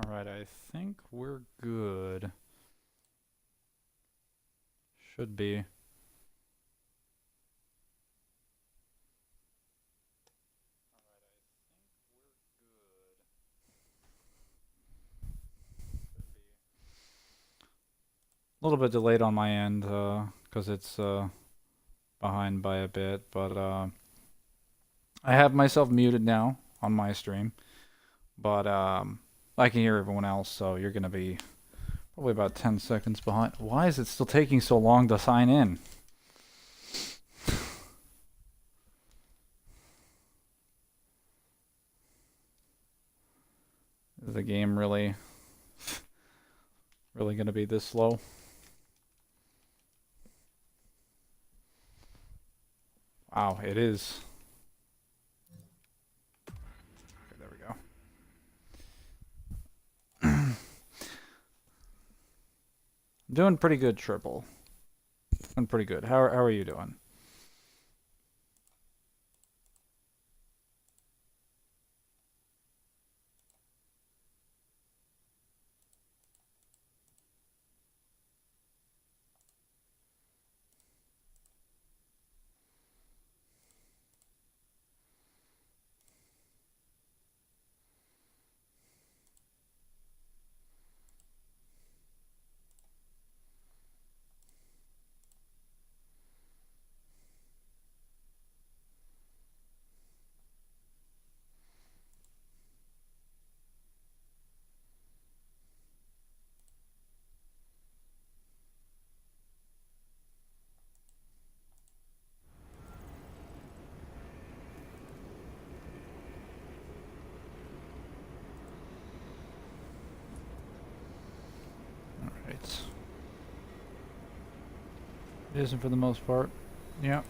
Alright, I think we're good. Should be. A little bit delayed on my end, because it's behind by a bit, but I have myself muted now on my stream, but I can hear everyone else, so you're gonna be probably about 10 seconds behind. Why is it still taking so long to sign in? Is the game really gonna be this slow? Wow, it is. Okay, there we go. Doing pretty good, Triple. Doing pretty good. How are you doing? Alright. It isn't for the most part. Yeah.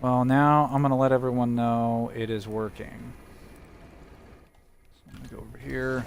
Well, now I'm going to let everyone know it is working. So I'm going to go over here.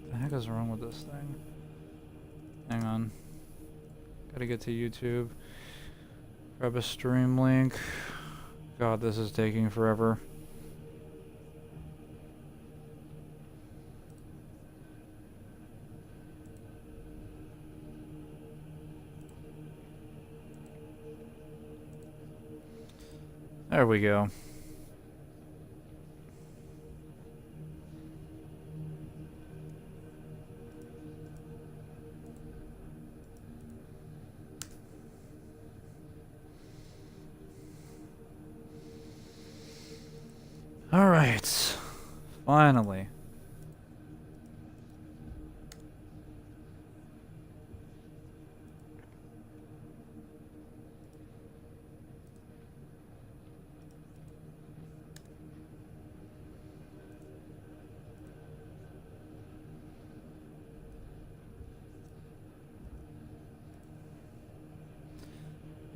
What the heck is wrong with this thing? Hang on. Gotta get to YouTube. Grab a stream link. God, this is taking forever. There we go. Alright. Finally.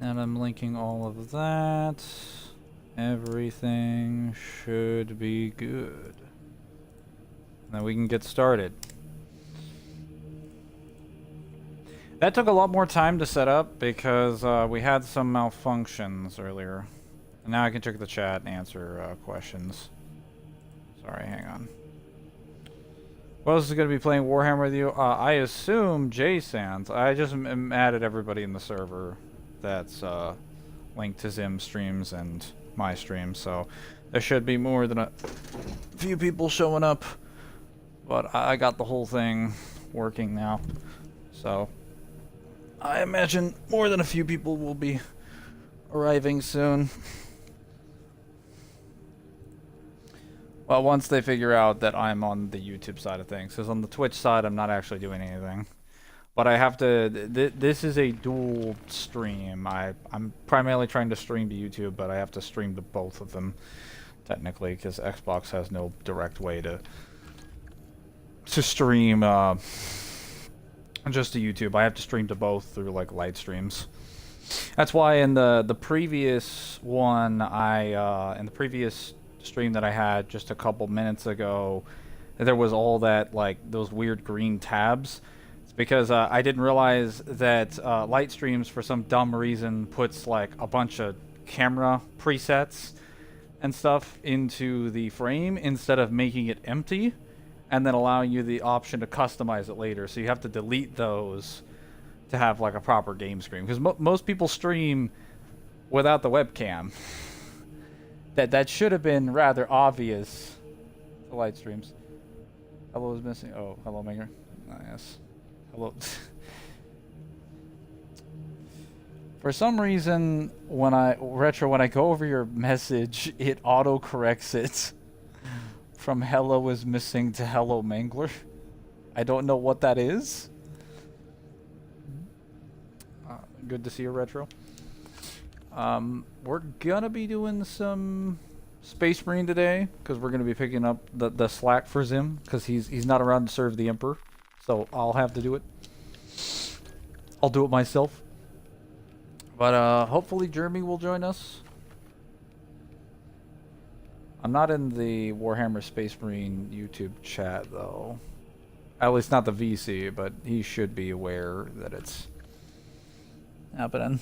And I'm linking all of that. Everything should be good. Now we can get started. That took a lot more time to set up because we had some malfunctions earlier. And now I can check the chat and answer questions. Sorry, hang on. Who else is going to be playing Warhammer with you? I assume Jay Sands. I just added everybody in the server that's linked to Zim streams and my stream, so there should be more than a few people showing up. But I got the whole thing working now, so I imagine more than a few people will be arriving soon. Well, once they figure out that I'm on the YouTube side of things, because on the Twitch side, I'm not actually doing anything. But I have to. This is a dual stream. I'm primarily trying to stream to YouTube, but I have to stream to both of them technically, because Xbox has no direct way to stream just to YouTube. I have to stream to both through like light streams. That's why in the previous one, in the previous stream that I had just a couple minutes ago, there was all that like those weird green tabs. It's because I didn't realize that light streams for some dumb reason puts like a bunch of camera presets and stuff into the frame instead of making it empty and then allowing you the option to customize it later. So you have to delete those to have like a proper game screen, because most people stream without the webcam. That should have been rather obvious. The light streams. Hello is missing. Oh, hello, Manger. Yes. Hello. For some reason, when I go over your message, it auto corrects it from hello is missing to hello Mangler. I don't know what that is. Good to see you, Retro. We're gonna be doing some Space Marine today, because we're gonna be picking up the slack for Zim, because he's not around to serve the Emperor, so I'll have to do it. I'll do it myself. But hopefully Jeremy will join us. I'm not in the Warhammer Space Marine YouTube chat though. At least not the VC, but he should be aware that it's happening.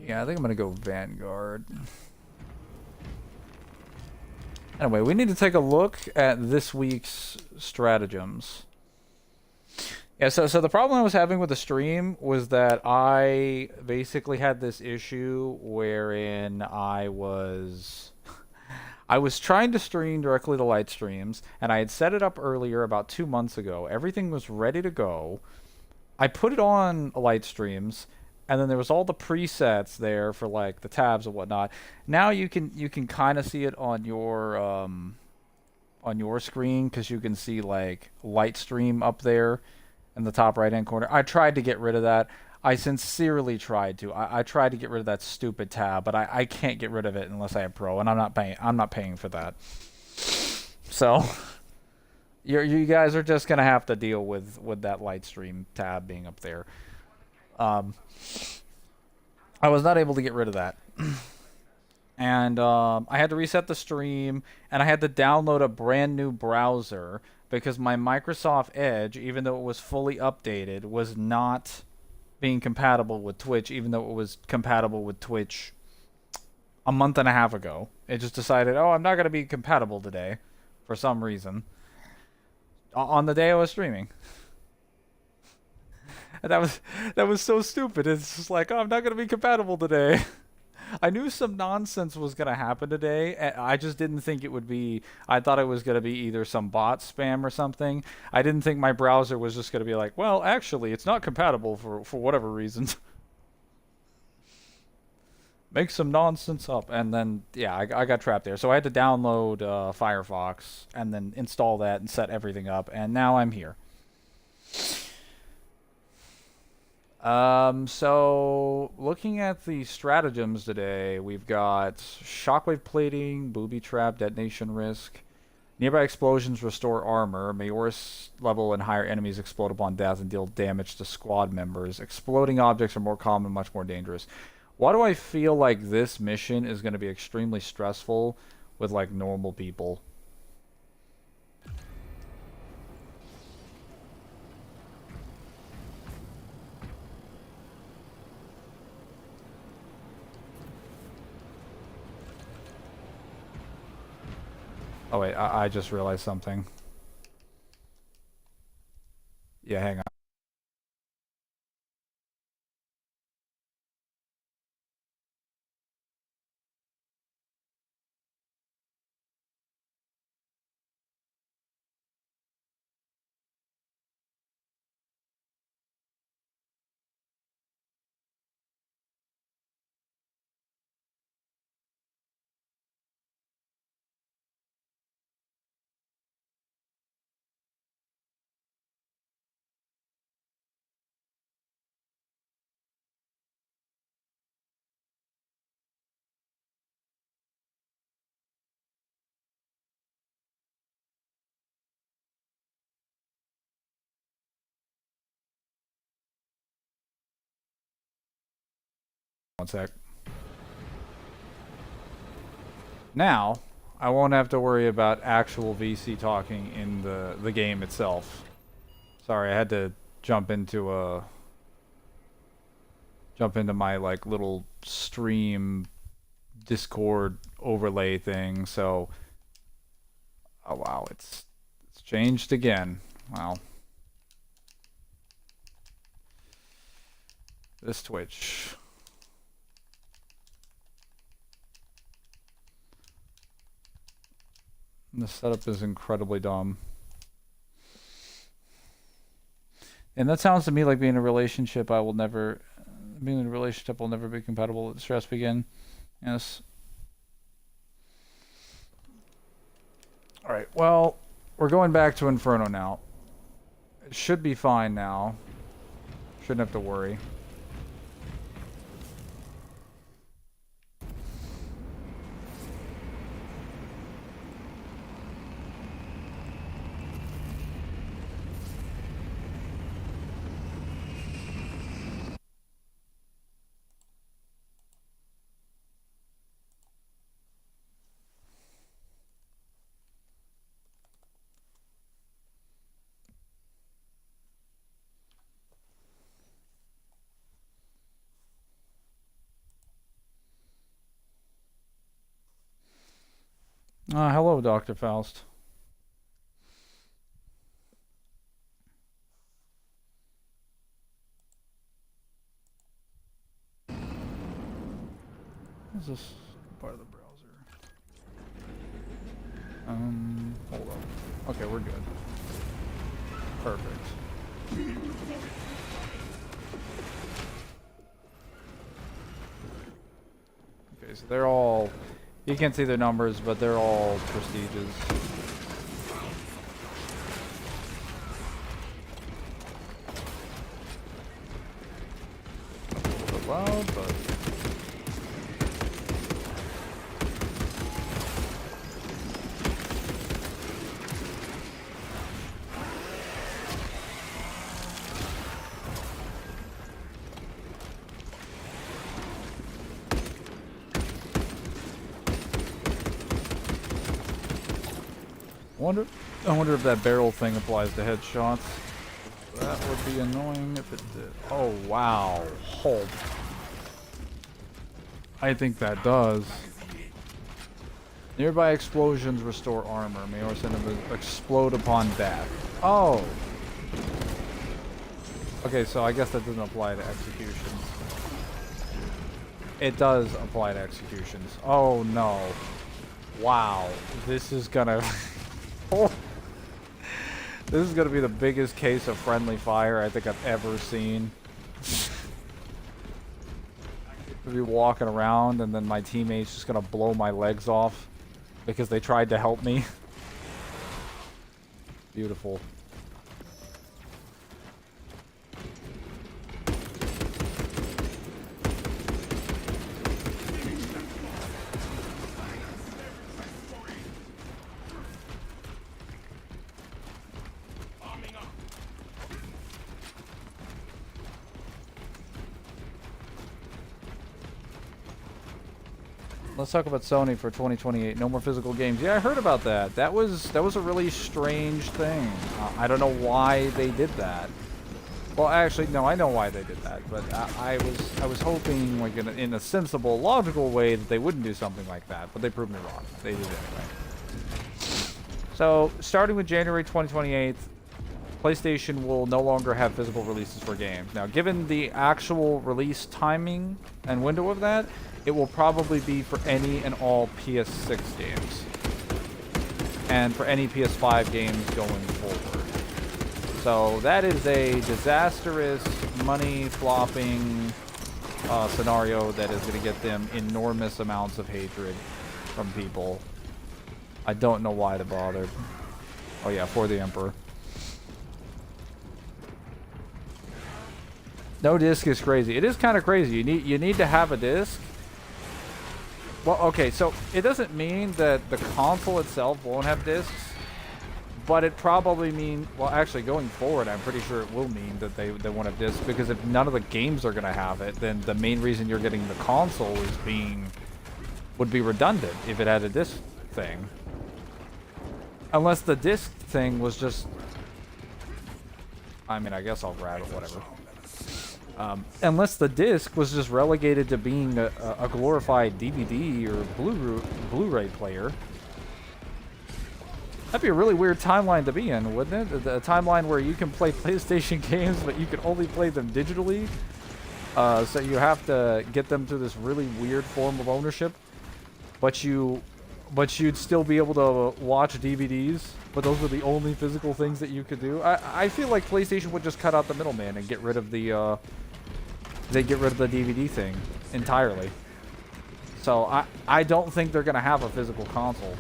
Yeah, I think I'm gonna go Vanguard. Anyway, we need to take a look at this week's stratagems. Yeah, so the problem I was having with the stream was that I basically had this issue wherein I was trying to stream directly to light streams, and I had set it up earlier about 2 months ago. Everything was ready to go. I put it on light streams, and then there was all the presets there for like the tabs and whatnot. Now you can kind of see it on your screen, because you can see like light stream up there in the top right hand corner. I tried to get rid of that. I sincerely tried to. I tried to get rid of that stupid tab, but I can't get rid of it unless I have Pro, and I'm not paying for that. So you guys are just gonna have to deal with that light stream tab being up there. I was not able to get rid of that. And I had to reset the stream, and I had to download a brand new browser, because my Microsoft Edge, even though it was fully updated, was not being compatible with Twitch, even though it was compatible with Twitch a month and a half ago. It just decided, oh, I'm not going to be compatible today for some reason on the day I was streaming. And that was so stupid. It's just like, oh, I'm not going to be compatible today. I knew some nonsense was going to happen today. I just didn't think it would be... I thought it was going to be either some bot spam or something. I didn't think my browser was just going to be like, well, actually, it's not compatible for whatever reasons. Make some nonsense up. And then, yeah, I got trapped there. So I had to download Firefox and then install that and set everything up. And now I'm here. So looking at the stratagems today, we've got shockwave plating, booby trap, detonation risk. Nearby explosions restore armor. Majoris level and higher enemies explode upon death and deal damage to squad members. Exploding objects are more common and much more dangerous. Why do I feel like this mission is going to be extremely stressful with like normal people? Oh wait, I just realized something. Yeah, hang on. One sec. Now, I won't have to worry about actual VC talking in the game itself. Sorry, I had to jump into my like little stream Discord overlay thing. So, oh wow, it's changed again. Wow. This Twitch. The setup is incredibly dumb. And that sounds to me like being in a relationship will never be compatible. Let stress begin. Yes. Alright, well, we're going back to Inferno now. It should be fine now. Shouldn't have to worry. Hello, Dr. Faust. Is this part of the browser? Hold on. Okay, we're good. Perfect. Okay, so they're all... You can't see their numbers, but they're all prestiges. A little bit loud, but... I wonder if that barrel thing applies to headshots. That would be annoying if it did. Oh, wow. Hold. I think that does. Nearby explosions restore armor. May or send them to explode upon death. Oh. Okay, so I guess that doesn't apply to executions. It does apply to executions. Oh, no. Wow. This is gonna... Oh. This is gonna be the biggest case of friendly fire I think I've ever seen. I'll be walking around and then my teammates just gonna blow my legs off because they tried to help me. Beautiful. Let's talk about Sony for 2028. No more physical games. Yeah, I heard about that. That was a really strange thing. I don't know why they did that. Well, actually, no, I know why they did that. But I was hoping, like in a sensible, logical way, that they wouldn't do something like that. But they proved me wrong. They did it anyway. So, starting with January 2028, PlayStation will no longer have physical releases for games. Now, given the actual release timing and window of that, it will probably be for any and all PS6 games. And for any PS5 games going forward. So that is a disastrous, money-flopping scenario that is going to get them enormous amounts of hatred from people. I don't know why they bothered. Oh yeah, for the Emperor. No disc is crazy. It is kind of crazy. You need to have a disc. Well, okay, so it doesn't mean that the console itself won't have discs, But it probably mean, well, actually going forward, I'm pretty sure it will mean that they won't have discs, because if none of the games are gonna have it, then the main reason you're getting the console would be redundant if it had a disc thing. Unless the disc thing was just, I mean, I guess I'll grab it, whatever. Unless the disc was just relegated to being a glorified DVD or Blu-ray player. That'd be a really weird timeline to be in, wouldn't it? A timeline where you can play PlayStation games, but you can only play them digitally. So you have to get them through this really weird form of ownership. But you'd still be able to watch DVDs, but those were the only physical things that you could do. I feel like PlayStation would just cut out the middleman and get rid of the DVD thing entirely. So I don't think they're gonna have a physical console.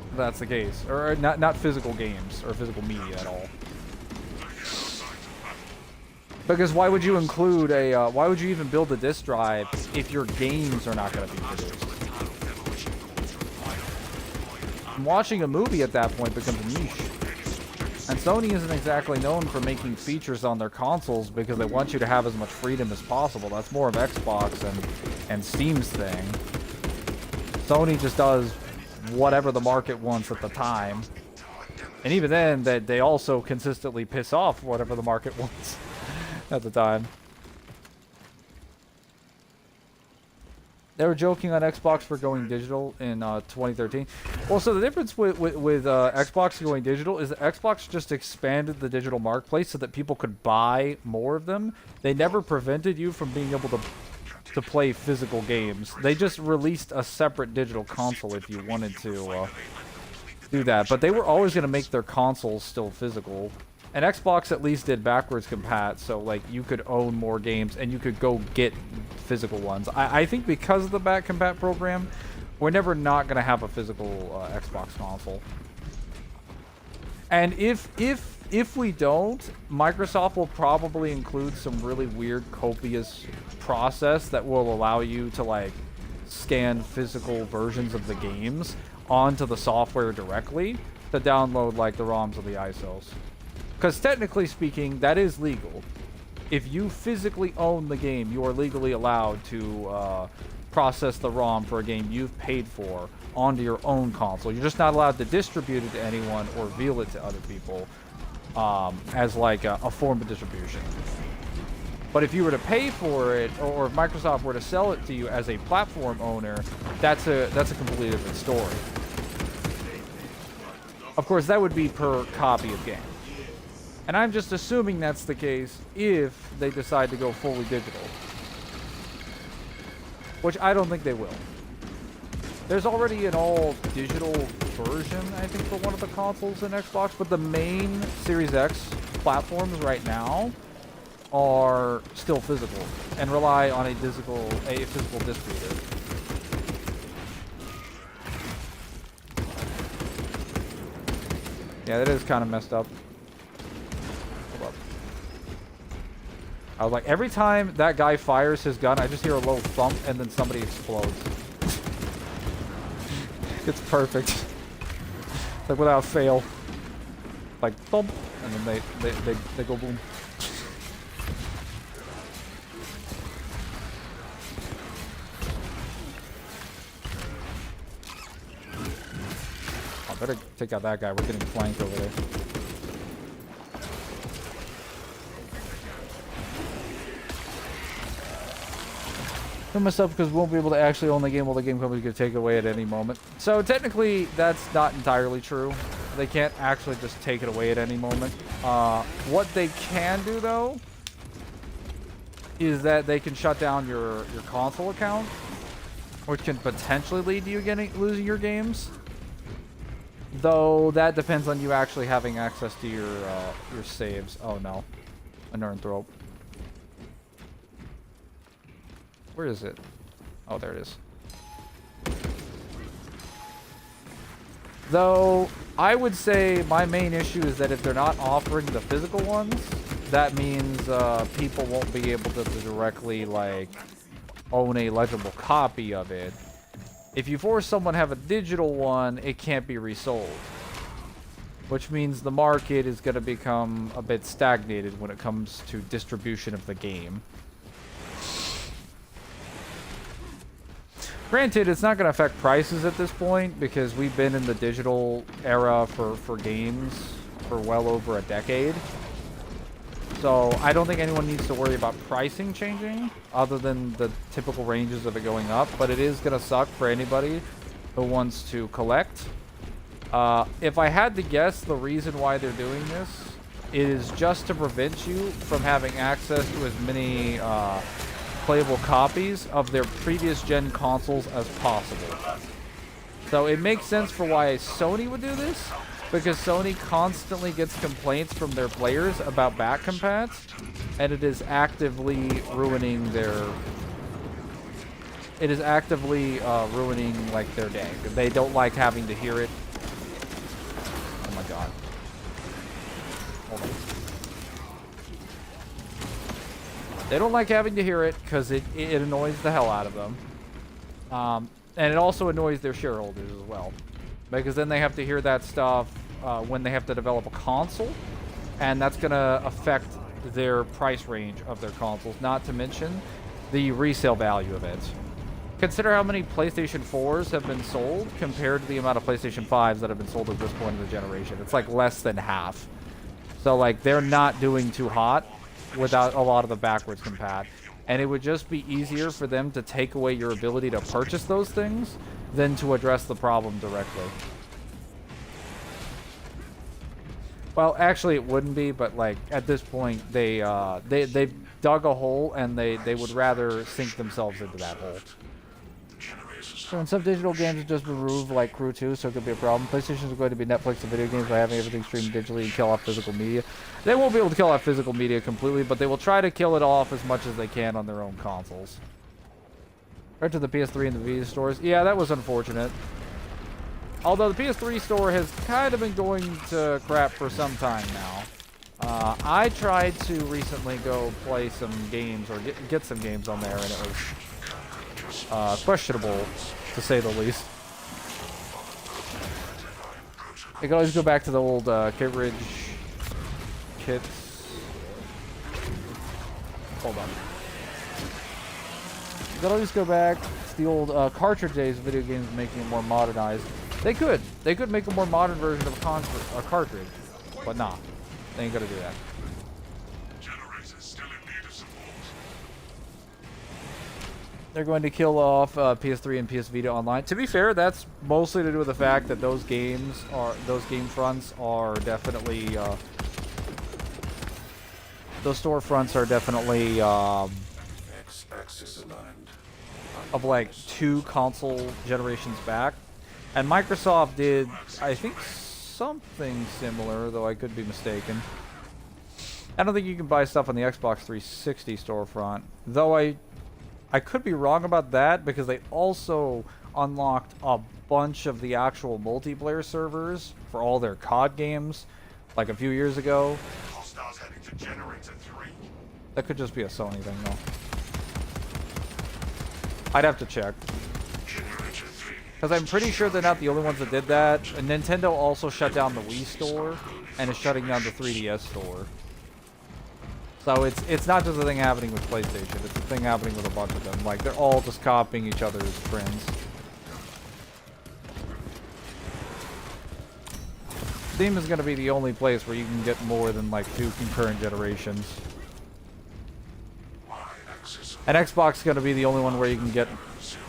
If that's the case, or not physical games or physical media at all. Because why would you include a? Why would you even build a disc drive if your games are not gonna be produced? Watching a movie at that point becomes a niche. And Sony isn't exactly known for making features on their consoles because they want you to have as much freedom as possible. That's more of Xbox and Steam's thing. Sony just does whatever the market wants at the time. And even then, they also consistently piss off whatever the market wants at the time. They were joking on Xbox for going digital in 2013. Well, so the difference with Xbox going digital is that Xbox just expanded the digital marketplace so that people could buy more of them. They never prevented you from being able to play physical games. They just released a separate digital console if you wanted to do that. But they were always going to make their consoles still physical. And Xbox at least did backwards compat, so like you could own more games and you could go get physical ones. I think because of the back compat program, we're never not gonna have a physical Xbox console. And if we don't, Microsoft will probably include some really weird copious process that will allow you to like scan physical versions of the games onto the software directly to download like the ROMs or the ISOs. Because technically speaking, that is legal. If you physically own the game, you are legally allowed to process the ROM for a game you've paid for onto your own console. You're just not allowed to distribute it to anyone or reveal it to other people as like a form of distribution. But if you were to pay for it, or if Microsoft were to sell it to you as a platform owner, that's a completely different story. Of course, that would be per copy of game. And I'm just assuming that's the case if they decide to go fully digital. Which I don't think they will. There's already an all-digital version, I think, for one of the consoles in Xbox, but the main Series X platforms right now are still physical and rely on a physical disc reader. Yeah, that is kind of messed up. I was like, every time that guy fires his gun, I just hear a little thump and then somebody explodes. It's perfect. Like without fail. Like thump, and then they go boom. I better take out that guy. We're getting flanked over there. Myself because we won't be able to actually own the game while the game company could take it away at any moment. So technically that's not entirely true. They can't actually just take it away at any moment. What they can do though is that they can shut down your console account, which can potentially lead to you losing your games. Though that depends on you actually having access to your saves. Oh no, a Nern throw. Where is it? Oh, there it is. Though, I would say my main issue is that if they're not offering the physical ones, that means people won't be able to directly, like, own a legible copy of it. If you force someone to have a digital one, it can't be resold. which means the market is going to become a bit stagnated when it comes to distribution of the game. Granted, it's not going to affect prices at this point because we've been in the digital era for games for well over a decade. So I don't think anyone needs to worry about pricing changing other than the typical ranges of it going up. But it is going to suck for anybody who wants to collect. If I had to guess, the reason why they're doing this is just to prevent you from having access to as many playable copies of their previous gen consoles as possible. So it makes sense for why Sony would do this, because Sony constantly gets complaints from their players about back compats, and it is actively ruining their ruining like their day. They don't like having to hear it. Oh my god. Hold on. They don't like having to hear it because it annoys the hell out of them. And it also annoys their shareholders as well. Because then they have to hear that stuff when they have to develop a console. And that's going to affect their price range of their consoles. Not to mention the resale value of it. Consider how many PlayStation 4s have been sold compared to the amount of PlayStation 5s that have been sold at this point in the generation. It's like less than half. So like they're not doing too hot without a lot of the backwards compat. And it would just be easier for them to take away your ability to purchase those things than to address the problem directly. Well, actually it wouldn't be, but like at this point they dug a hole and they would rather sink themselves into that hole. So in some digital games it's just removed like Crew 2, so it could be a problem. PlayStation is going to be Netflix of video games by having everything streamed digitally and kill off physical media. They won't be able to kill off physical media completely, but they will try to kill it off as much as they can on their own consoles. Right to the PS3 and the Vita stores. Yeah, that was unfortunate. Although the PS3 store has kind of been going to crap for some time now. I tried to recently go play some games, or get some games on there, and it was questionable, to say the least. You can always go back to the old Kit kits. Hold on. You can always go back to the old cartridge days of video games, making it more modernized. They could. They could make a more modern version of a cartridge, but nah. They ain't gonna do that. They're going to kill off PS3 and PS Vita online. To be fair, that's mostly to do with the fact that those game fronts are definitely those storefronts are definitely of like 2 console generations back. And Microsoft did, I think, something similar, though I could be mistaken. I don't think you can buy stuff on the Xbox 360 storefront, though I could be wrong about that, because they also unlocked a bunch of the actual multiplayer servers for all their COD games, like a few years ago. That could just be a Sony thing, though. I'd have to check. Because I'm pretty sure they're not the only ones that did that. And Nintendo also shut down the Wii store, and is shutting down the 3DS store. So it's not just a thing happening with PlayStation, it's a thing happening with a bunch of them. Like, they're all just copying each other's trends. Steam is going to be the only place where you can get more than like 2 concurrent generations. And Xbox is going to be the only one where you can get...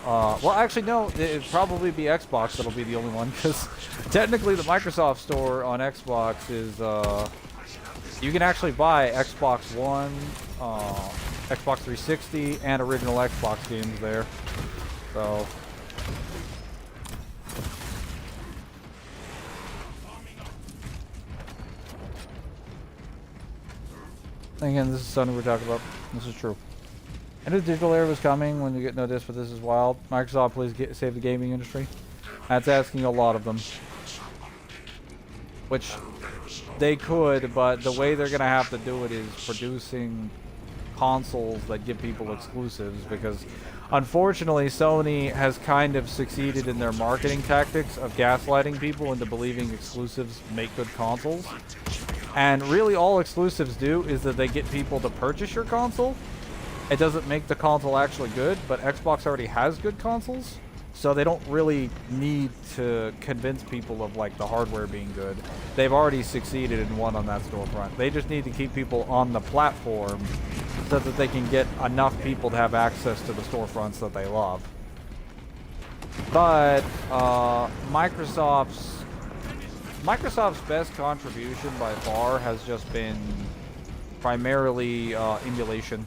well, actually, no. It'd probably be Xbox that'll be the only one, because technically the Microsoft store on Xbox is... you can actually buy Xbox One, Xbox 360, and original Xbox games there. So... again, this is Sony we're talking about. This is true. I knew the digital era was coming when you get no disc, but this is wild. Microsoft, please save the gaming industry. That's asking a lot of them. Which they could, but the way they're going to have to do it is producing consoles that give people exclusives, because unfortunately Sony has kind of succeeded in their marketing tactics of gaslighting people into believing exclusives make good consoles. And really all exclusives do is that they get people to purchase your console. It doesn't make the console actually good, but Xbox already has good consoles, so they don't really need to convince people of like the hardware being good. They've already succeeded and won on that storefront. They just need to keep people on the platform so that they can get enough people to have access to the storefronts that they love. But Microsoft's best contribution by far has just been primarily emulation.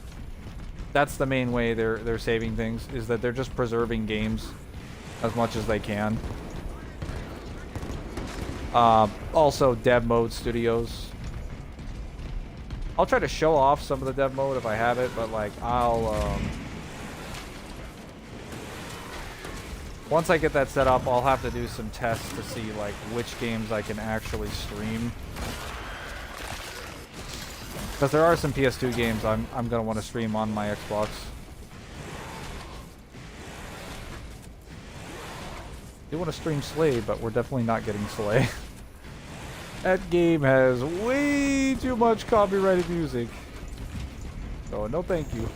That's the main way they're saving things, is that they're just preserving games as much as they can. Also dev mode studios. I'll try to show off some of the dev mode if I have it, but like once I get that set up, I'll have to do some tests to see like which games I can actually stream. Because there are some PS2 games I'm gonna want to stream on my Xbox. I do want to stream Slade, but we're definitely not getting Slay. That game has way too much copyrighted music. So no thank you.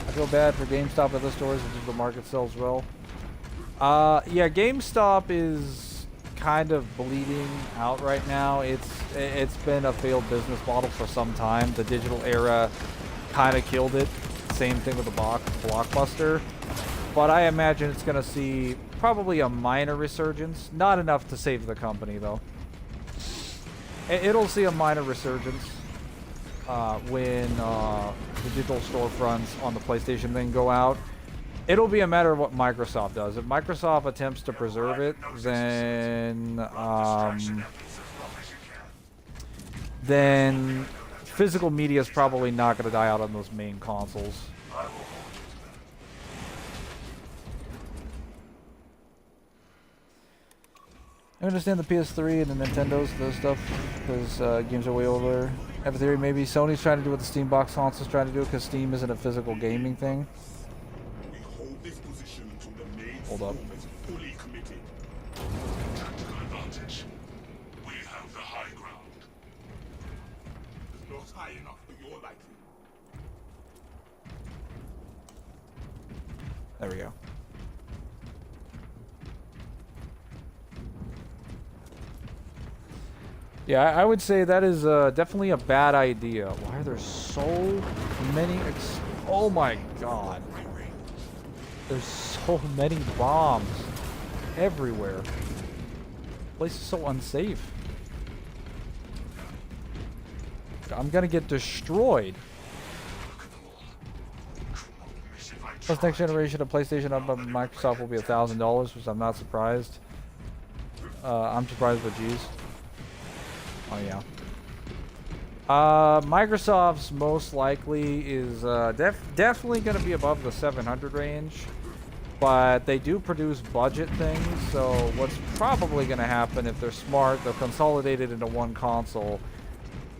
I feel bad for GameStop at the stores, which is the market sells well. Yeah, GameStop is kind of bleeding out right now. It's been a failed business model for some time. The digital era kind of killed it. Same thing with the Blockbuster. But I imagine it's going to see probably a minor resurgence. Not enough to save the company, though. It'll see a minor resurgence when the digital storefronts on the PlayStation thing go out. It'll be a matter of what Microsoft does. If Microsoft attempts to preserve it, then physical media is probably not going to die out on those main consoles. I understand the PS3 and the Nintendos, those stuff, because games are way over. I have a theory, maybe Sony's trying to do what the Steam Box console's trying to do, because Steam isn't a physical gaming thing. Hold up. Fully committed. Tactical advantage. We have the high ground. It's not high enough for your liking. There we go. Yeah, I would say that is definitely a bad idea. Why are there so many oh my god. There's so many bombs everywhere. The place is so unsafe. I'm gonna get destroyed. Plus, next generation of PlayStation up by Microsoft will be $1,000, which I'm not surprised. I'm surprised, but geez. Oh yeah. Microsoft's most likely is definitely going to be above the 700 range, but they do produce budget things, so what's probably going to happen if they're smart, they'll consolidate it into one console,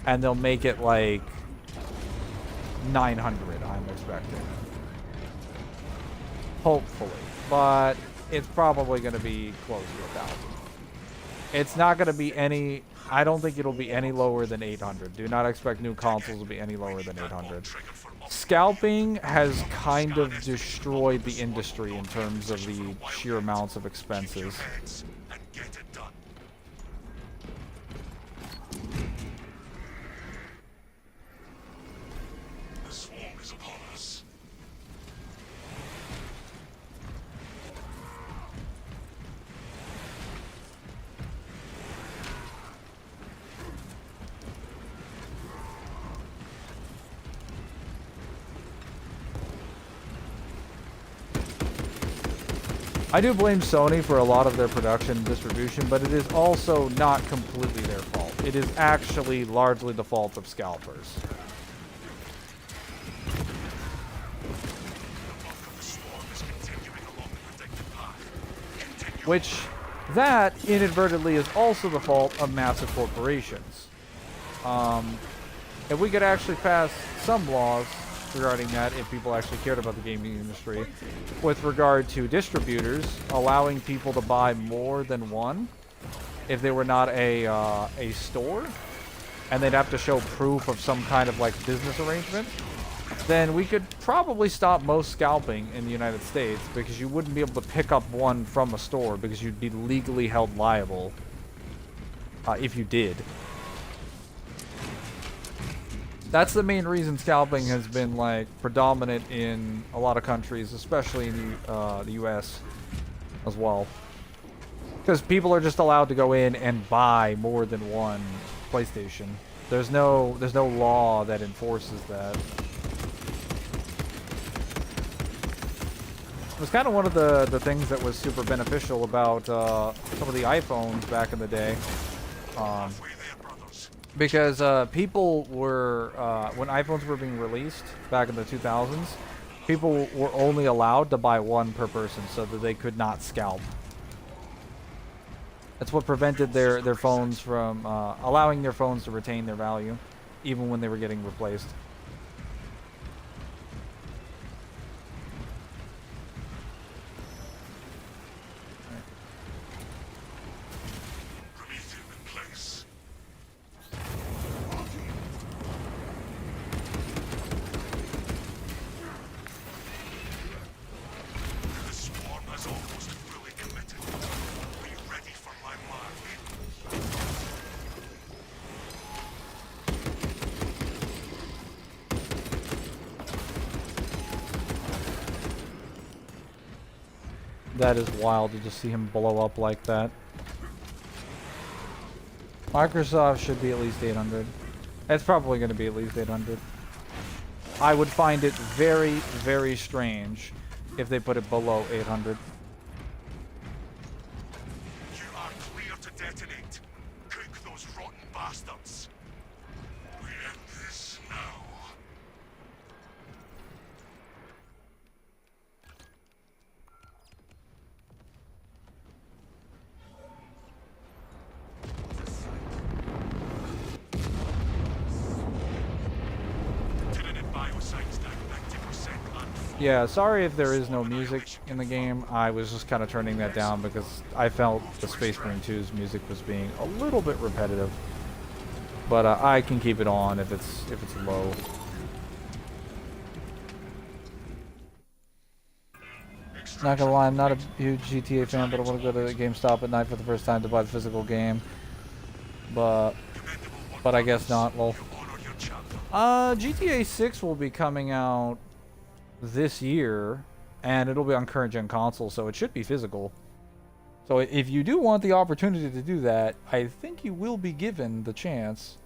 and they'll make it like 900, I'm expecting. Hopefully, but it's probably going to be close to 1,000. It's not going to be any... I don't think it'll be any lower than 800. Do not expect new consoles to be any lower than 800. Scalping has kind of destroyed the industry in terms of the sheer amounts of expenses. The swarm is upon us. I do blame Sony for a lot of their production and distribution, but it is also not completely their fault. It is actually largely the fault of scalpers. Which, that inadvertently is also the fault of massive corporations. if we could actually pass some laws regarding that, if people actually cared about the gaming industry, with regard to distributors, allowing people to buy more than one, if they were not a store, and they'd have to show proof of some kind of like business arrangement, then we could probably stop most scalping in the United States, because you wouldn't be able to pick up one from a store because you'd be legally held liable if you did. That's the main reason scalping has been like predominant in a lot of countries, especially in the US as well. Because people are just allowed to go in and buy more than one PlayStation. There's no law that enforces that. It was kind of one of the things that was super beneficial about some of the iPhones back in the day. Because people were, when iPhones were being released back in the 2000s, people were only allowed to buy one per person so that they could not scalp. That's what prevented their phones from, allowing their phones to retain their value, even when they were getting replaced. That is wild to just see him blow up like that. Microsoft should be at least 800. It's probably going to be at least 800. I would find it very, very strange if they put it below 800. You are clear to detonate. Cook those rotten bastards. We end this now. Yeah, sorry if there is no music in the game. I was just kind of turning that down because I felt the Space Marine 2's music was being a little bit repetitive. But I can keep it on if it's low. Not gonna lie, I'm not a huge GTA fan, but I want to go to GameStop at night for the first time to buy the physical game. But I guess not. Well, GTA 6 will be coming out this year, and it'll be on current gen consoles, so it should be physical. So if you do want the opportunity to do that, I think you will be given the chance.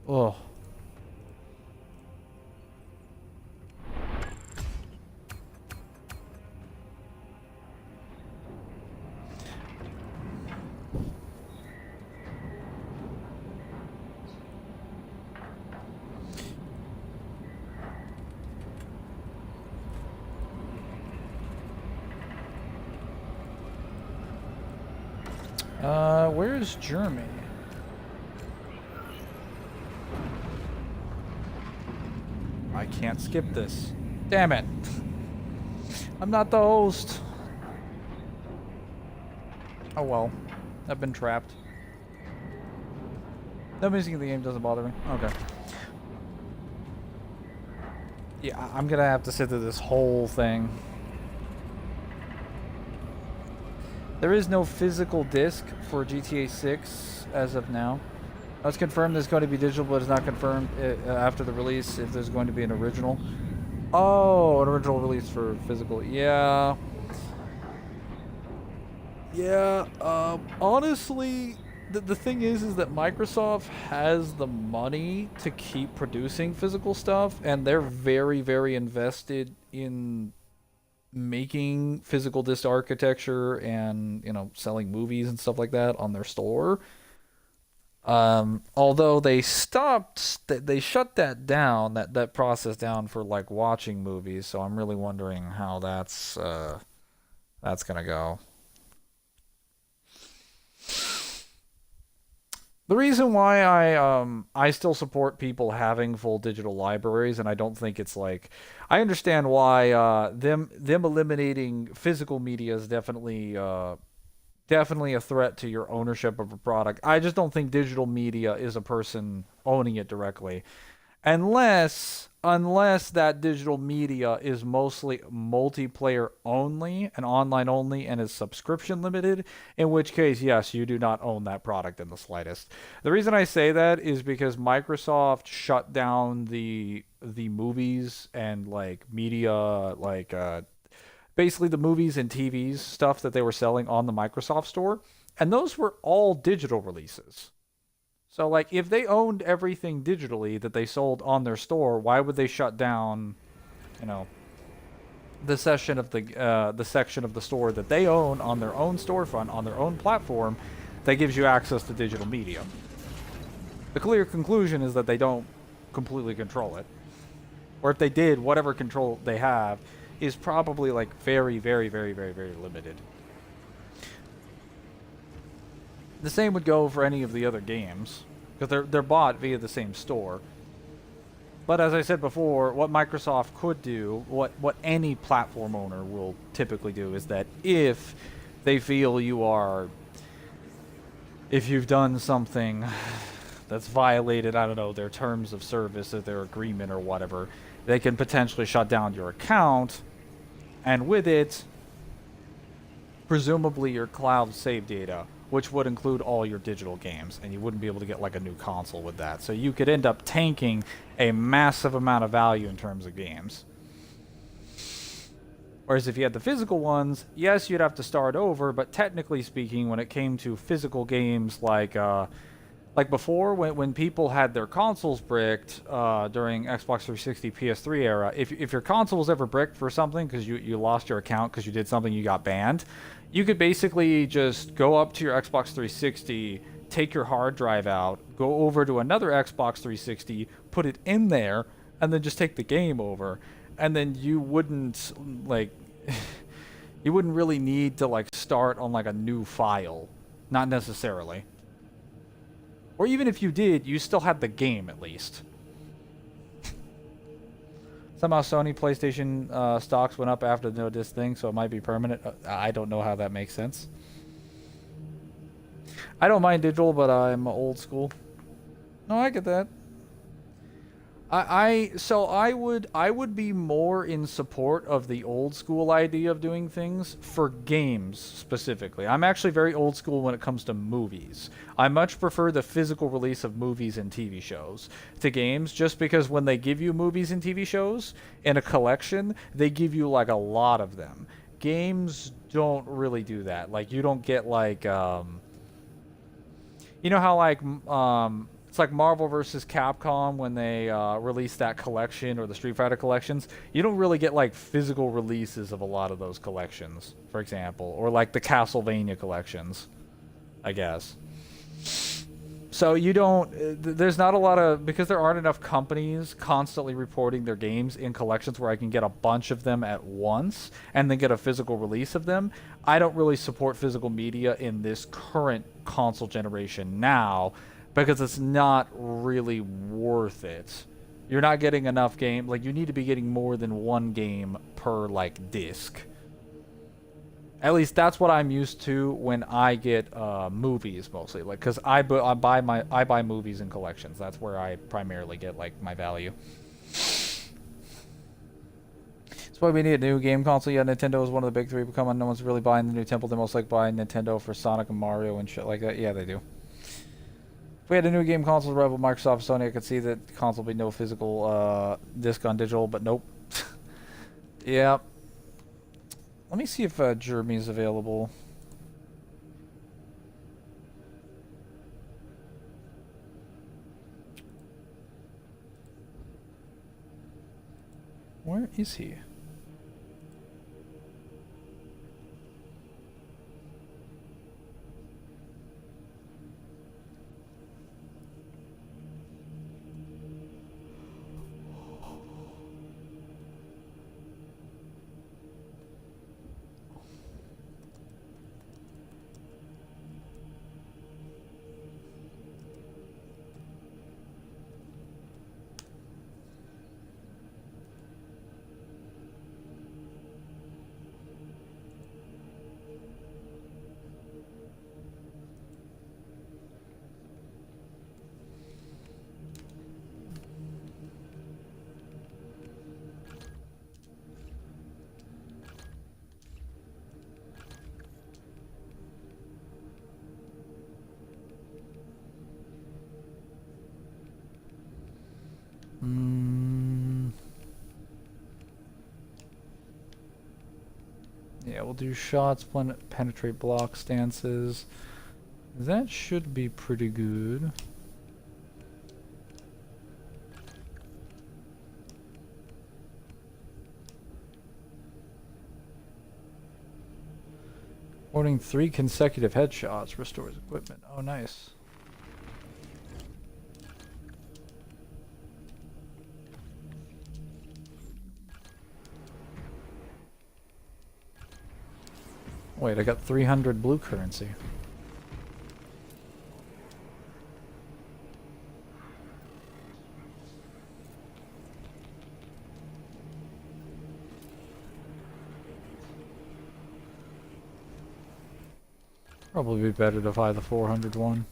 Oh. where's Jeremy? I can't skip this. Damn it. I'm not the host. Oh well. I've been trapped. No music in the game doesn't bother me. Okay. Yeah, I'm gonna have to sit through this whole thing. There is no physical disc for GTA 6 as of now. It's confirmed there's going to be digital, but it's not confirmed after the release if there's going to be an original. Oh, an original release for physical. Yeah. Yeah, honestly, the thing is that Microsoft has the money to keep producing physical stuff, and they're very, very invested in making physical disc architecture and, you know, selling movies and stuff like that on their store. Although they shut that down, that process down for like watching movies, so I'm really wondering how that's gonna go. The reason why I still support people having full digital libraries, and I don't think it's like, I understand why them eliminating physical media is definitely a threat to your ownership of a product. I just don't think digital media is a person owning it directly. Unless that digital media is mostly multiplayer only and online only and is subscription limited, in which case, yes, you do not own that product in the slightest. The reason I say that is because Microsoft shut down the movies and like media, like basically the movies and TVs stuff that they were selling on the Microsoft Store, and those were all digital releases. So, like, if they owned everything digitally that they sold on their store, why would they shut down, you know, the section of the store that they own on their own storefront, on their own platform, that gives you access to digital media? The clear conclusion is that they don't completely control it. Or if they did, whatever control they have is probably, like, very, very, very, very, very limited. The same would go for any of the other games, because they're bought via the same store. But as I said before, what Microsoft could do, what any platform owner will typically do, is that if they feel if you've done something that's violated, I don't know, their terms of service or their agreement or whatever, they can potentially shut down your account, and with it, presumably your cloud save data, which would include all your digital games, and you wouldn't be able to get like a new console with that. So you could end up tanking a massive amount of value in terms of games. Whereas if you had the physical ones, yes, you'd have to start over, but technically speaking, when it came to physical games like before, when people had their consoles bricked during Xbox 360, PS3 era, if your console was ever bricked for something because you lost your account because you did something, you got banned, you could basically just go up to your Xbox 360, take your hard drive out, go over to another Xbox 360, put it in there, and then just take the game over. And then you wouldn't, like, you wouldn't really need to, like, start on, like, a new file. Not necessarily. Or even if you did, you still had the game, at least. Somehow Sony PlayStation stocks went up after the no-disc thing, so it might be permanent. I don't know how that makes sense. I don't mind digital, but I'm old school. No, I get that. So I would be more in support of the old school idea of doing things for games specifically. I'm actually very old school when it comes to movies. I much prefer the physical release of movies and TV shows to games, just because when they give you movies and TV shows in a collection, they give you like a lot of them. Games don't really do that. Like, you don't get like you know how like it's like Marvel vs. Capcom when they released that collection, or the Street Fighter collections. You don't really get like physical releases of a lot of those collections, for example, or like the Castlevania collections, I guess. So you don't, there's not a lot of, because there aren't enough companies constantly reporting their games in collections where I can get a bunch of them at once and then get a physical release of them. I don't really support physical media in this current console generation now because it's not really worth it. You're not getting enough game, like you need to be getting more than one game per like disc. At least that's what I'm used to when I get movies mostly, like because I buy movies in collections. That's where I primarily get like my value. That's why we need a new game console. Yeah, Nintendo is one of the big three. Become on. No one's really buying the new Temple. They most like buying Nintendo for Sonic and Mario and shit like that. Yeah, they do. If we had a new game console, rival Microsoft, Sony, I could see that console be no physical disc on digital, but nope. Yeah. Let me see if Jeremy's available. Where is he? Yeah, we'll do shots, penetrate block stances. That should be pretty good. Awarding 3 consecutive headshots restores equipment. Oh, nice. Wait, I got 300 blue currency. Probably be better to buy the 400 one.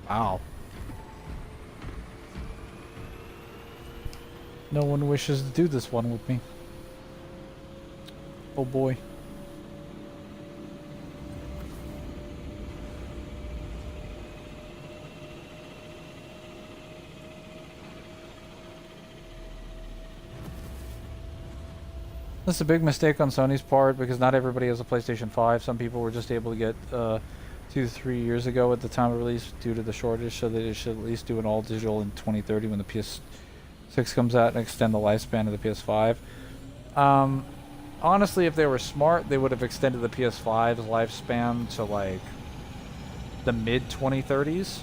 Wow. No one wishes to do this one with me. Oh boy. This is a big mistake on Sony's part because not everybody has a PlayStation 5. Some people were just able to get 2 to 3 years ago at the time of release due to the shortage, so they should at least do an all digital in 2030 when the PS6 comes out and extend the lifespan of the PS5. Honestly, if they were smart, they would have extended the PS5's lifespan to like the mid 2030s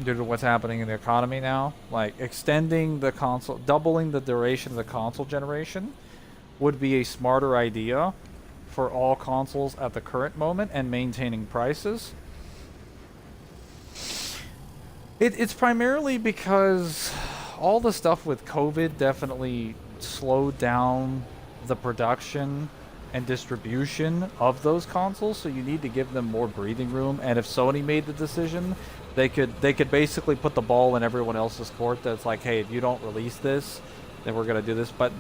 due to what's happening in the economy now. Like extending the console, doubling the duration of the console generation would be a smarter idea for all consoles at the current moment and maintaining prices. It's primarily because all the stuff with COVID definitely slowed down the production and distribution of those consoles, so you need to give them more breathing room. And if Sony made the decision, they could basically put the ball in everyone else's court that's like, hey, if you don't release this, then we're gonna do this. But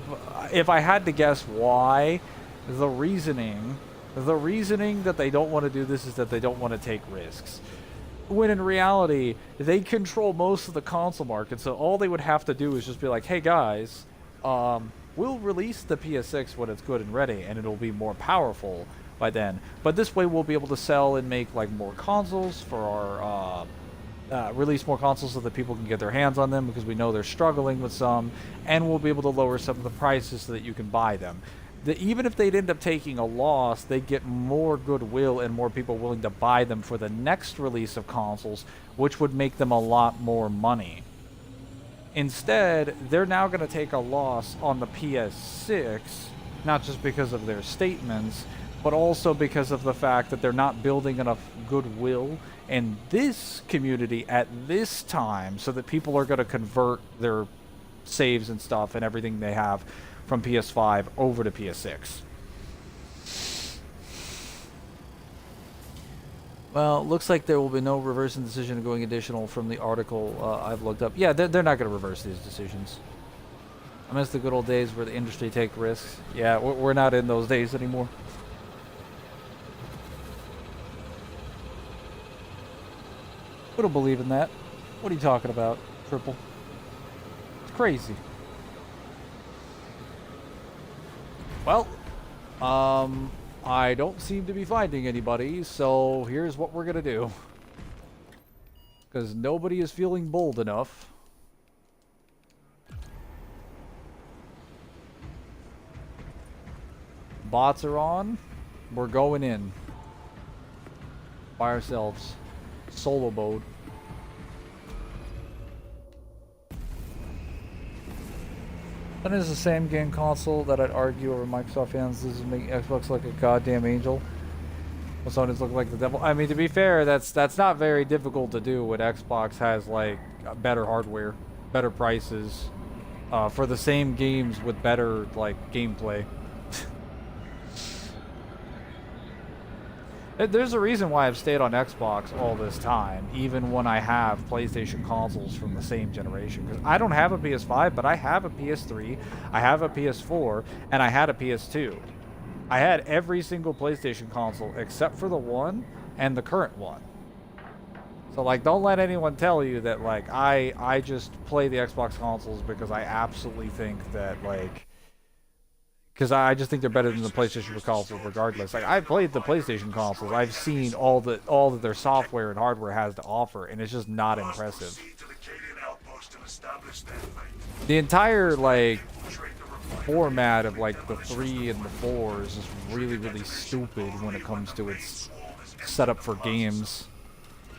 if I had to guess why, the reasoning that they don't want to do this is that they don't want to take risks. When in reality, they control most of the console market, so all they would have to do is just be like, hey guys, we'll release the PS6 when it's good and ready, and it'll be more powerful by then. But this way we'll be able to sell and make like more consoles for our release more consoles so that people can get their hands on them, because we know they're struggling with some, and we'll be able to lower some of the prices so that you can buy them. Even if they'd end up taking a loss, they get more goodwill and more people willing to buy them for the next release of consoles, which would make them a lot more money. Instead, they're now going to take a loss on the PS6, not just because of their statements, but also because of the fact that they're not building enough goodwill in this community at this time so that people are going to convert their saves and stuff and everything they have from PS5 over to PS6. Well, looks like there will be no reversing decision going additional from the article I've looked up. Yeah, they're not going to reverse these decisions. I miss the good old days where the industry take risks. Yeah, we're not in those days anymore. I don't believe in that. What are you talking about, Triple? It's crazy. Well, I don't seem to be finding anybody, so here's what we're gonna do. Because nobody is feeling bold enough. Bots are on. We're going in. By ourselves. Solo mode. That is the same game console that I'd argue over Microsoft fans. This is making Xbox like a goddamn angel. Well, Sony's look like the devil. I mean, to be fair, that's not very difficult to do when Xbox has like better hardware, better prices, for the same games with better like gameplay. There's a reason why I've stayed on Xbox all this time, even when I have PlayStation consoles from the same generation. Because I don't have a PS5, but I have a PS3, I have a PS4, and I had a PS2. I had every single PlayStation console except for the one and the current one. So, like, don't let anyone tell you that, like, I just play the Xbox consoles because I absolutely think that, like... Because I just think they're better than the PlayStation consoles regardless. Like, I've played the PlayStation consoles. I've seen all that their software and hardware has to offer, and it's just not impressive. The entire, like, format of, like, the 3 and the 4 is just really, really stupid when it comes to its setup for games.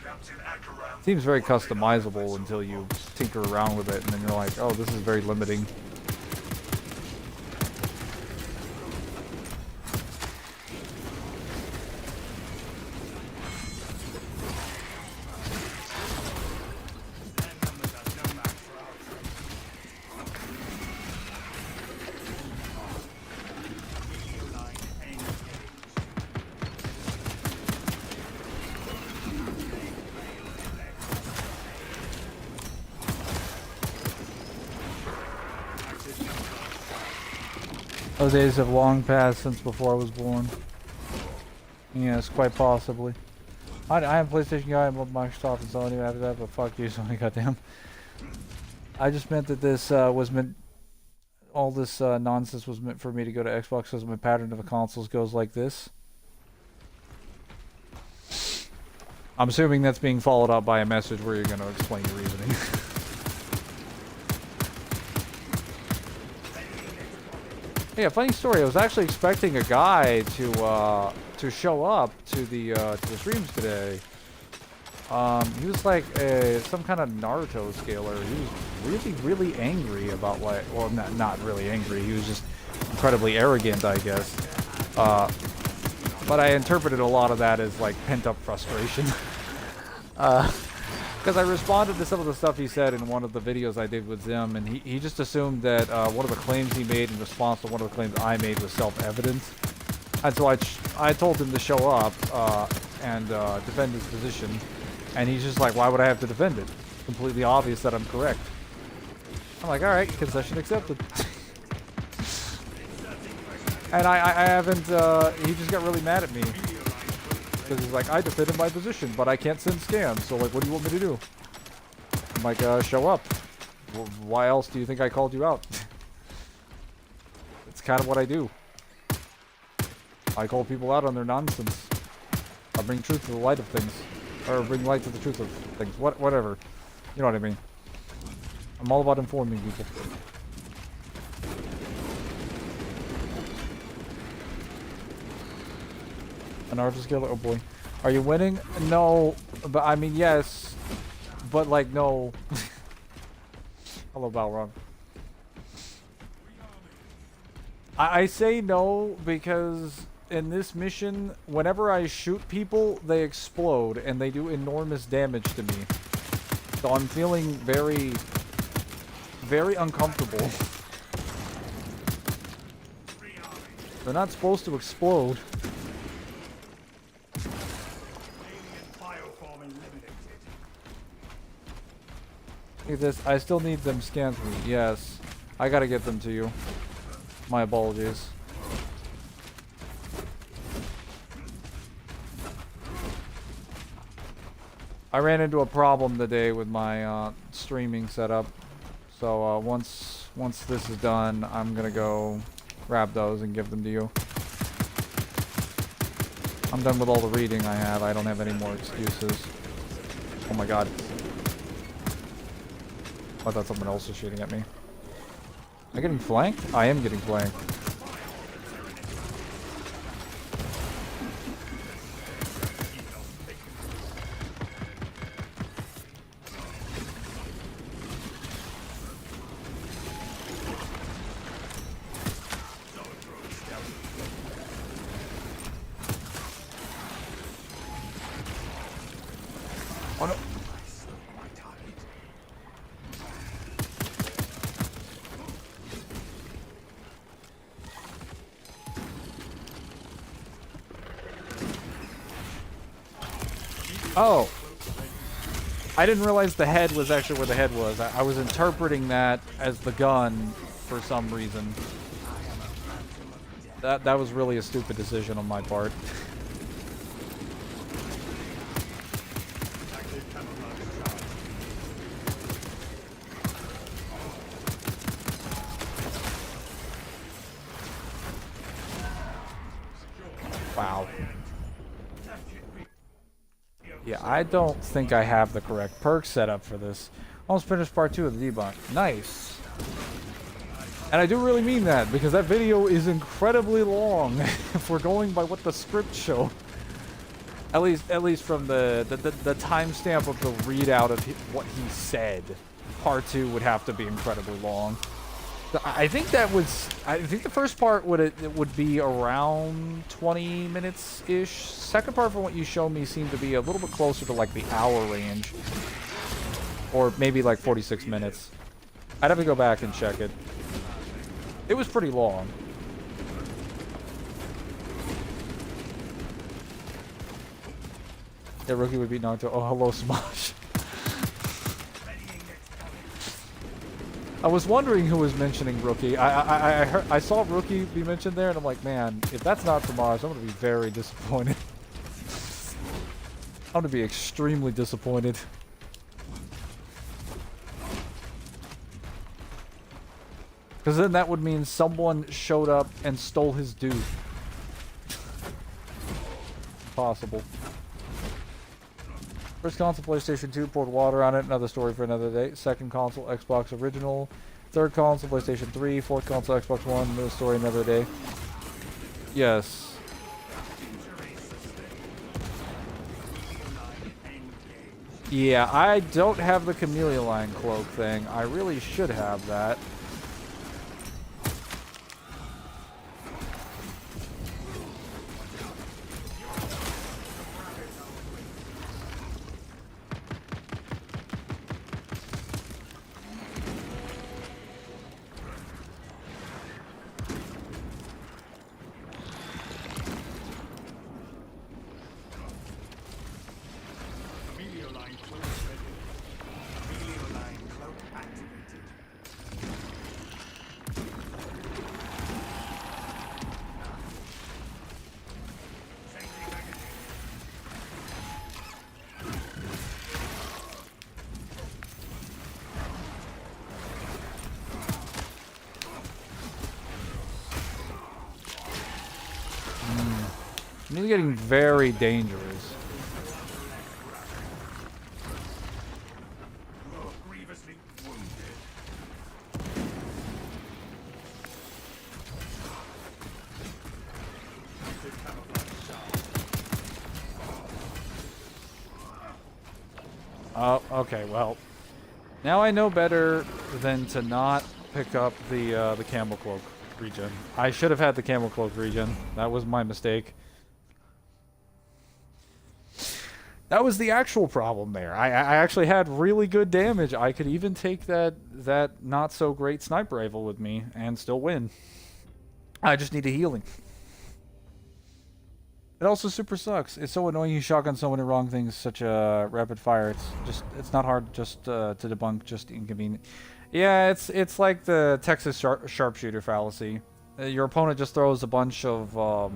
It seems very customizable until you tinker around with it, and then you're like, oh, this is very limiting. Those days have long passed since before I was born. Yes, quite possibly. I am a PlayStation guy, I love Microsoft and Sony after that, but fuck you, Sony, goddamn. I just meant that this was meant... All this nonsense was meant for me to go to Xbox because my pattern of the consoles goes like this. I'm assuming that's being followed up by a message where you're going to explain your reasoning. Yeah, funny story. I was actually expecting a guy to show up to the streams today. He was like some kind of Naruto scaler. He was really, really angry about like, well, not really angry. He was just incredibly arrogant, I guess. But I interpreted a lot of that as like pent-up frustration. Because I responded to some of the stuff he said in one of the videos I did with Zim, and he just assumed that one of the claims he made in response to one of the claims I made was self-evident. And so I told him to show up and defend his position, and he's just like, why would I have to defend it? It's completely obvious that I'm correct. I'm like, alright, concession accepted. And I haven't, he just got really mad at me. Because he's like, I defended my position, but I can't send scans, so like, what do you want me to do? I'm like, show up. Well, why else do you think I called you out? It's kind of what I do. I call people out on their nonsense. I bring truth to the light of things. or bring light to the truth of things. Whatever. You know what I mean. I'm all about informing people. An Archer Killer? Oh boy. Are you winning? No. But I mean, yes. But like, no. Hello, Balrog. I say no because in this mission, whenever I shoot people, they explode and they do enormous damage to me. So I'm feeling very, very uncomfortable. They're not supposed to explode. Look at this. I still need them scanned for me. Yes. I gotta get them to you. My apologies. I ran into a problem today with my streaming setup. So once this is done, I'm gonna go grab those and give them to you. I'm done with all the reading I have. I don't have any more excuses. Oh my god. I thought someone else was shooting at me. Am I getting flanked? I am getting flanked. Oh no. Oh. I didn't realize the head was actually where the head was. I was interpreting that as the gun for some reason. That was really a stupid decision on my part. Wow. Yeah, I don't think I have the correct perk setup for this. Almost finished part 2 of the debug. Nice. And I do really mean that, because that video is incredibly long, if we're going by what the script show. At least from the timestamp of the readout of what he said. Part 2 would have to be incredibly long. I think the first part would be around 20 minutes-ish. Second part, from what you showed me, seemed to be a little bit closer to like the hour range. Or maybe like 46 minutes. I'd have to go back and check it. It was pretty long. Yeah, Rookie would beat Naruto. Oh, hello, Smosh. I was wondering who was mentioning Rookie. I saw Rookie be mentioned there, and I'm like, man, if that's not Smosh, I'm gonna be very disappointed. I'm gonna be extremely disappointed. Because then that would mean someone showed up and stole his dude. Possible. First console, PlayStation 2, poured water on it, another story for another day. Second console, Xbox original. Third console, PlayStation 3. Fourth console, Xbox One, another story, another day. Yes. Yeah, I don't have the Chameleon Line cloak thing. I really should have that. He's getting very dangerous. Oh, okay, well. Now I know better than to not pick up the camel cloak regen. I should have had the camel cloak regen. That was my mistake. That was the actual problem there. I actually had really good damage. I could even take that not so great sniper rifle with me and still win. I just need a healing. It also super sucks. It's so annoying you shotgun so many wrong things, such a rapid fire. It's not hard just to debunk, just inconvenient. Yeah, it's like the Texas sharpshooter fallacy. Your opponent just throws a bunch of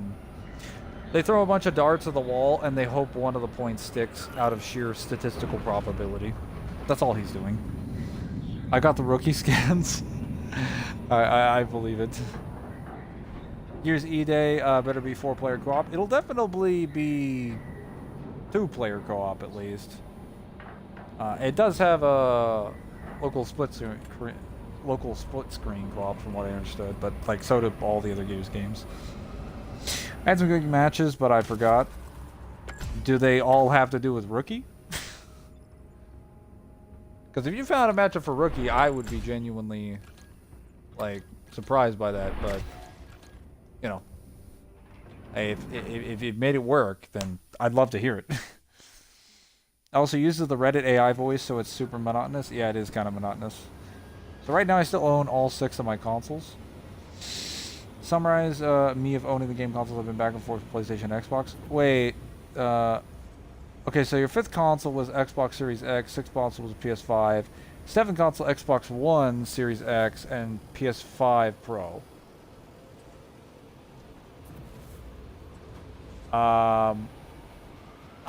they throw a bunch of darts at the wall and they hope one of the points sticks out of sheer statistical probability. That's all he's doing. I got the rookie scans. I believe it. Here's E-Day, better be 4-player co-op. It'll definitely be 2-player co-op at least. It does have a local split screen co-op from what I understood, but like so do all the other Gears games. I had some good matches, but I forgot. Do they all have to do with Rookie? Because if you found a matchup for Rookie, I would be genuinely, like, surprised by that, but, you know. Hey, if it made it work, then I'd love to hear it. I also uses the Reddit AI voice, so it's super monotonous. Yeah, it is kind of monotonous. So right now I still own all 6 of my consoles. Summarize me of owning the game consoles. I've been back and forth with PlayStation and Xbox. Wait, okay, so your 5th console was Xbox Series X, 6th console was PS5, 7th console Xbox One Series X, and PS5 Pro. I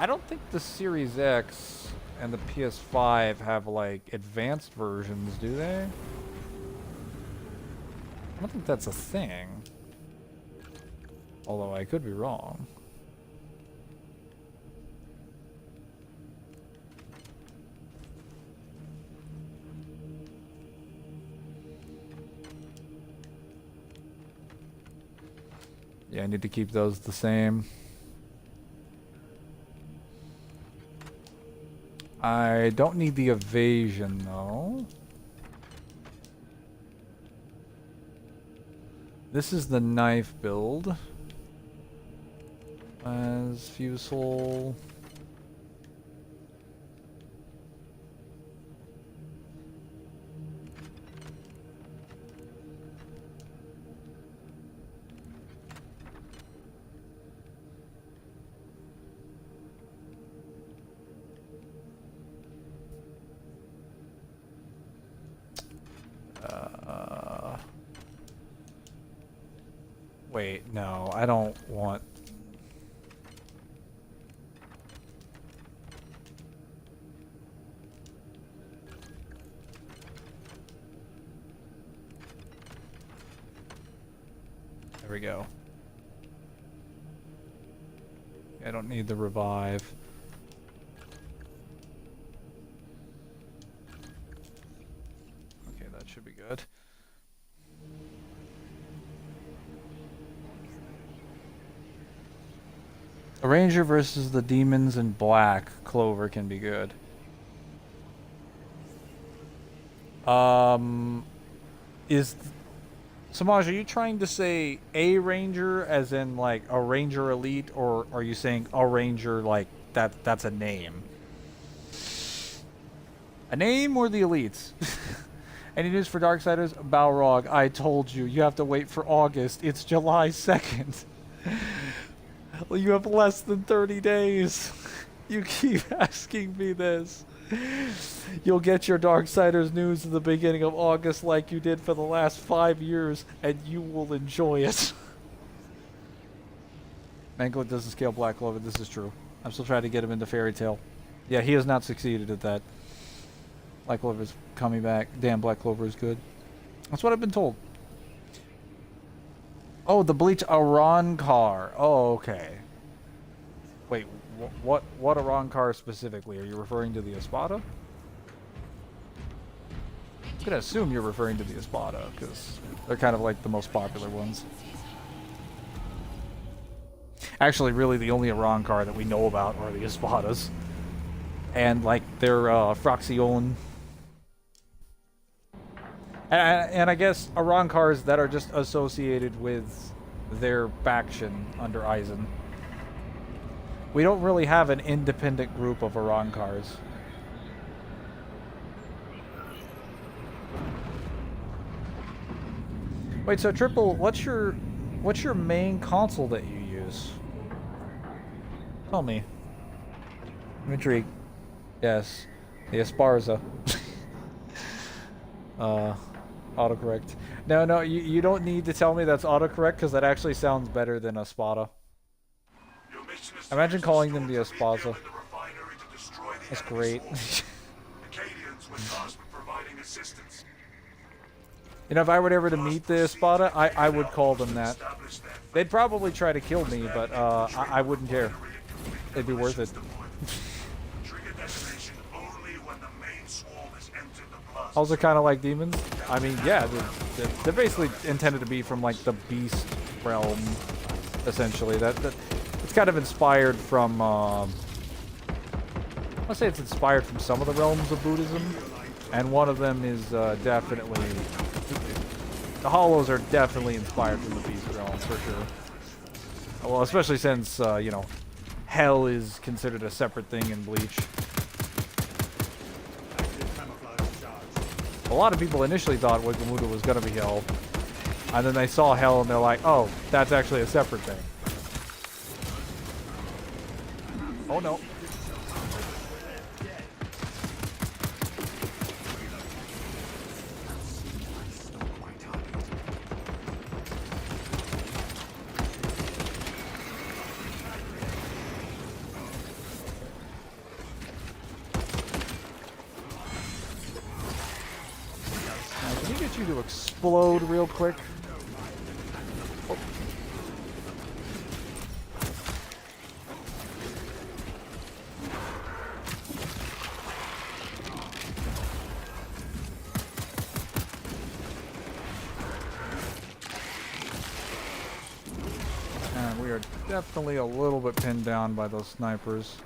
don't think the Series X and the PS5 have, like, advanced versions, do they? I don't think that's a thing. Although I could be wrong. Yeah, I need to keep those the same. I don't need the evasion though. This is the knife build. As Fusel. Wait, no, I don't want... There we go. I don't need the revive. Okay, that should be good. A ranger versus the demons in black clover can be good. Samaj, are you trying to say a ranger as in like a ranger elite, or are you saying a ranger like that's a name? A name or the elites? Any news for Darksiders? Balrog, I told you, you have to wait for August. It's July 2nd. Well, you have less than 30 days. You keep asking me this. You'll get your Darksiders news in the beginning of August like you did for the last 5 years, and you will enjoy it. Mangler doesn't scale Black Clover, this is true. I'm still trying to get him into Fairy Tail. Yeah, he has not succeeded at that. Black Clover's coming back. Damn, Black Clover is good. That's what I've been told. Oh, the Bleach Arrancar. Oh, okay. Wait, what Arrancar specifically? Are you referring to the Espada? I'm gonna assume you're referring to the Espada, because they're kind of like the most popular ones. Actually, really, the only Arrancar that we know about are the Espadas. and like their Fracción. And I guess Iran cars that are just associated with their faction under Eisen. We don't really have an independent group of Iran cars. Wait, so Triple, what's your main console that you use? Tell me. I'm intrigued. Yes, the Esparza. Autocorrect. No, you don't need to tell me that's autocorrect because that actually sounds better than Espada. Imagine calling them the Esparza. That's great. You know, if I were ever to meet the Espada, I would call them that. They'd probably try to kill me, but I wouldn't care. It'd be worth it. Also kind of like demons. I mean, yeah, they're basically intended to be from like the beast realm, essentially. That it's kind of inspired from. I say it's inspired from some of the realms of Buddhism, and one of them is definitely. The Hollows are definitely inspired from the beast realm for sure. Well, especially since you know, Hell is considered a separate thing in Bleach. A lot of people initially thought Wakamuda was going to be Hell, and then they saw Hell and they're like, oh, that's actually a separate thing. Oh no. You to explode real quick. Oh. And we are definitely a little bit pinned down by those snipers.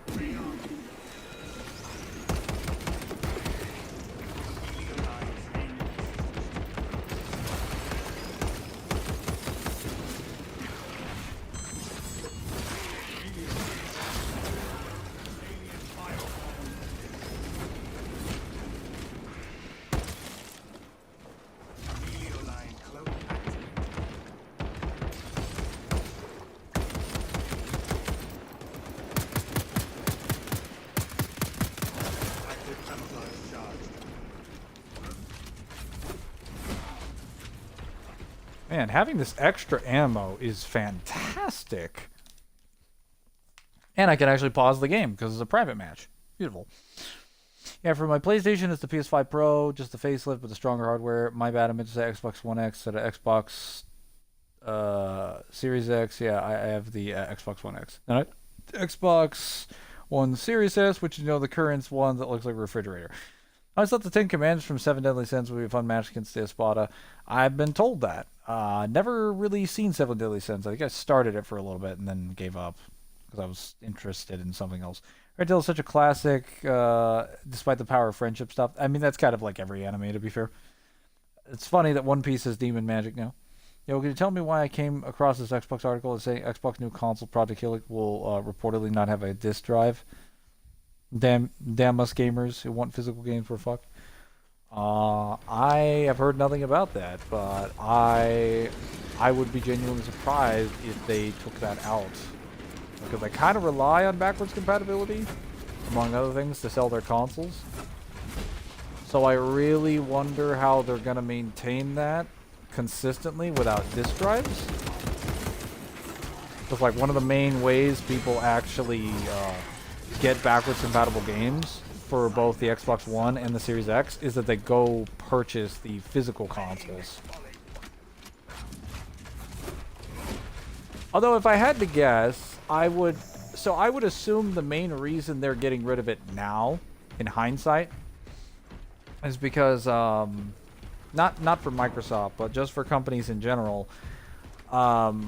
Man, having this extra ammo is fantastic. And I can actually pause the game because it's a private match. Beautiful. Yeah, for my PlayStation, it's the PS5 Pro, just the facelift with the stronger hardware. My bad, I meant to say Xbox One X instead of Xbox Series X. Yeah, I have the Xbox One X. And Xbox One Series S, which you know the current one that looks like a refrigerator. I always thought the 10 Commands from Seven Deadly Sins would be a fun match against the Espada. I've been told that. Never really seen Seven Deadly Sins. I think I started it for a little bit and then gave up because I was interested in something else. Red Tail is such a classic, despite the power of friendship stuff. I mean, that's kind of like every anime, to be fair. It's funny that One Piece has demon magic now. Yo, can you tell me why I came across this Xbox article saying Xbox new console Project Helix will reportedly not have a disk drive? Damn us gamers who want physical games for fuck. I have heard nothing about that, but I would be genuinely surprised if they took that out. Because they kind of rely on backwards compatibility, among other things, to sell their consoles. So I really wonder how they're going to maintain that consistently without disk drives. Because like one of the main ways people actually get backwards compatible games for both the Xbox One and the Series X is that they go purchase the physical consoles. Although if I had to guess, I would assume the main reason they're getting rid of it now, in hindsight, is because not for Microsoft, but just for companies in general. The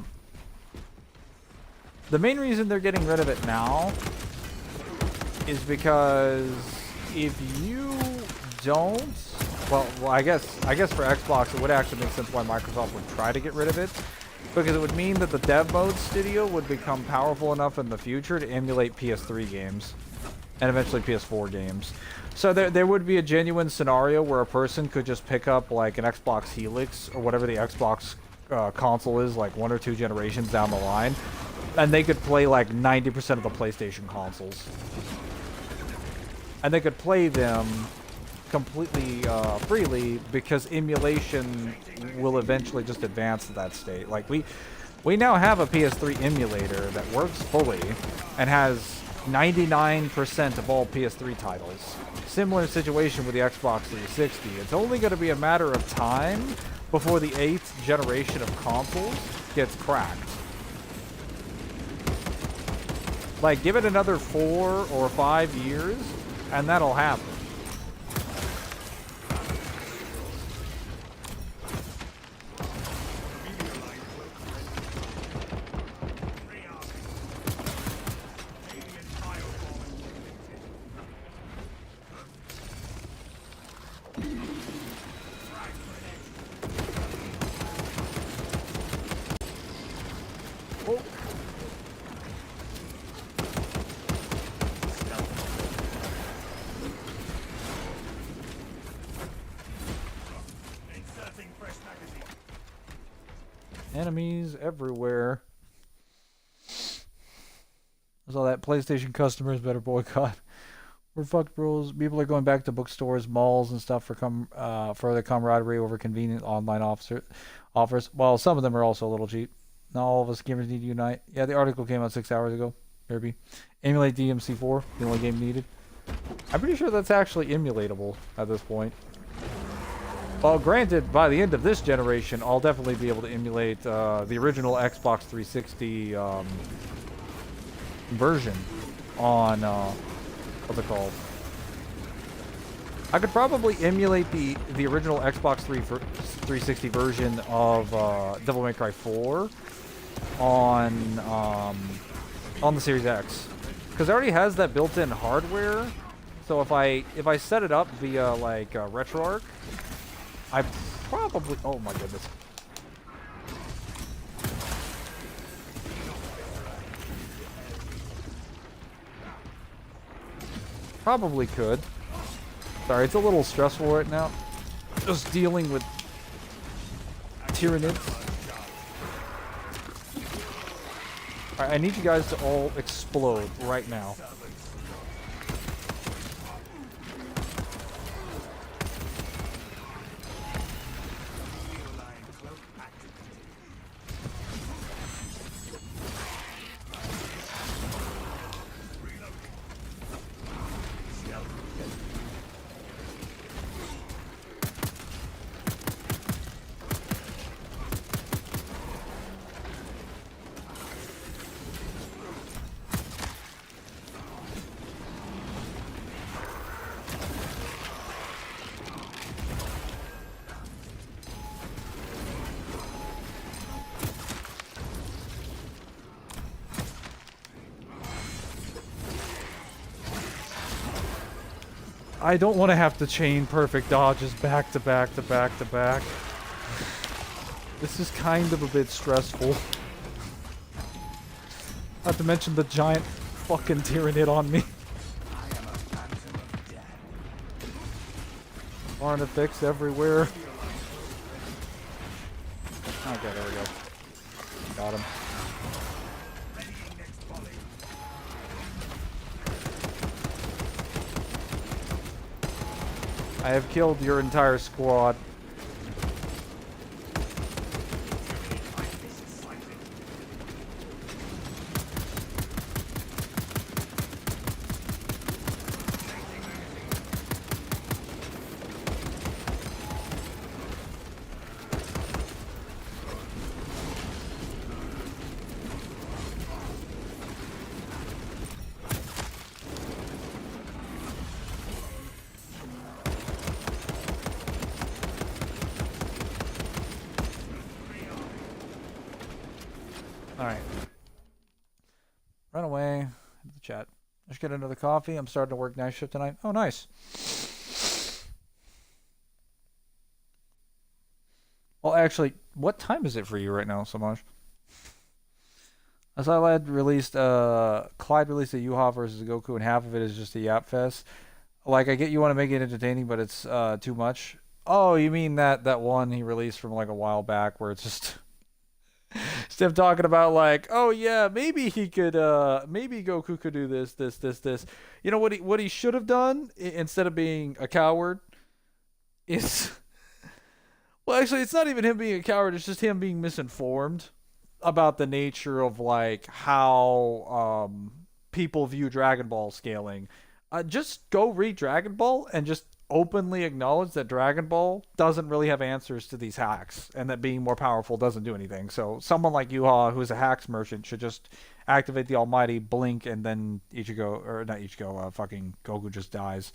main reason they're getting rid of it now is because if you don't, well, I guess for Xbox it would actually make sense why Microsoft would try to get rid of it, because it would mean that the dev mode studio would become powerful enough in the future to emulate PS3 games and eventually PS4 games. So there would be a genuine scenario where a person could just pick up like an Xbox Helix or whatever the Xbox console is, like 1 or 2 generations down the line, and they could play like 90% of the PlayStation consoles. And they could play them completely freely because emulation will eventually just advance to that state. Like we now have a PS3 emulator that works fully and has 99% of all PS3 titles. Similar situation with the Xbox 360. It's only going to be a matter of time before the 8th generation of consoles gets cracked. Like, give it another 4 or 5 years, and that'll happen. Enemies everywhere. So that PlayStation customers better boycott. We're fucked, bros. People are going back to bookstores, malls, and stuff for further camaraderie over convenient online offers. Well, some of them are also a little cheap. Not all of us gamers need to unite. Yeah, the article came out 6 hours ago. Maybe. Emulate DMC4, the only game needed. I'm pretty sure that's actually emulatable at this point. Well, granted, by the end of this generation, I'll definitely be able to emulate the original Xbox 360 version on, what's it called? I could probably emulate the original Xbox 360 version of Devil May Cry 4 on the Series X, because it already has that built-in hardware. So if I set it up via like RetroArch, I probably, oh my goodness. Probably could. Sorry, it's a little stressful right now. Just dealing with Tyranids. Alright, I need you guys to all explode right now. I don't want to have to chain perfect dodges back to back to back to back. This is kind of a bit stressful. Not to mention the giant fucking Tyranid on me. Artifacts everywhere. Okay, there we go. Got him. I have killed your entire squad. Just get another coffee. I'm starting to work night shift tonight. Oh, nice. Well, actually, what time is it for you right now, Samaj? As I led released, Clyde released a Yuha versus Goku, and half of it is just a yap fest. Like, I get you want to make it entertaining, but it's too much. Oh, you mean that one he released from like a while back where it's just just him talking about like, oh yeah, maybe he could, maybe Goku could do this. You know what he should have done instead of being a coward is, well, actually, it's not even him being a coward. It's just him being misinformed about the nature of like how people view Dragon Ball scaling. Just go read Dragon Ball and just openly acknowledge that Dragon Ball doesn't really have answers to these hacks, and that being more powerful doesn't do anything. So someone like Yuha, who's a hacks merchant, should just activate the Almighty, blink, and then Ichigo, or not Ichigo, fucking Goku just dies.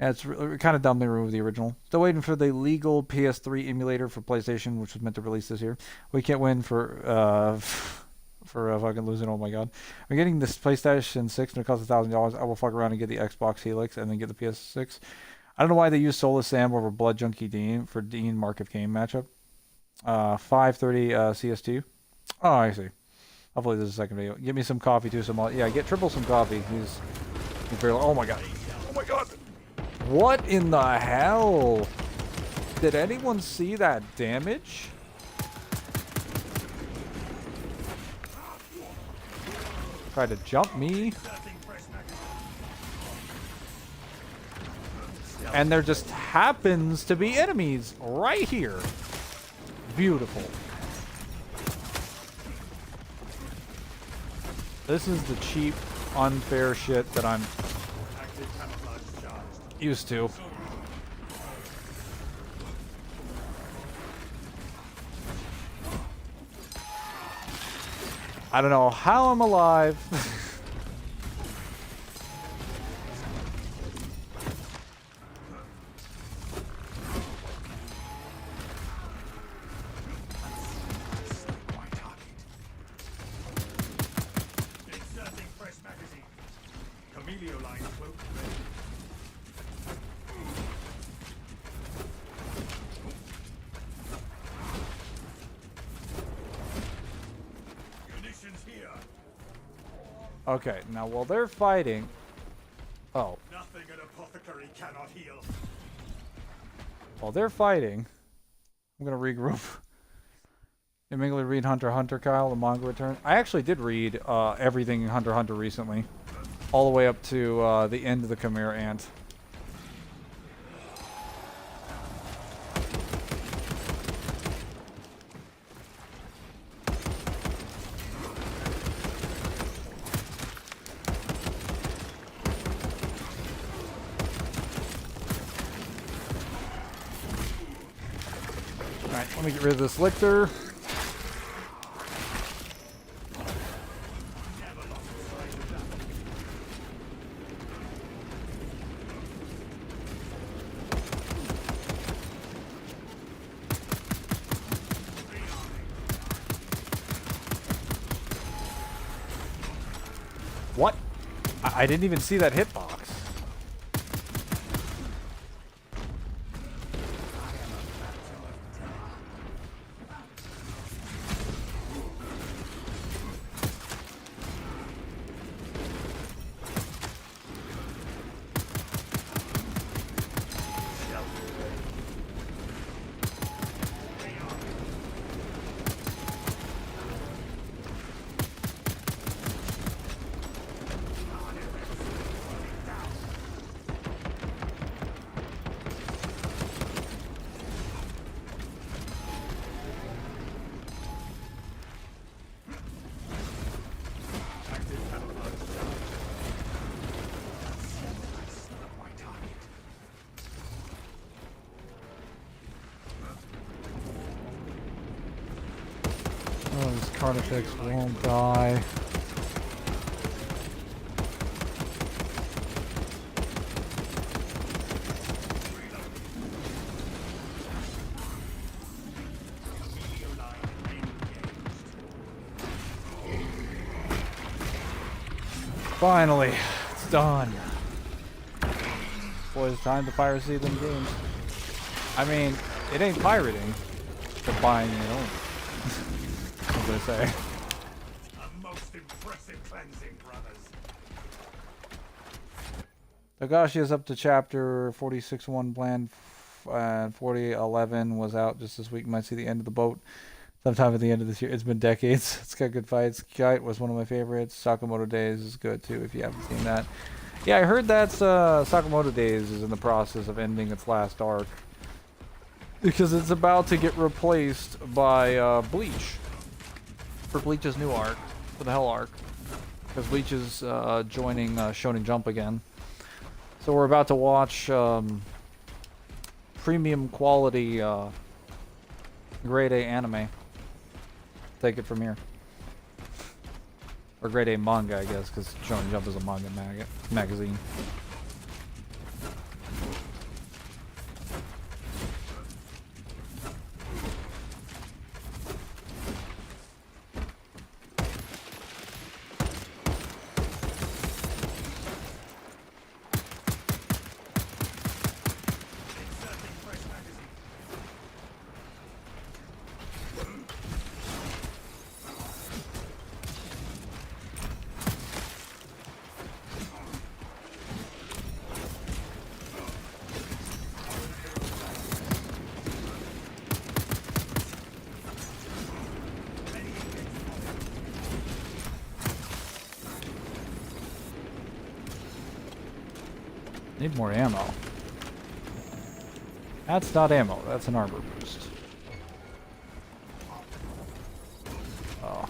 Yeah, it's kind of dumb they removed the original. Still waiting for the legal PS3 emulator for PlayStation, which was meant to release this year. We can't win for fucking losing. Oh my god, I'm getting this PlayStation 6 and it costs $1,000. I will fuck around and get the Xbox Helix and then get the PS6. I don't know why they use Soulless Sam over Blood Junkie Dean for Dean Mark of Kane matchup. 5:30 CST. Oh, I see. Hopefully this is a second video. Give me some coffee too. Yeah, get Triple some coffee. He's barely. Oh my god. Oh my god. What in the hell? Did anyone see that damage? Tried to jump me. And there just happens to be enemies right here. Beautiful. This is the cheap, unfair shit that I'm used to. I don't know how I'm alive. Okay, now while they're fighting... Oh. Nothing an apothecary cannot heal. While they're fighting, I'm going to regroup. You mainly read Hunter x Hunter, Kyle, the manga return. I actually did read everything in Hunter x Hunter recently. All the way up to the end of the Chimera Ant. Let me get rid of this Lictor. What? I didn't even see that hitbox. Oh, this Carnifex won't die. Finally, it's done. Boy, it's time to piracy them games. I mean, it ain't pirating, but buying your own. What did I say? A most impressive cleansing, brothers. Togashi is up to chapter 46.1 planned, and 40.11 was out just this week. You might see the end of the boat sometime at the end of this year. It's been decades. It's got good fights. Kite was one of my favorites. Sakamoto Days is good too if you haven't seen that. Yeah, I heard that Sakamoto Days is in the process of ending its last arc because it's about to get replaced by Bleach for Bleach's new arc, for the Hell arc, because Bleach is joining Shonen Jump again. So we're about to watch premium quality grade A anime. Take it from here. Or grade A manga, I guess, because Shonen Jump is a manga magazine. Need more ammo. That's not ammo, that's an armor boost. Oh.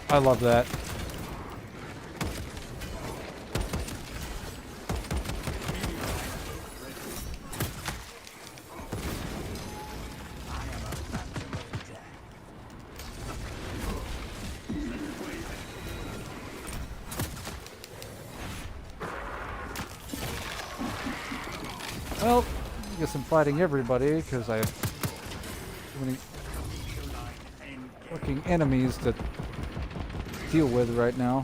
I love that. Well, I guess I'm fighting everybody because I have too many fucking enemies to deal with right now.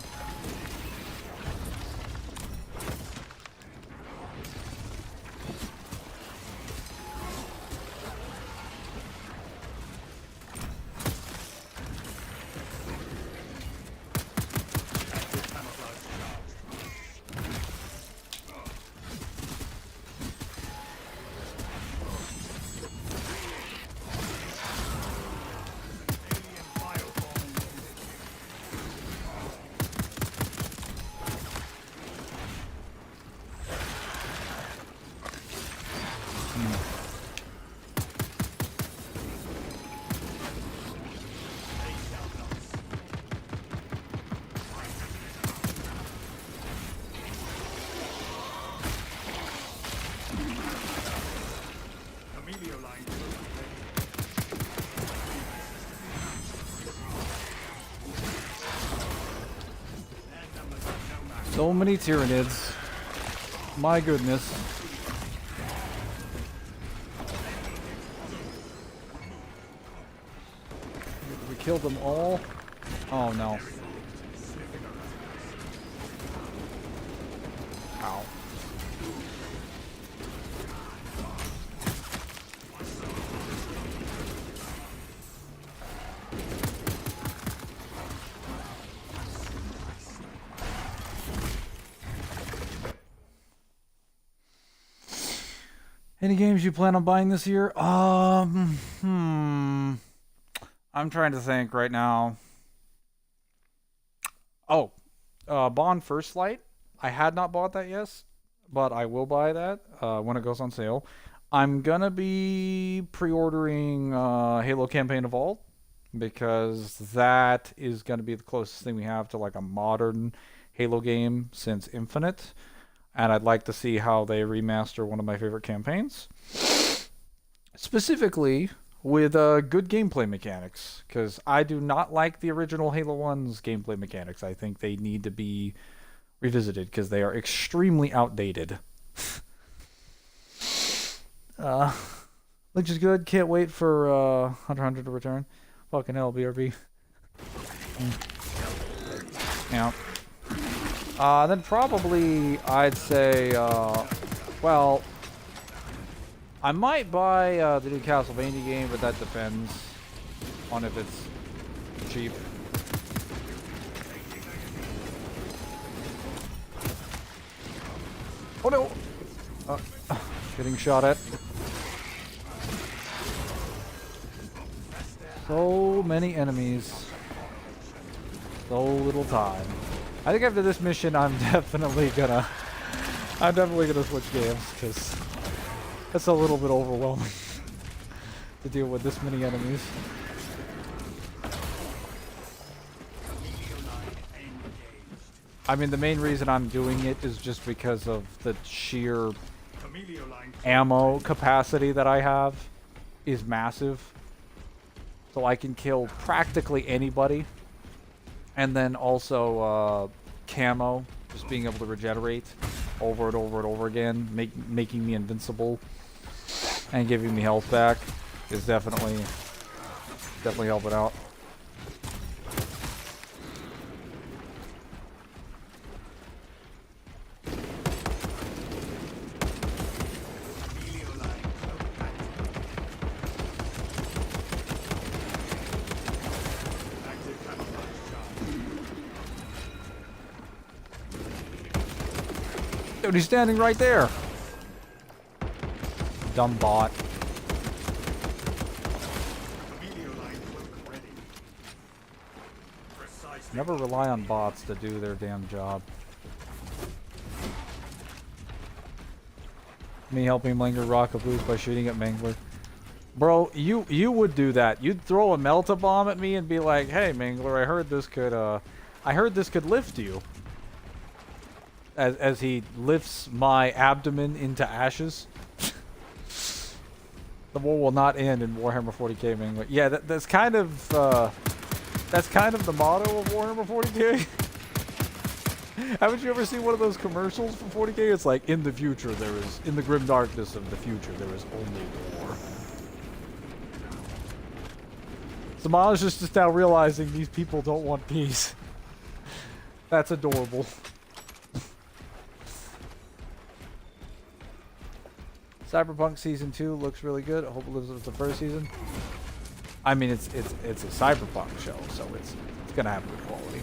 So many Tyranids. My goodness. Did we kill them all? Oh no. Ow. Any games you plan on buying this year? I'm trying to think right now. Oh, Bond First Light. I had not bought that yet, but I will buy that when it goes on sale. I'm gonna be pre-ordering Halo Campaign Evolved because that is gonna be the closest thing we have to like a modern Halo game since Infinite, and I'd like to see how they remaster one of my favorite campaigns. Specifically with good gameplay mechanics, because I do not like the original Halo 1's gameplay mechanics. I think they need to be revisited because they are extremely outdated. Which is good. Can't wait for Hunter x Hunter to return. Fucking hell, BRB. Yeah. Then probably I'd say, well, I might buy the new Castlevania game, but that depends on if it's cheap. Oh no! Getting shot at. So many enemies. So little time. I think after this mission, I'm definitely gonna switch games, because that's a little bit overwhelming to deal with this many enemies. I mean, the main reason I'm doing it is just because of the sheer ammo capacity that I have is massive. So I can kill practically anybody. And then also camo, just being able to regenerate over and over and over again, making me invincible and giving me health back is definitely helping out. Dude, he's standing right there. Dumb bot. Never rely on bots to do their damn job. Me helping Mangler rock a boost by shooting at Mangler. Bro, you would do that. You'd throw a melt-a-bomb at me and be like, "Hey, Mangler, I heard this could lift you." As he lifts my abdomen into ashes. The war will not end in Warhammer 40k, Mangler. Yeah, that's kind of the motto of Warhammer 40k. Haven't you ever seen one of those commercials for 40k? It's like, in the future there is, in the grim darkness of the future, there is only war. Samal is just now realizing these people don't want peace. That's adorable. Cyberpunk Season 2 looks really good. I hope it lives up to the first season. I mean, it's a Cyberpunk show, so it's gonna have good quality.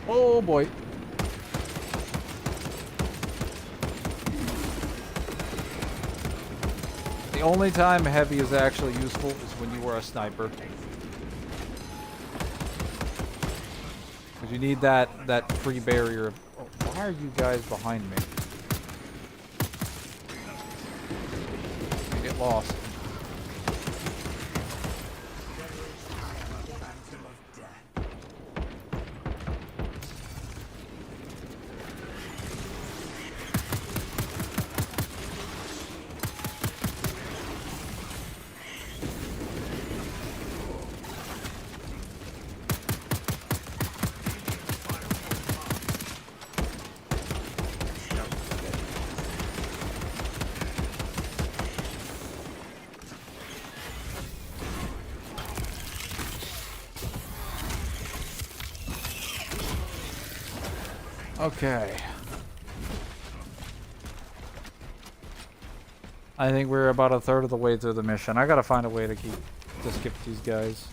Oh boy. The only time heavy is actually useful is when you are a sniper. Because you need that free barrier. Oh, why are you guys behind me? Get lost. Okay. I think we're about a third of the way through the mission. I gotta find a way to skip these guys.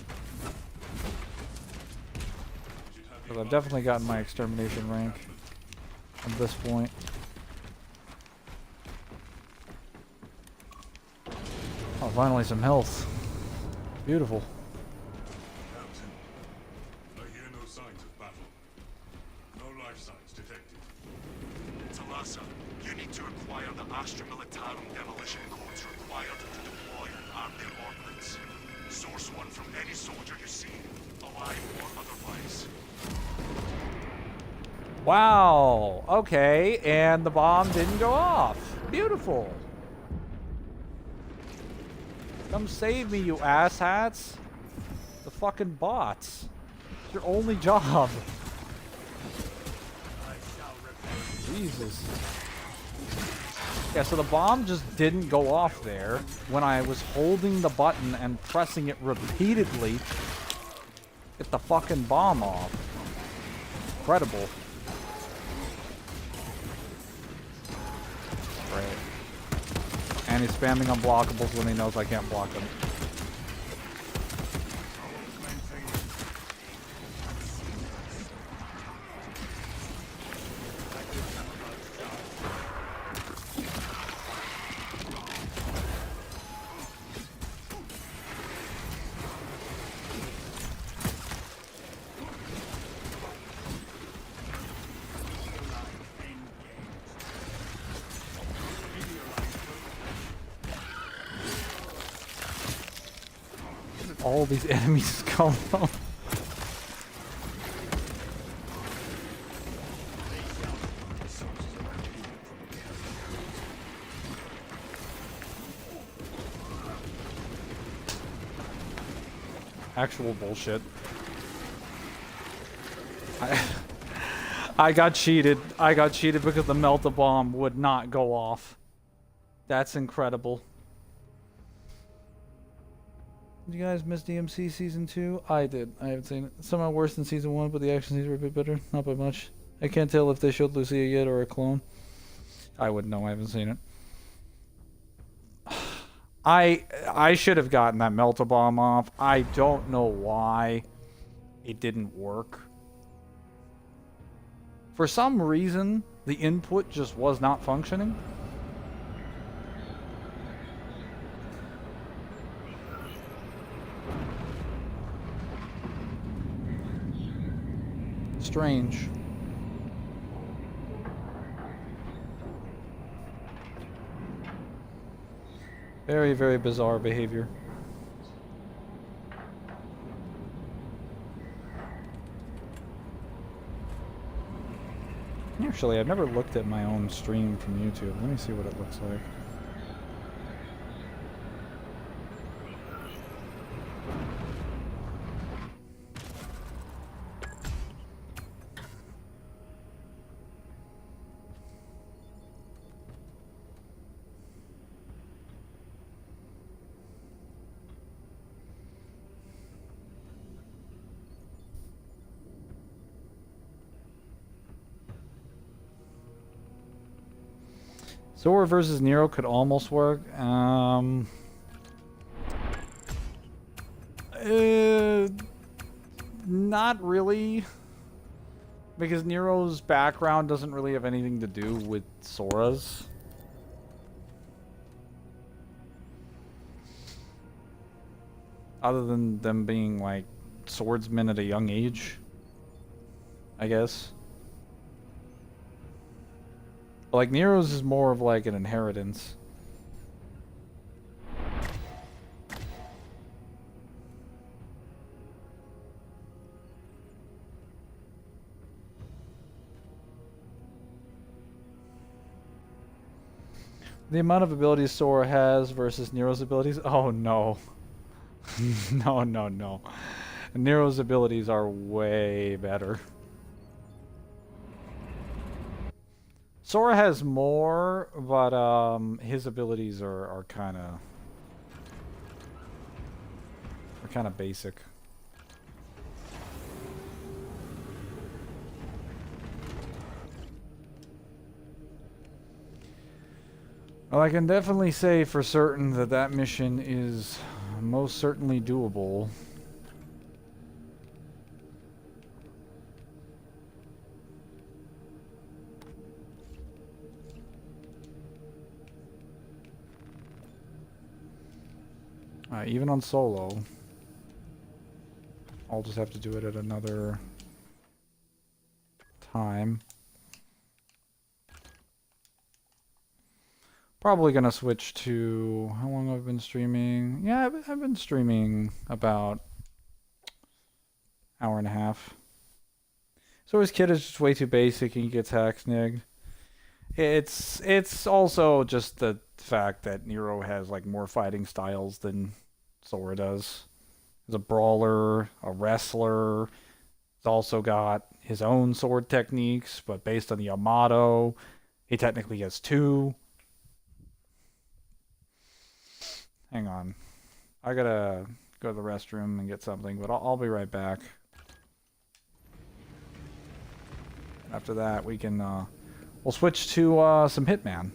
Because I've definitely gotten my extermination rank at this point. Oh, finally some health. Beautiful. Astra Militarum demolition codes required to deploy and arm their ordnance. Source one from any soldier you see, alive or otherwise. Wow. Okay, and the bomb didn't go off. Beautiful. Come save me, you asshats. The fucking bots. It's your only job. Jesus. Yeah, so the bomb just didn't go off there when I was holding the button and pressing it repeatedly. Get the fucking bomb off. Incredible. Great. And he's spamming unblockables when he knows I can't block them. All these enemies come from. Actual bullshit. I got cheated. I got cheated because the melt-a-bomb would not go off. That's incredible. Did you guys miss DMC Season 2? I did. I haven't seen it. Somehow worse than Season 1, but the action scenes were a bit better. Not by much. I can't tell if they showed Lucia yet or a clone. I wouldn't know. I haven't seen it. I should have gotten that melt-a-bomb off. I don't know why it didn't work. For some reason, the input just was not functioning. Strange. Very, very bizarre behavior. Actually, I've never looked at my own stream from YouTube. Let me see what it looks like. Sora versus Nero could almost work. Not really. Because Nero's background doesn't really have anything to do with Sora's. Other than them being, like, swordsmen at a young age, I guess. But, like, Nero's is more of, like, an inheritance. The amount of abilities Sora has versus Nero's abilities? Oh, no. No. Nero's abilities are way better. Sora has more, but his abilities are kind of basic. Well, I can definitely say for certain that that mission is most certainly doable. Even on solo. I'll just have to do it at another time. Probably gonna switch to... How long have I been streaming? Yeah, I've been streaming about an hour and a half. So So his kid is just way too basic and he gets hacksnigged. It's also just the fact that Nero has like more fighting styles than Sora does. He's a brawler, a wrestler. He's also got his own sword techniques, but based on the Yamato, he technically has two. Hang on. I gotta go to the restroom and get something, but I'll be right back. After that, we can, we'll switch to, some Hitman.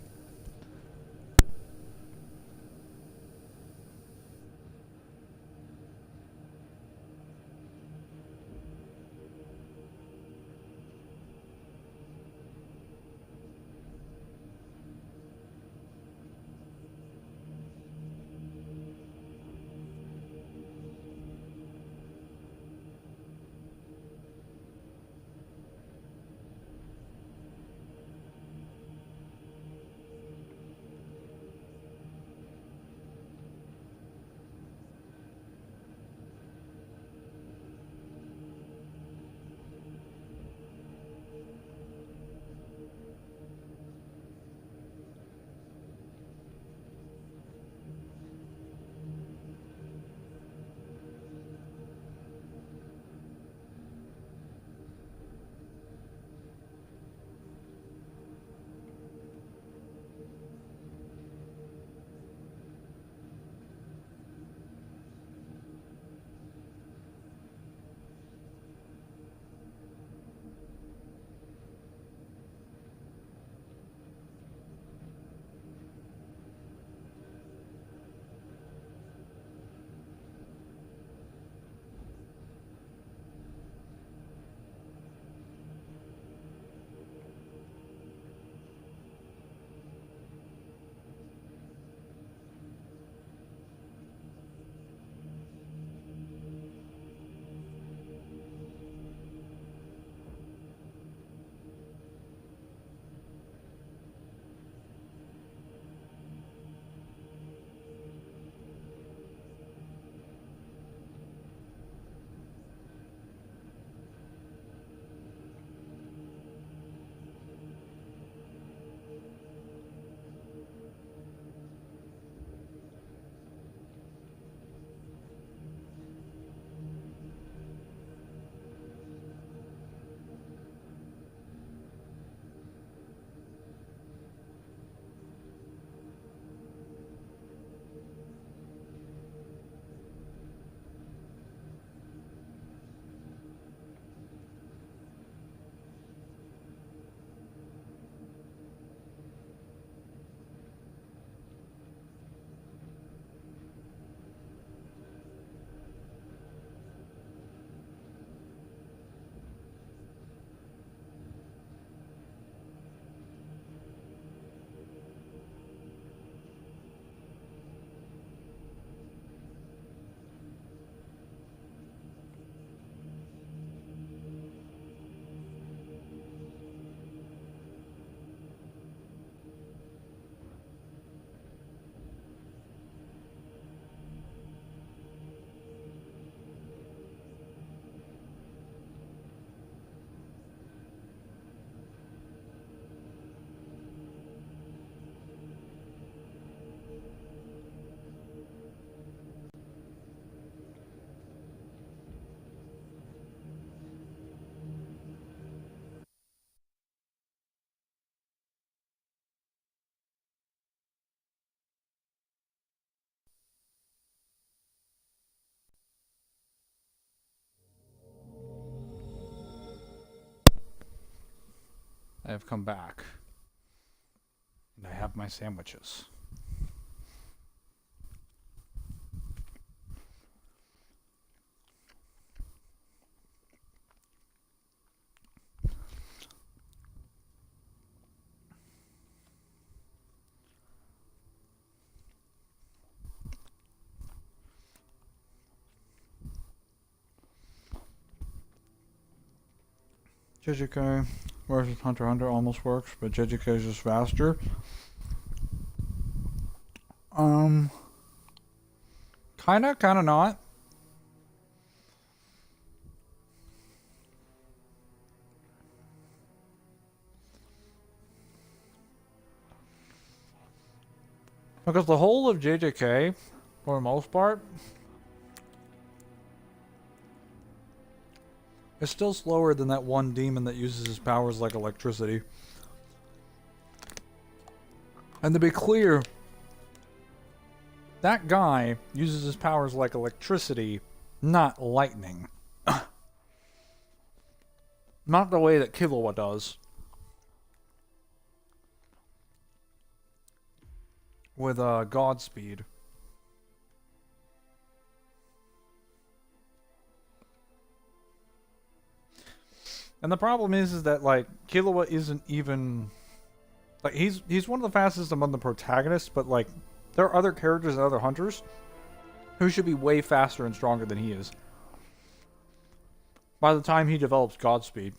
I have come back. And I have my sandwiches. JJK versus Hunter x Hunter almost works, but JJK is just faster. Kinda not. Because the whole of JJK, for the most part, is still slower than that one demon that uses his powers like electricity. And to be clear, that guy uses his powers like electricity, not lightning. Not the way that Killua does. With Godspeed. And the problem is that like Killua isn't even like he's one of the fastest among the protagonists, but like there are other characters and other hunters who should be way faster and stronger than he is by the time he develops Godspeed.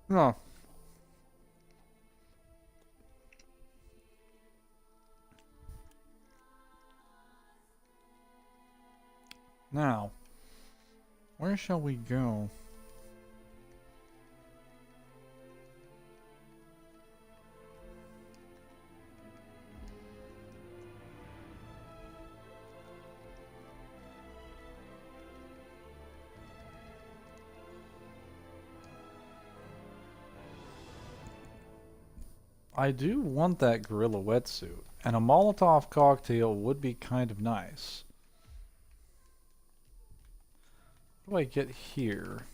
No. Now, where shall we go? I do want that gorilla wetsuit, and a Molotov cocktail would be kind of nice. How do I get here?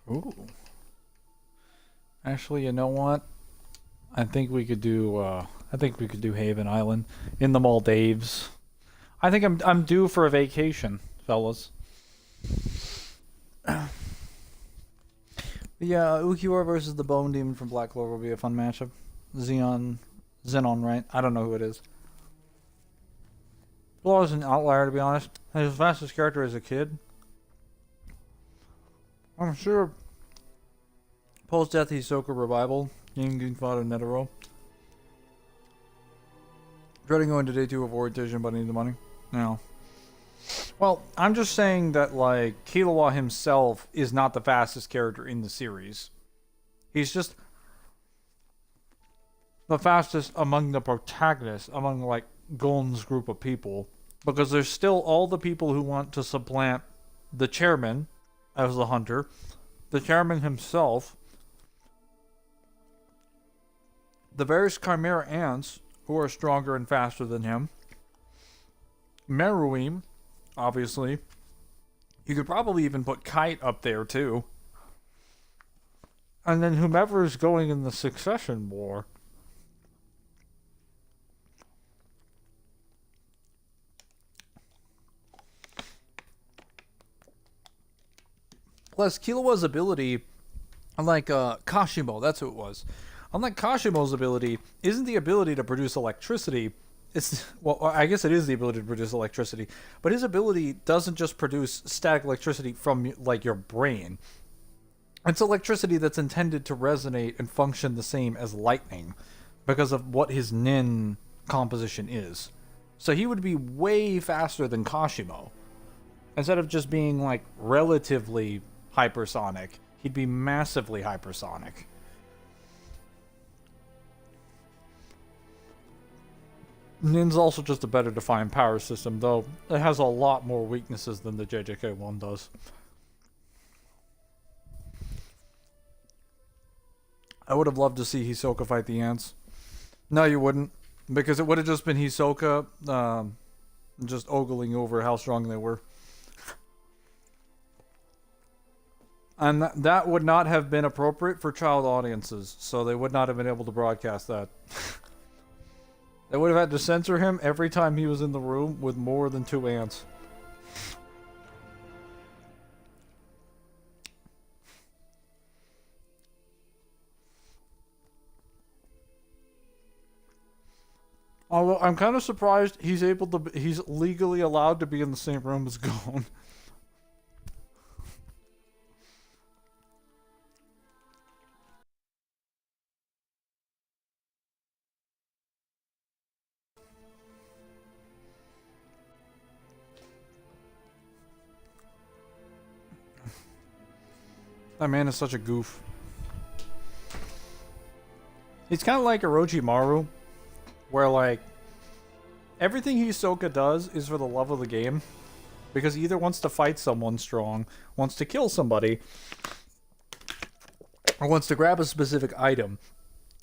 Ooh. Actually, you know what? I think we could do Haven Island in the Maldives. I think I'm due for a vacation, fellas. Yeah, Ukiura versus the Bone Demon from Black Clover will be a fun matchup. Zenon, right? I don't know who it is. Law is an outlier, to be honest. His fastest character as a kid. I'm sure post-death Hisoka revival, Yin Fado Netero. Dreading going to day 2 of orientation, but I need the money. No. Well, I'm just saying that, like, Killua himself is not the fastest character in the series. He's just the fastest among the protagonists, among, like, Gon's group of people. Because there's still all the people who want to supplant the chairman as the hunter, the chairman himself, the various Chimera ants who are stronger and faster than him, Meruem, obviously. You could probably even put Kite up there too. And then whomever is going in the succession war. Plus, Killua's ability, unlike Kashimo, that's who it was. Unlike Kashimo's ability, isn't the ability to produce electricity. It's, well, I guess it is the ability to produce electricity, but his ability doesn't just produce static electricity from, like, your brain. It's electricity that's intended to resonate and function the same as lightning because of what his nin composition is. So he would be way faster than Kashimo. Instead of just being, like, relatively hypersonic, he'd be massively hypersonic. Nin's also just a better defined power system, though it has a lot more weaknesses than the JJK one does. I would have loved to see Hisoka fight the ants. No, you wouldn't. Because it would have just been Hisoka just ogling over how strong they were. And that would not have been appropriate for child audiences, so they would not have been able to broadcast that. They would have had to censor him every time he was in the room with more than 2 ants. Although I'm kind of surprised he's legally allowed to be in the same room as Gon. That man is such a goof. He's kind of like Orochimaru, where like everything Hisoka does is for the love of the game, because he either wants to fight someone strong, wants to kill somebody, or wants to grab a specific item,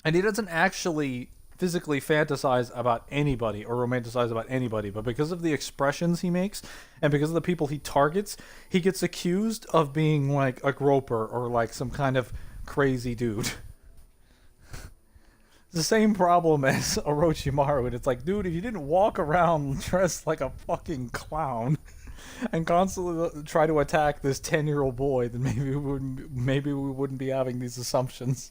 and he doesn't actually physically fantasize about anybody or romanticize about anybody, but because of the expressions he makes and because of the people he targets, he gets accused of being like a groper or like some kind of crazy dude. It's the same problem as Orochimaru, and it's like, dude, if you didn't walk around dressed like a fucking clown and constantly try to attack this 10-year-old boy, then maybe we wouldn't be having these assumptions.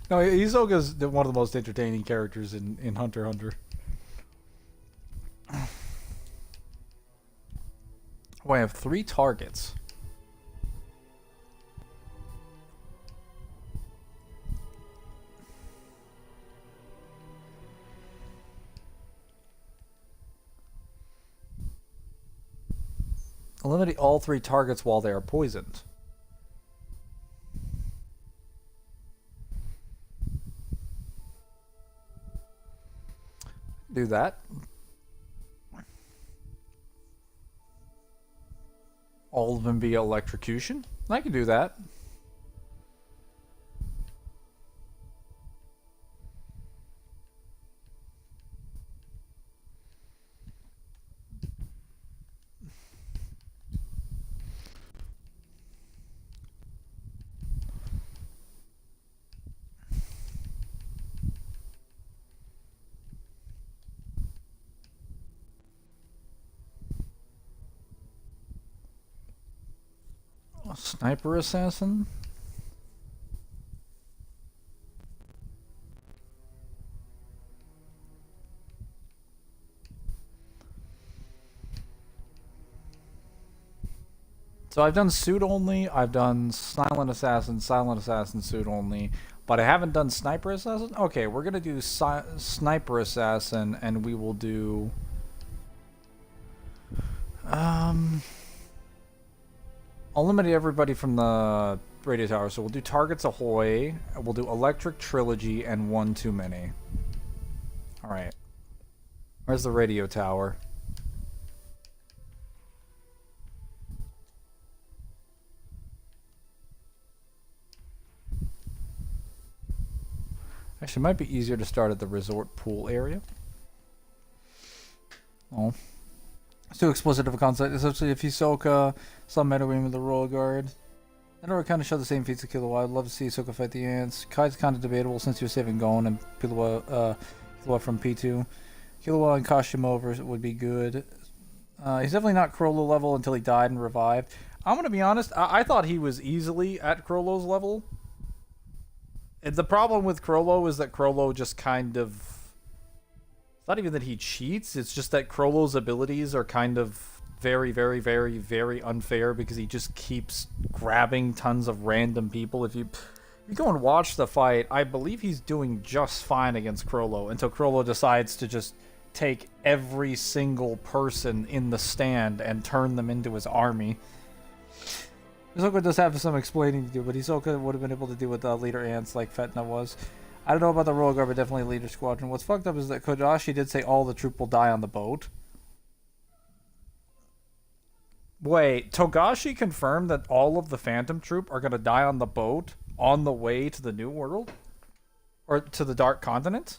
No, Hisoka's one of the most entertaining characters in Hunter x Hunter. Oh, I have 3 targets. Eliminate all 3 targets while they are poisoned. Do that. All of them via electrocution? I can do that. Sniper assassin? So I've done suit only, I've done silent assassin, suit only, but I haven't done sniper assassin? Okay, we're gonna do sniper assassin, and we will do... I'll eliminate everybody from the radio tower, so we'll do targets ahoy, we'll do electric trilogy, and one too many. Alright. Where's the radio tower? Actually, it might be easier to start at the resort pool area. Oh. It's too explicit of a concept, especially if Hisoka, some meta with the Royal Guard. I know we kind of show the same feats of Killua. I'd love to see Hisoka fight the ants. Kai's kind of debatable since he was saving Gon and Killua from P2. Killua and Kashimoto would be good. He's definitely not Chrollo level until he died and revived. I'm going to be honest, I thought he was easily at Chrollo's level. And the problem with Chrollo is that Chrollo just kind of... It's not even that he cheats, it's just that Chrollo's abilities are kind of very, very, very, very unfair because he just keeps grabbing tons of random people. If you go and watch the fight, I believe he's doing just fine against Chrollo until Chrollo decides to just take every single person in the stand and turn them into his army. Hisoka does have some explaining to do, but Hisoka would have been able to do with leader ants like Fetna was. I don't know about the Royal Guard, but definitely Leader Squadron. What's fucked up is that Kodashi did say all the troop will die on the boat. Wait, Togashi confirmed that all of the Phantom Troop are going to die on the boat on the way to the New World? Or to the Dark Continent?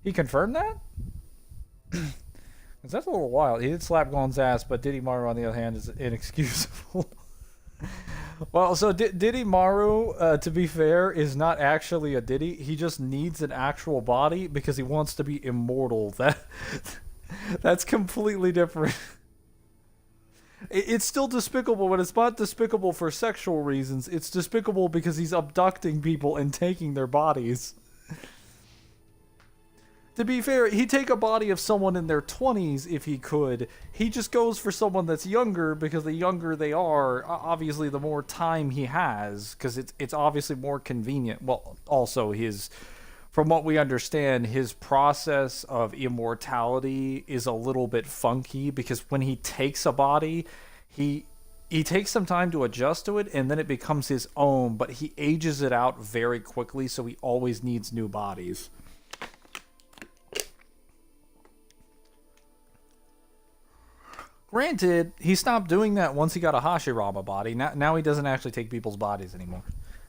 He confirmed that? Because that's a little wild. He did slap Gon's ass, but Diddy Maru, on the other hand, is inexcusable. Well, so Diddy Maru, to be fair, is not actually a Diddy. He just needs an actual body because he wants to be immortal. That's completely different. It's still despicable, but it's not despicable for sexual reasons. It's despicable because he's abducting people and taking their bodies. To be fair, he'd take a body of someone in their 20s if he could. He just goes for someone that's younger because the younger they are, obviously the more time he has, because it's obviously more convenient. Well, also from what we understand, his process of immortality is a little bit funky because when he takes a body, he he takes some time to adjust to it and then it becomes his own, but he ages it out very quickly, so he always needs new bodies. Granted, he stopped doing that once he got a Hashirama body. Now he doesn't actually take people's bodies anymore.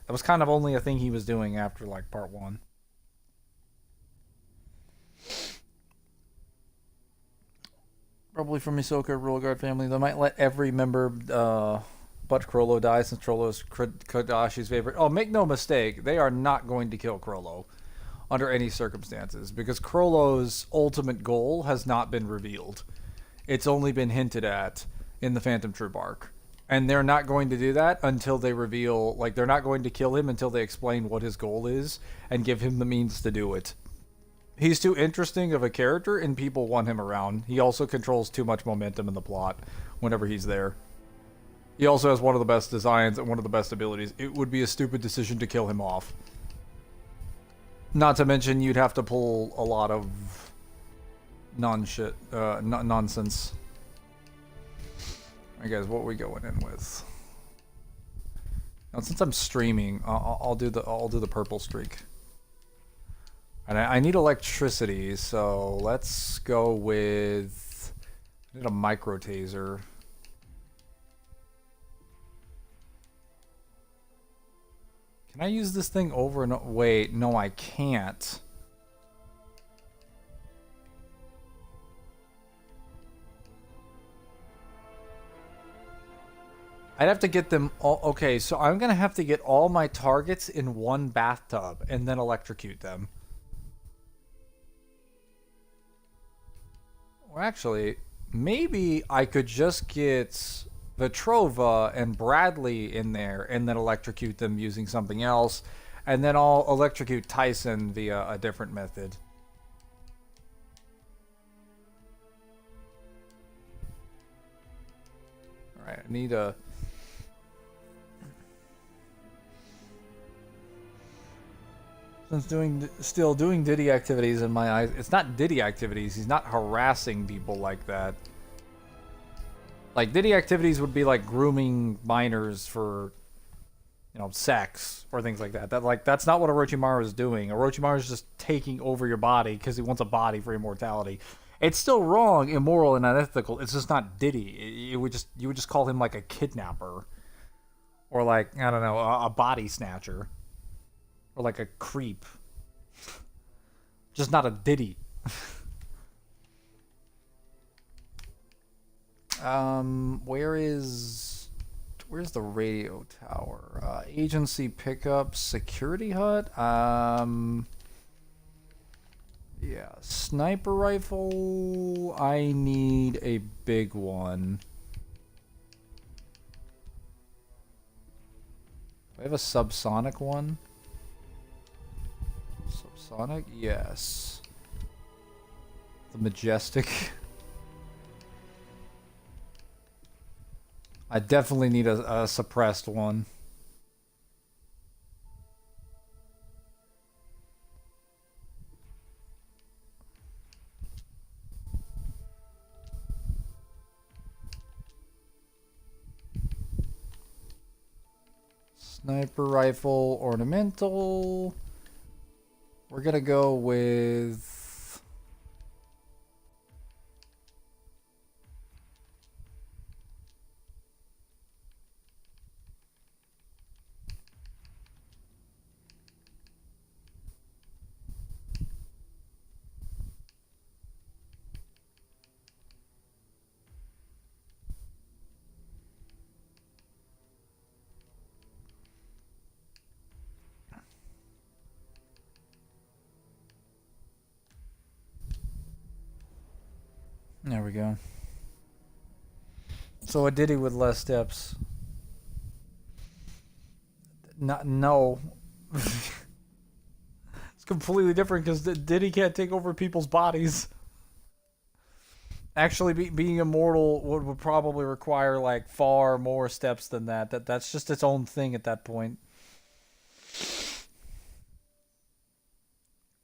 That was kind of only a thing he was doing after like part 1. Probably from Hisoka Rule Guard family. They might let every member but Chrollo die since Chrollo is Kodashi's favorite. Oh, make no mistake, they are not going to kill Chrollo under any circumstances because Chrollo's ultimate goal has not been revealed. It's only been hinted at in the Phantom Troop arc. And they're not going to do that until they reveal, like, they're not going to kill him until they explain what his goal is and give him the means to do it. He's too interesting of a character and people want him around. He also controls too much momentum in the plot whenever he's there. He also has one of the best designs and one of the best abilities. It would be a stupid decision to kill him off. Not to mention you'd have to pull a lot of nonsense. Alright guys, what are we going in with? Now since I'm streaming, I'll do the purple streak. And I need electricity, so let's go with... I need a micro taser. Can I use this thing over and over? Wait, no I can't. I'd have to get them all... Okay, so I'm going to have to get all my targets in one bathtub and then electrocute them. Or actually, maybe I could just get Vetrova and Bradley in there and then electrocute them using something else. And then I'll electrocute Tyson via a different method. Alright, I need a... Since still doing Diddy activities in my eyes, it's not Diddy activities. He's not harassing people like that. Like Diddy activities would be like grooming minors for, you know, sex or things like that. That's not what Orochimaru is doing. Orochimaru is just taking over your body because he wants a body for immortality. It's still wrong, immoral, and unethical. It's just not Diddy. You would just call him like a kidnapper, or like I don't know, a body snatcher. Or like a creep. Just not a Diddy. Where's the radio tower? Agency pickup, security hut. Yeah, sniper rifle. I need a big one. Do I have a subsonic one? Sonic? Yes. The Majestic. I definitely need a suppressed one. Sniper rifle, ornamental. We're gonna go with... There we go. So a Diddy with less steps. No. It's completely different because Diddy can't take over people's bodies. Actually, being immortal would probably require like far more steps than that. That's just its own thing at that point.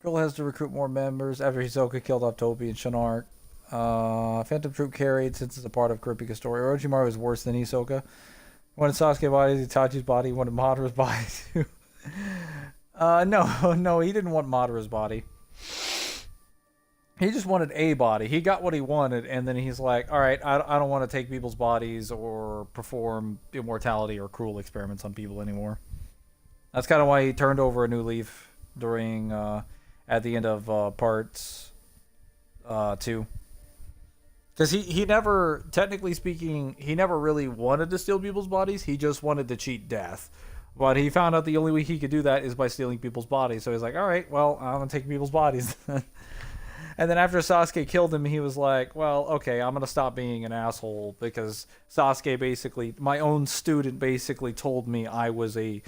Girl has to recruit more members after Hisoka killed off Tobi and Shinnok. Phantom Troop carried since it's a part of Kurapika's story. Orochimaru is worse than Hisoka. He wanted Sasuke's body, Itachi's body, he wanted Madara's body too. No, he didn't want Madara's body. He just wanted a body. He got what he wanted, and then he's like, all right, I don't want to take people's bodies or perform immortality or cruel experiments on people anymore. That's kind of why he turned over a new leaf during, at the end of parts 2. Because he never, technically speaking, he never really wanted to steal people's bodies. He just wanted to cheat death. But he found out the only way he could do that is by stealing people's bodies. So he's like, all right, well, I'm going to take people's bodies. And then after Sasuke killed him, he was like, well, okay, I'm going to stop being an asshole. Because Sasuke basically, my own student basically told me I was a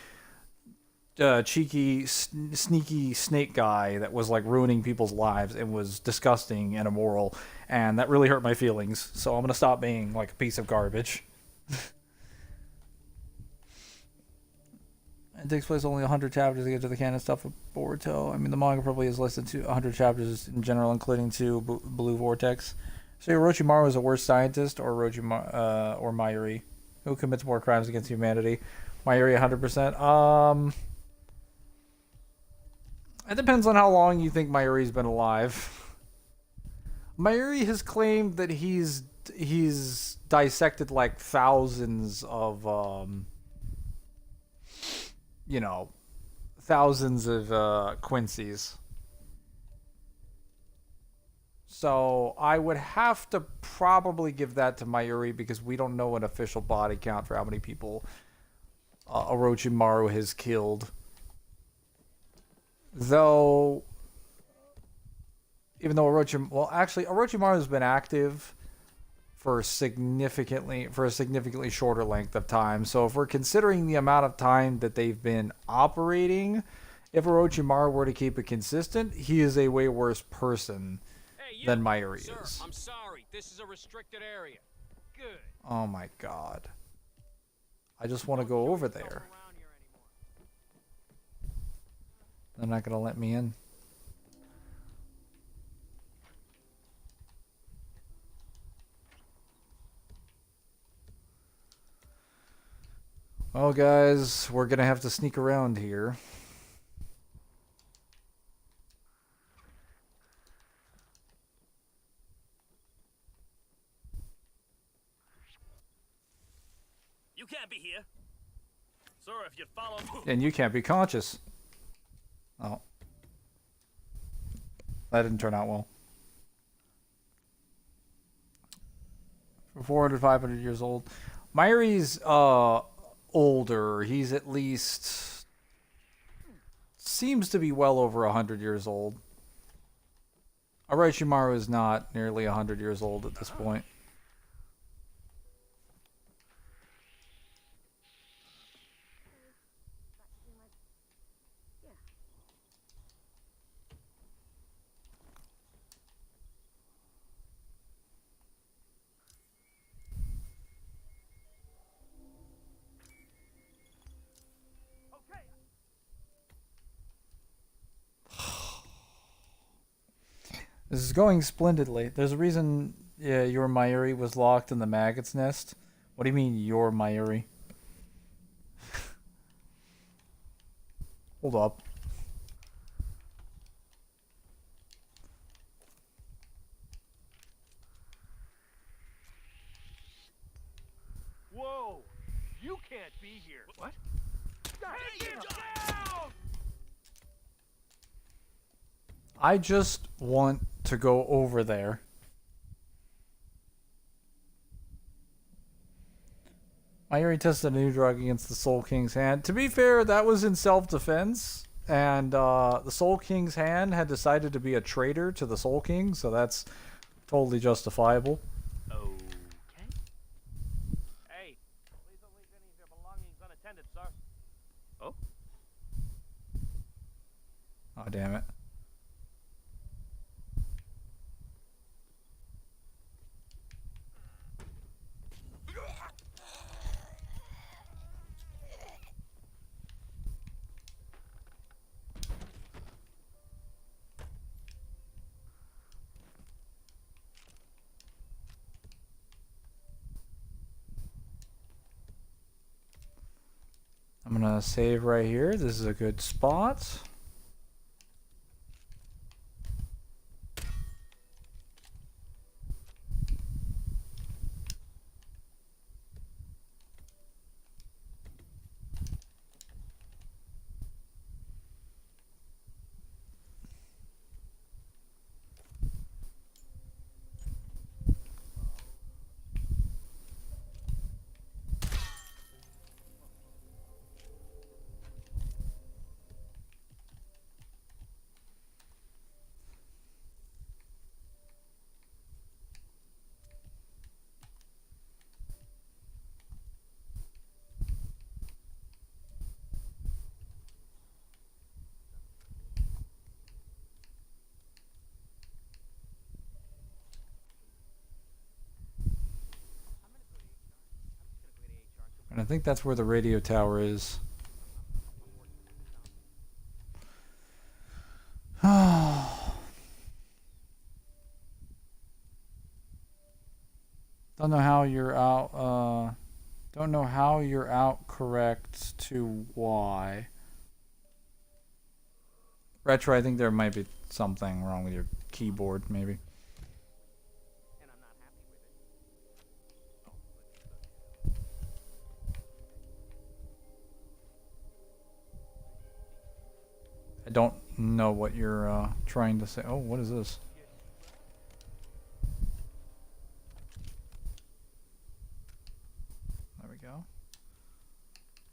cheeky, sneaky snake guy that was like ruining people's lives and was disgusting and immoral. And that really hurt my feelings. So I'm going to stop being like a piece of garbage. It takes place only 100 chapters to get to the canon stuff of Boruto. I mean, the manga probably has less than 100 chapters in general, including 2 Blue Vortex. So Orochimaru is a worse scientist, or or Mayuri? Who commits more crimes against humanity? Mayuri 100%. It depends on how long you think Mayuri's been alive. Mayuri has claimed that he's dissected like thousands of thousands of Quincy's. So I would have to probably give that to Mayuri because we don't know an official body count for how many people Orochimaru has killed. Though, even though Orochimaru has been active for a significantly shorter length of time. So if we're considering the amount of time that they've been operating, if Orochimaru were to keep it consistent, he is a way worse person than Mayuri is. I'm sorry. This is a restricted area. Good. Oh my god. I just want to go over there. They're not going to let me in. Well, guys, we're going to have to sneak around here. You can't be here. Sir, if you'd follow... And you can't be conscious. Oh. That didn't turn out well. For 400, 500 years old. Mayuri's older. He's at least... seems to be well over 100 years old. Orochimaru is not nearly 100 years old at this point. This is going splendidly. There's a reason your Mayuri was locked in the maggot's nest. What do you mean, your Mayuri? Hold up. Whoa! You can't be here. What? Hey, get down! I just want to go over there. Mayuri tested a new drug against the Soul King's hand. To be fair, that was in self-defense. And the Soul King's hand had decided to be a traitor to the Soul King. So that's totally justifiable. Okay. Hey, please don't leave any of your belongings unattended, sir. Oh? Oh, damn it. gonna save right here. This is a good spot. And I think that's where the radio tower is. Don't know how you're out, don't know how you're out correct to Y. Retro, I think there might be something wrong with your keyboard, maybe. And I'm not happy with it. I don't know what you're trying to say. Oh, what is this? There we go.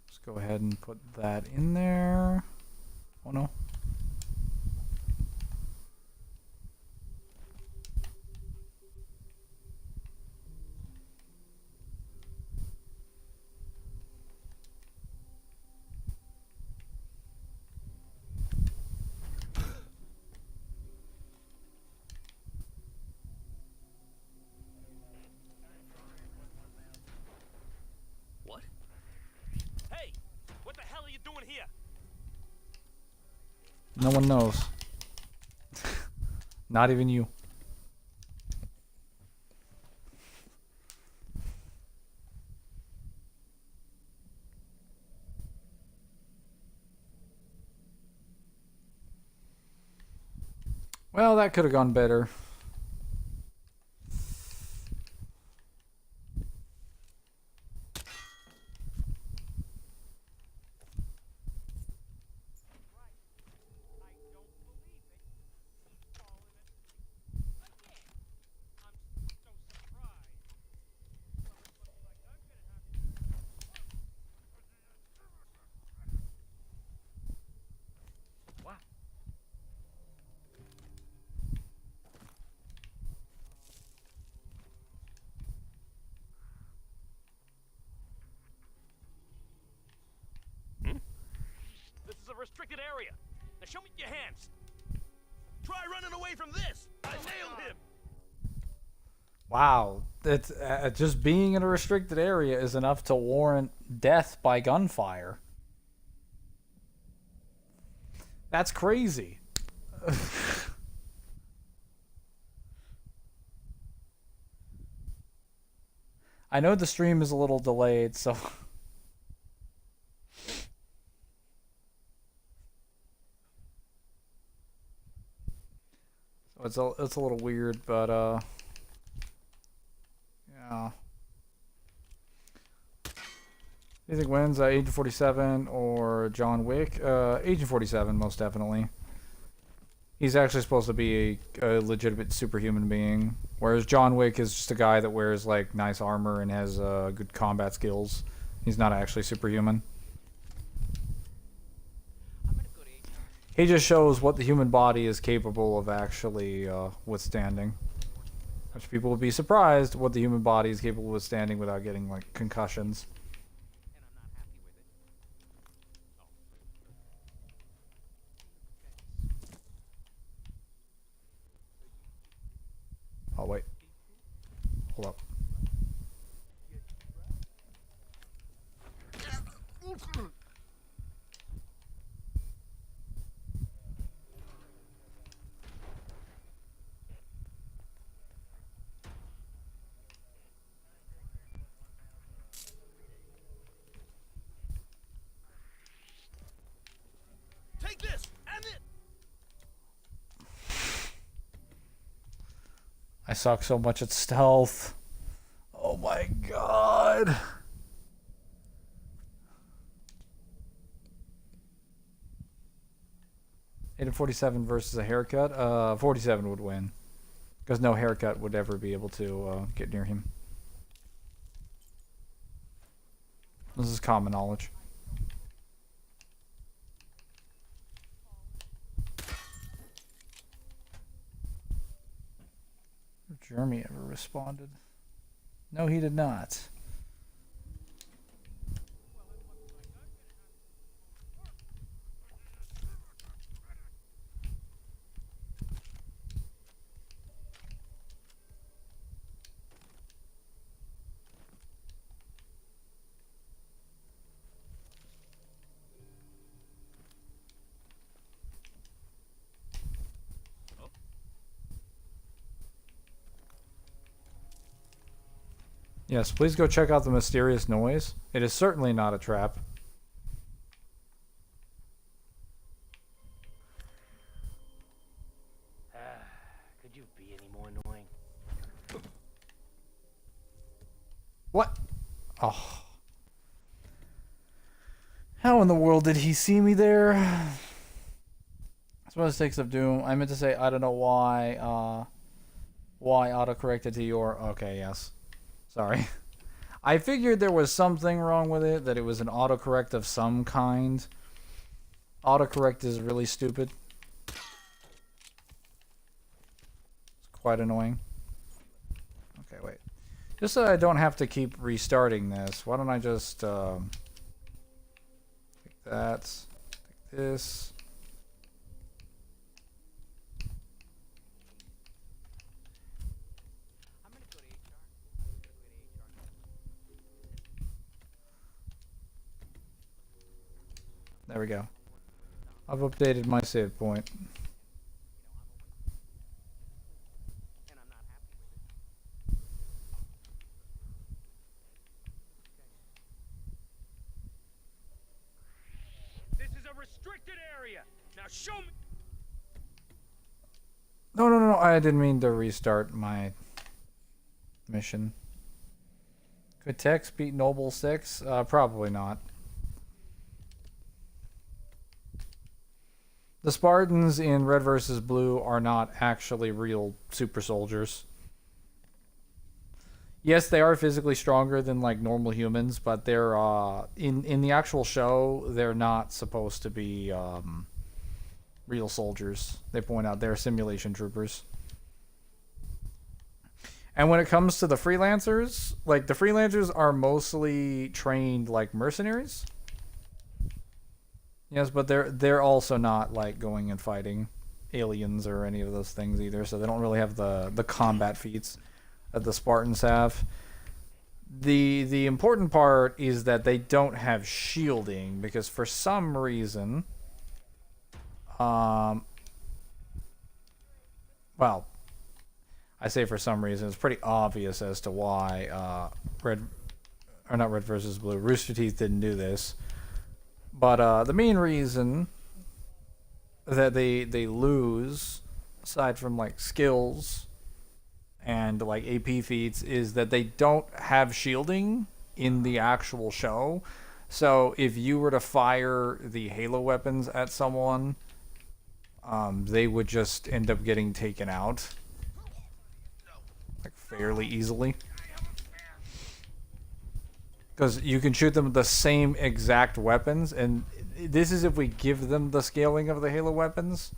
Let's go ahead and put that in there. Oh no. What? Hey! What the hell are you doing here? No one knows. Not even you. Well, that could have gone better. What? This is a restricted area. Now show me your hands. Try running away from this. I nailed him. Wow, it's just being in a restricted area is enough to warrant death by gunfire. That's crazy. I know the stream is a little delayed, so it's a little weird, but yeah. Do you think wins Agent 47 or John Wick? Agent 47 most definitely. He's actually supposed to be a legitimate superhuman being, whereas John Wick is just a guy that wears like nice armor and has good combat skills. He's not actually superhuman. He just shows what the human body is capable of actually withstanding. Which people would be surprised what the human body is capable of withstanding without getting like concussions. Oh wait. Hold up. suck so much at stealth. Oh my god. Eight and 47 versus a haircut. 47 would win. Because no haircut would ever be able to get near him. This is common knowledge. If Jeremy ever responded. No, he did not. Yes, please go check out the mysterious noise. It is certainly not a trap. Could you be any more annoying? What? Oh. How in the world did he see me there? That's what it takes of Doom. I meant to say, I don't know why autocorrected to your... Okay, yes. Sorry. I figured there was something wrong with it, that it was an autocorrect of some kind. Autocorrect is really stupid. It's quite annoying. Okay, wait. Just so I don't have to keep restarting this, why don't I just take that, take this. There we go. I've updated my save point. This is a restricted area. Now show me. No. I didn't mean to restart my mission. Could Tex beat Noble 6? Probably not. The Spartans in Red vs. Blue are not actually real super soldiers. Yes, they are physically stronger than like normal humans, but they're in the actual show they're not supposed to be real soldiers. They point out they're simulation troopers. And when it comes to the freelancers, like the freelancers are mostly trained like mercenaries. Yes, but they're also not like going and fighting aliens or any of those things either, so they don't really have the combat feats that the Spartans have. The important part is that they don't have shielding, because for some reason, well, I say for some reason, it's pretty obvious as to why not Red versus Blue, Rooster Teeth didn't do this. But the main reason that they lose, aside from like skills and like AP feats, is that they don't have shielding in the actual show. So if you were to fire the Halo weapons at someone, they would just end up getting taken out like fairly easily. Because you can shoot them with the same exact weapons, and this is if we give them the scaling of the Halo weapons,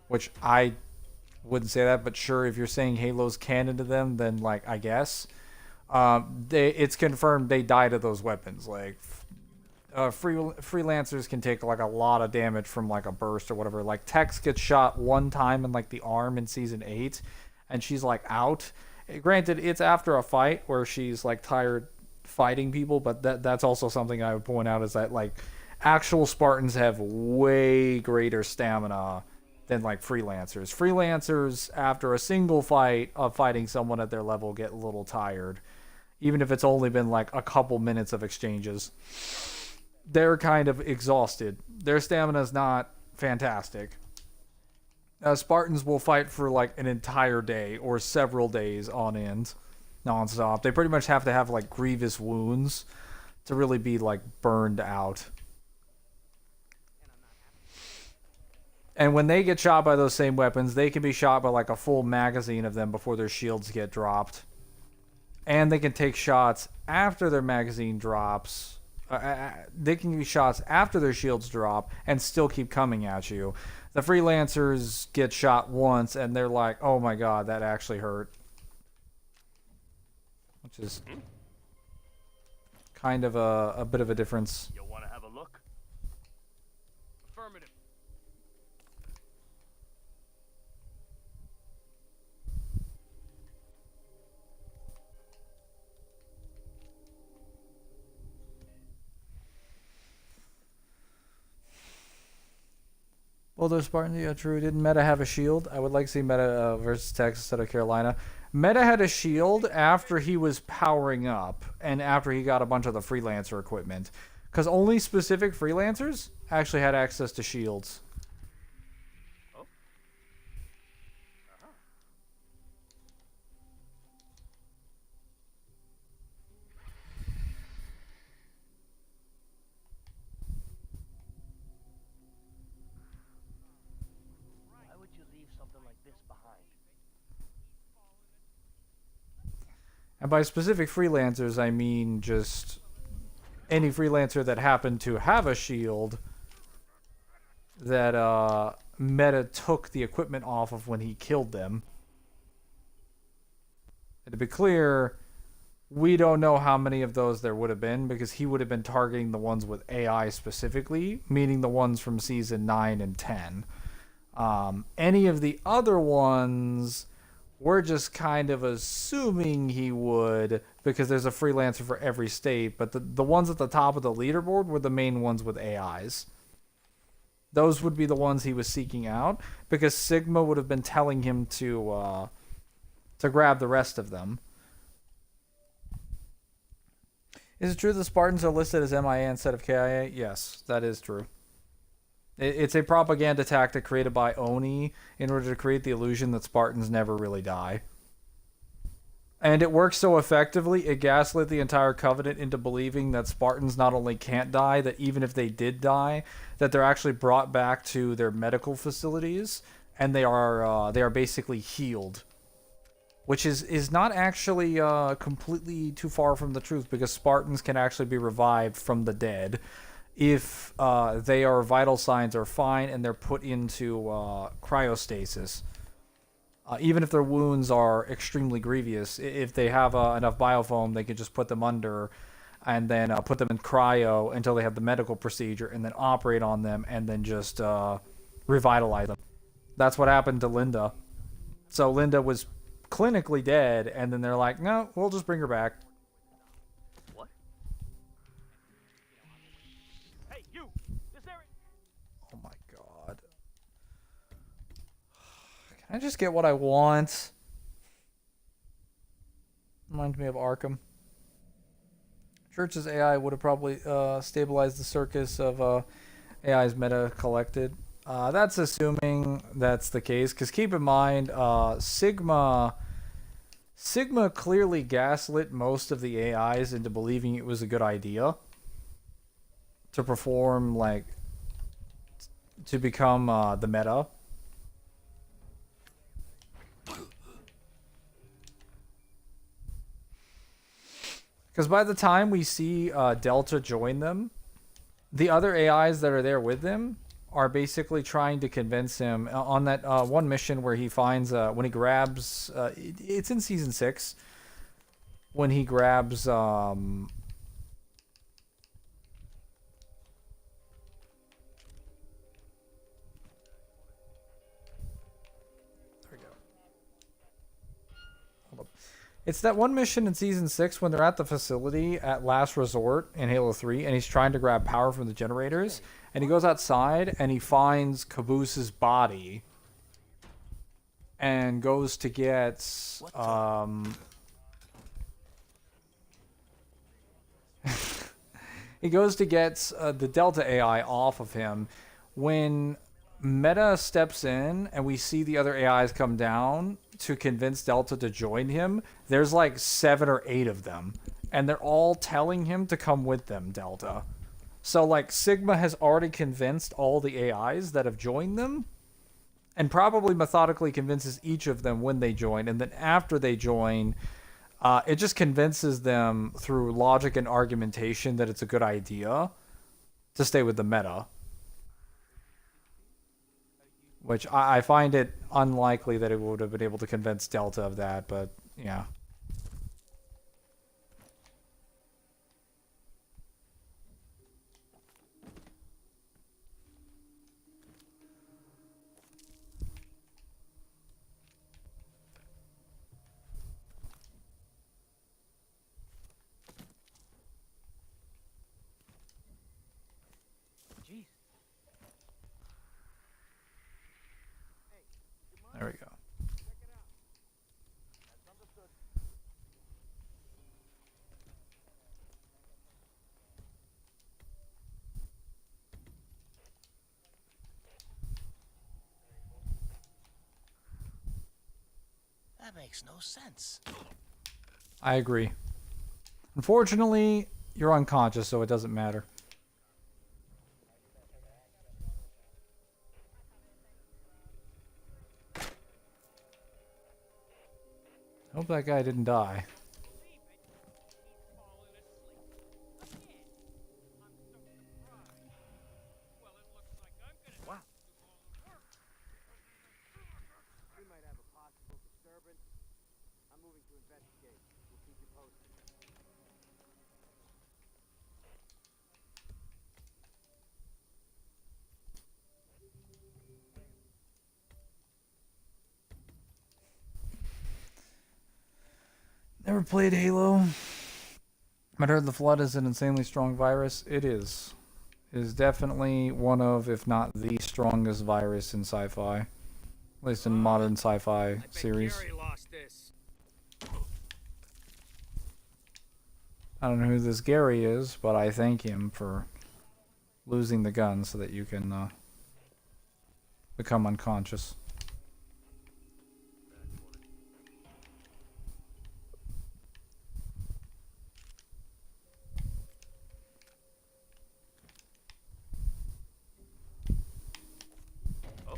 which I wouldn't say that, but sure, if you're saying Halo's canon to them, then like I guess it's confirmed they die to those weapons. Like freelancers can take like a lot of damage from like a burst or whatever. Like Tex gets shot one time in like the arm in season 8, and she's like out. Granted, it's after a fight where she's like tired fighting people, but that's also something I would point out, is that like actual Spartans have way greater stamina than like freelancers. Freelancers, after a single fight of fighting someone at their level, get a little tired, even if it's only been like a couple minutes of exchanges. They're kind of exhausted. Their stamina is not fantastic. Spartans will fight for like an entire day or several days on end, nonstop. They pretty much have to have like grievous wounds to really be like burned out. And when they get shot by those same weapons, they can be shot by like a full magazine of them before their shields get dropped. And they can take shots after their magazine drops. They can use shots after their shields drop and still keep coming at you. The freelancers get shot once and they're like, oh my god, that actually hurt. Which is kind of a bit of a difference. You want to have a look? Affirmative. Well, those Spartans, yeah, true. Didn't Meta have a shield? I would like to see Meta versus Texas instead of Carolina. Meta had a shield after he was powering up and after he got a bunch of the freelancer equipment. Because only specific freelancers actually had access to shields. Oh. Why would you leave something like this behind? And by specific freelancers, I mean just any freelancer that happened to have a shield that Meta took the equipment off of when he killed them. And to be clear, we don't know how many of those there would have been because he would have been targeting the ones with AI specifically, meaning the ones from season 9 and 10. Any of the other ones, we're just kind of assuming he would because there's a freelancer for every state, but the ones at the top of the leaderboard were the main ones with AIs. Those would be the ones he was seeking out because Sigma would have been telling him to grab the rest of them. Is it true the Spartans are listed as MIA instead of KIA? Yes, that is true. It's a propaganda tactic created by Oni in order to create the illusion that Spartans never really die. And it works so effectively, it gaslit the entire Covenant into believing that Spartans not only can't die, that even if they did die, that they're actually brought back to their medical facilities, and they are basically healed. Which is not actually completely too far from the truth, because Spartans can actually be revived from the dead if their vital signs are fine and they're put into cryostasis. Even if their wounds are extremely grievous, if they have enough biofoam, they can just put them under and then put them in cryo until they have the medical procedure and then operate on them and then just revitalize them. That's what happened to Linda. So Linda was clinically dead, and then they're like, no, we'll just bring her back. What? Hey, you! This area. Oh my god. Can I just get what I want? Reminds me of Arkham. Church's AI would have probably stabilized the circus of AI's Meta collected. That's assuming that's the case, because keep in mind, Sigma clearly gaslit most of the AIs into believing it was a good idea to perform, like, to become the Meta. Because by the time we see Delta join them, the other AIs that are there with them are basically trying to convince him on that one mission where he finds when he grabs it's in season 6 when he grabs there we go. Hold up. It's that one mission in season 6 when they're at the facility at Last Resort in Halo 3 and he's trying to grab power from the generators. And he goes outside and he finds Caboose's body and goes to get he goes to get the Delta AI off of him when Meta steps in and we see the other AIs come down to convince Delta to join him, there's like 7 or 8 of them. And they're all telling him to come with them, Delta. So like Sigma has already convinced all the AIs that have joined them. And probably methodically convinces each of them when they join. And then after they join, it just convinces them through logic and argumentation that it's a good idea to stay with the meta. Which I find it unlikely that it would have been able to convince Delta of that, but yeah. Jeez. There we go. That's understood. That makes no sense. I agree. Unfortunately, you're unconscious, so it doesn't matter. Hope that guy didn't die. Wow. We might have a possible disturbance. I'm moving to investigate. We'll keep you posted. Never played Halo. But I heard the Flood is an insanely strong virus. It is. It is definitely one of, if not the strongest virus in sci-fi. At least in modern sci-fi series. Gary lost this. I don't know who this Gary is, but I thank him for losing the gun so that you can become unconscious. Oh.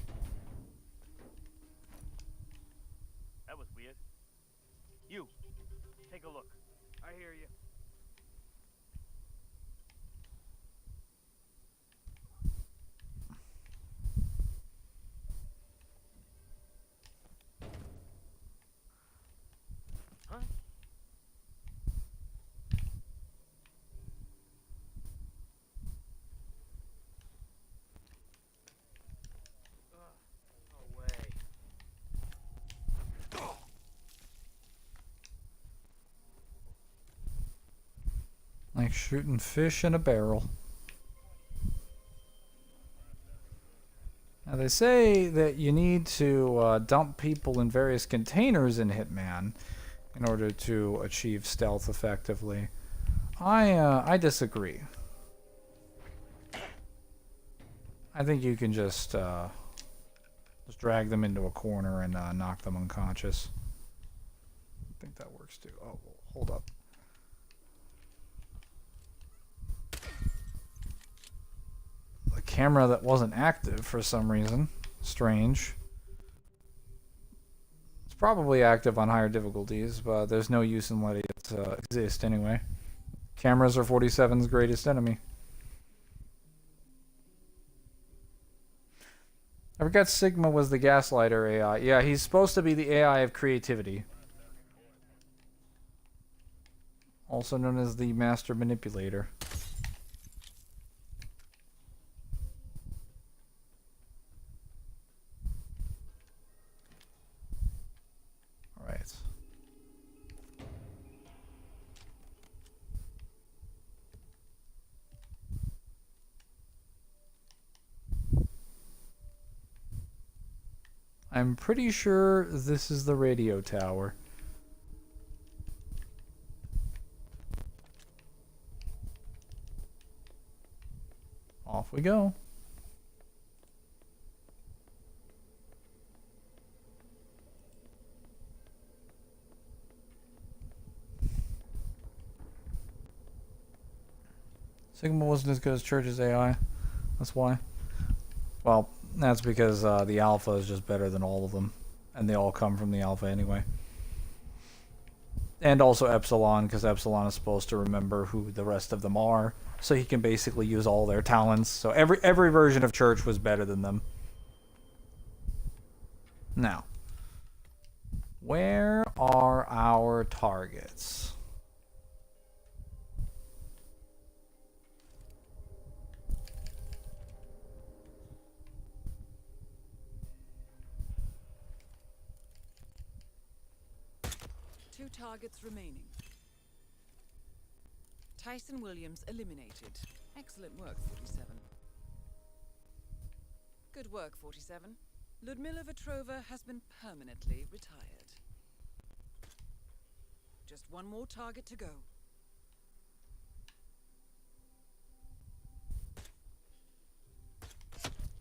That was weird. You, take a look. I hear you. Huh? No way. Like shooting fish in a barrel. Now they say that you need to dump people in various containers in Hitman in order to achieve stealth effectively. I disagree. I think you can just drag them into a corner and knock them unconscious. I think that works too. Oh, well, hold up. The camera that wasn't active for some reason. Strange. It's probably active on higher difficulties, but there's no use in letting it exist anyway. Cameras are 47's greatest enemy. I forgot Sigma was the Gaslighter AI. Yeah, he's supposed to be the AI of creativity. Also known as the Master Manipulator. Alright. I'm pretty sure this is the radio tower. Off we go. Sigma wasn't as good as Church's AI. That's why. Well, that's because the Alpha is just better than all of them. And they all come from the Alpha anyway. And also Epsilon, because Epsilon is supposed to remember who the rest of them are. So he can basically use all their talents. So every version of Church was better than them. Now, where are our targets? Two targets remaining. Tyson Williams eliminated. Excellent work, 47. Good work, 47. Ludmila Vetrova has been permanently retired. Just one more target to go.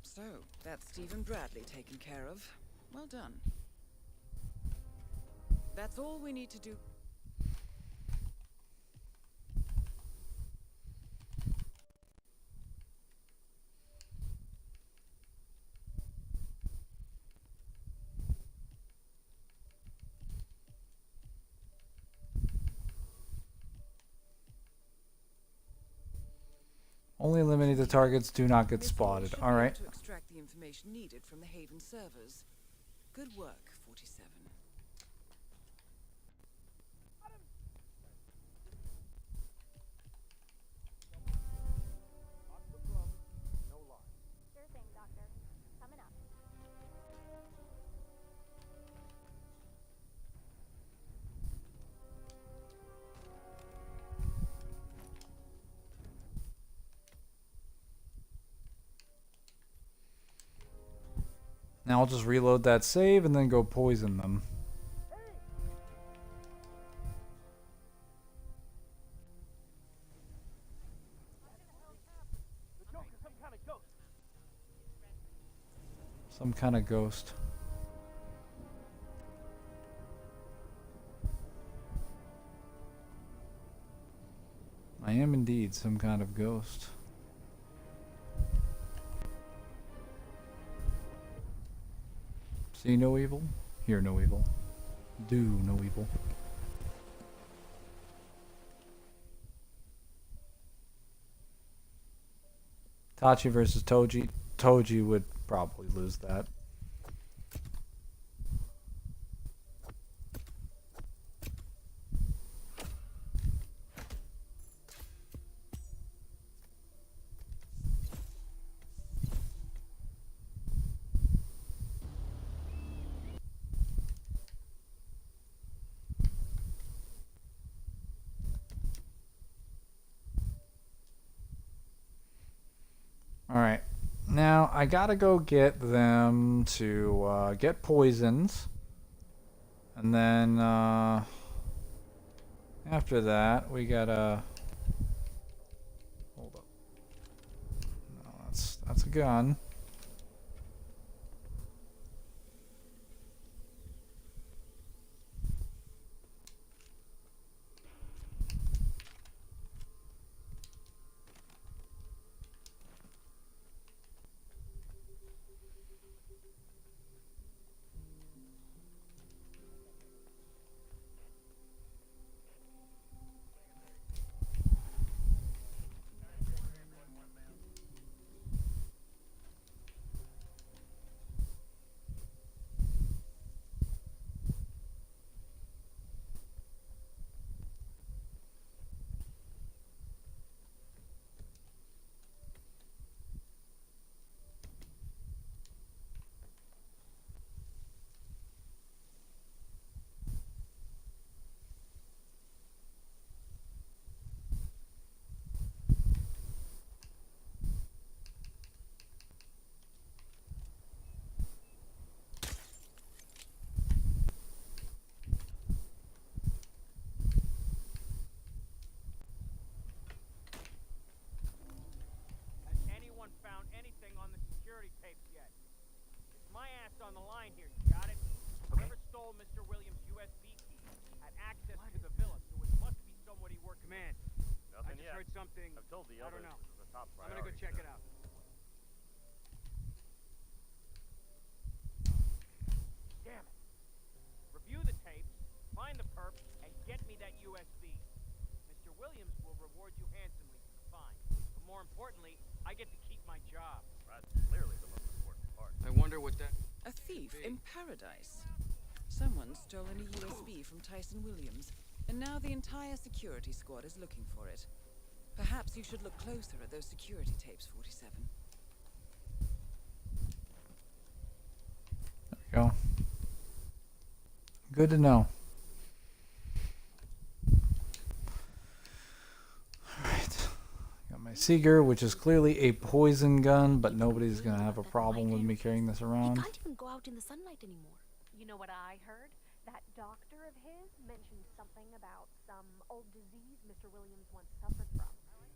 So, that's Stephen Bradley taken care of. Well done. That's all we need to do. Only eliminate the targets, do not get Miss spotted. Hall should be Alright. able to extract the information needed from the Haven servers. Good work, 47. Sure thing, Doctor. Coming up. Now I'll just reload that save and then go poison them. The Joker's some kind of ghost. Some kind of ghost. I am indeed some kind of ghost. See no evil, hear no evil, do no evil. Tachi versus Toji. Toji would probably lose that. Alright, now I gotta go get them to get poisons. And then after that, we gotta... Hold up. No, that's a gun. Has anyone found anything on the security tapes yet? It's my ass on the line here, you got it? Whoever stole Mr. Williams' USB key had access to the villa, so it must be somebody worth command. I just heard something. I've told the I others don't know. this is a top I'm priority. gonna go check it out. Damn it. Review the tapes, find the perp, and get me that USB. Mr. Williams will reward you handsomely for the find. But more importantly, I get to keep my job. That's clearly the most important part. I wonder what that... A thief in paradise. Someone's stolen a USB from Tyson Williams, and now the entire security squad is looking for it. Perhaps you should look closer at those security tapes, 47. There we go. Good to know. Alright. Got my Seeger, which is clearly a poison gun, but nobody's gonna have a problem with me carrying this He around. can't even go out in the sunlight anymore. You know what I heard? That doctor of his mentioned something about some old disease Mr. Williams once suffered from.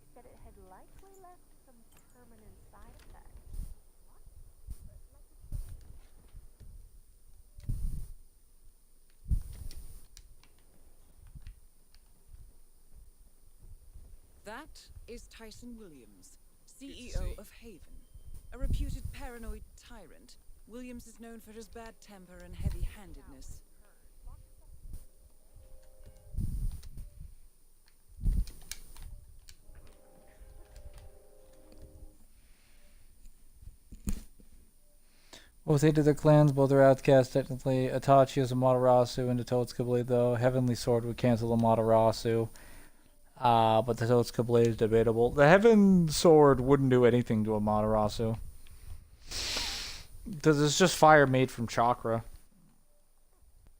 He said it had likely left some permanent side effects. That is Tyson Williams, CEO of Haven. A reputed paranoid tyrant, Williams is known for his bad temper and heavy-handedness. Both hated their clans, both are outcasts technically. Itachi is a Matarasu, and the Totsuka Blade, though. Heavenly Sword would cancel the Matarasu. But the Totsuka Blade is debatable. The Heaven Sword wouldn't do anything to a Matarasu. Because it's just fire made from chakra.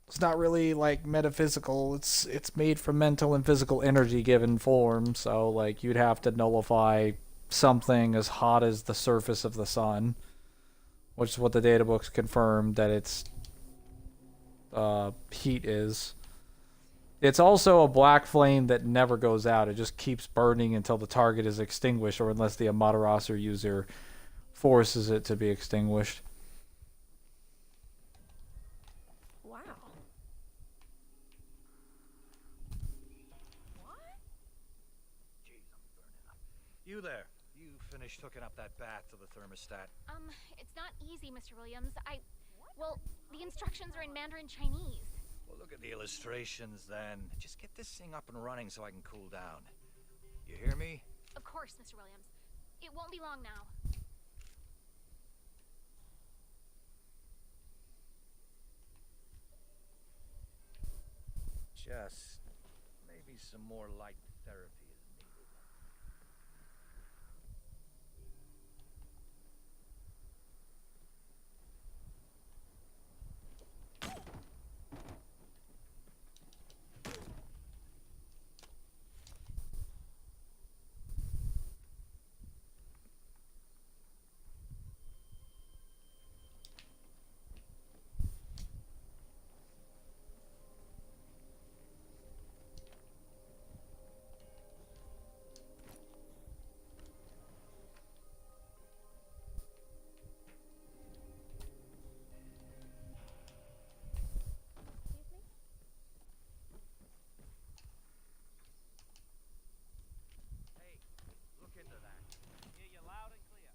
It's not really, like, metaphysical. It's made from mental and physical energy given form. So, like, you'd have to nullify something as hot as the surface of the sun. Which is what the data books confirmed that its heat is. It's also a black flame that never goes out. It just keeps burning until the target is extinguished, or unless the Amaterasu user forces it to be extinguished. Wow. What? Jeez, I'm burning up. You there. You finished hooking up that bath to the thermostat. It's not easy, Mr. Williams. Well, the instructions are in Mandarin Chinese. Well, look at the illustrations then. Just get this thing up and running so I can cool down. You hear me? Of course, Mr. Williams. It won't be long now. Just maybe some more light therapy is needed. Excuse me? Hey, look into that. Hear you loud and clear.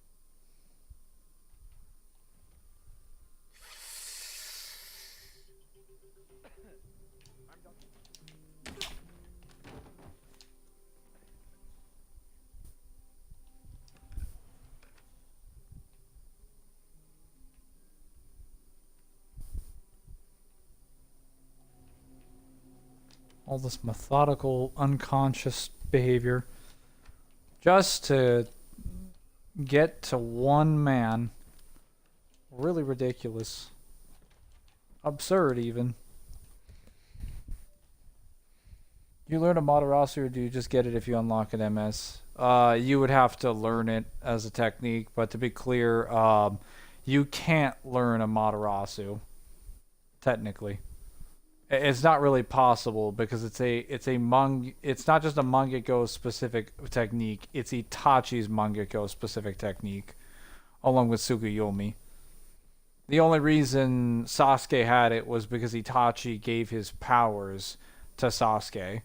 I'm done. All this methodical, unconscious behavior. Just to get to one man. Really ridiculous. Absurd, even. You learn a Matarasu, or do you just get it if you unlock an MS? You would have to learn it as a technique, but to be clear, you can't learn a Matarasu. Technically. It's not really possible because it's not just a Mangekyo specific technique, it's Itachi's Mangekyo specific technique, along with Tsukuyomi. The only reason Sasuke had it was because Itachi gave his powers to Sasuke.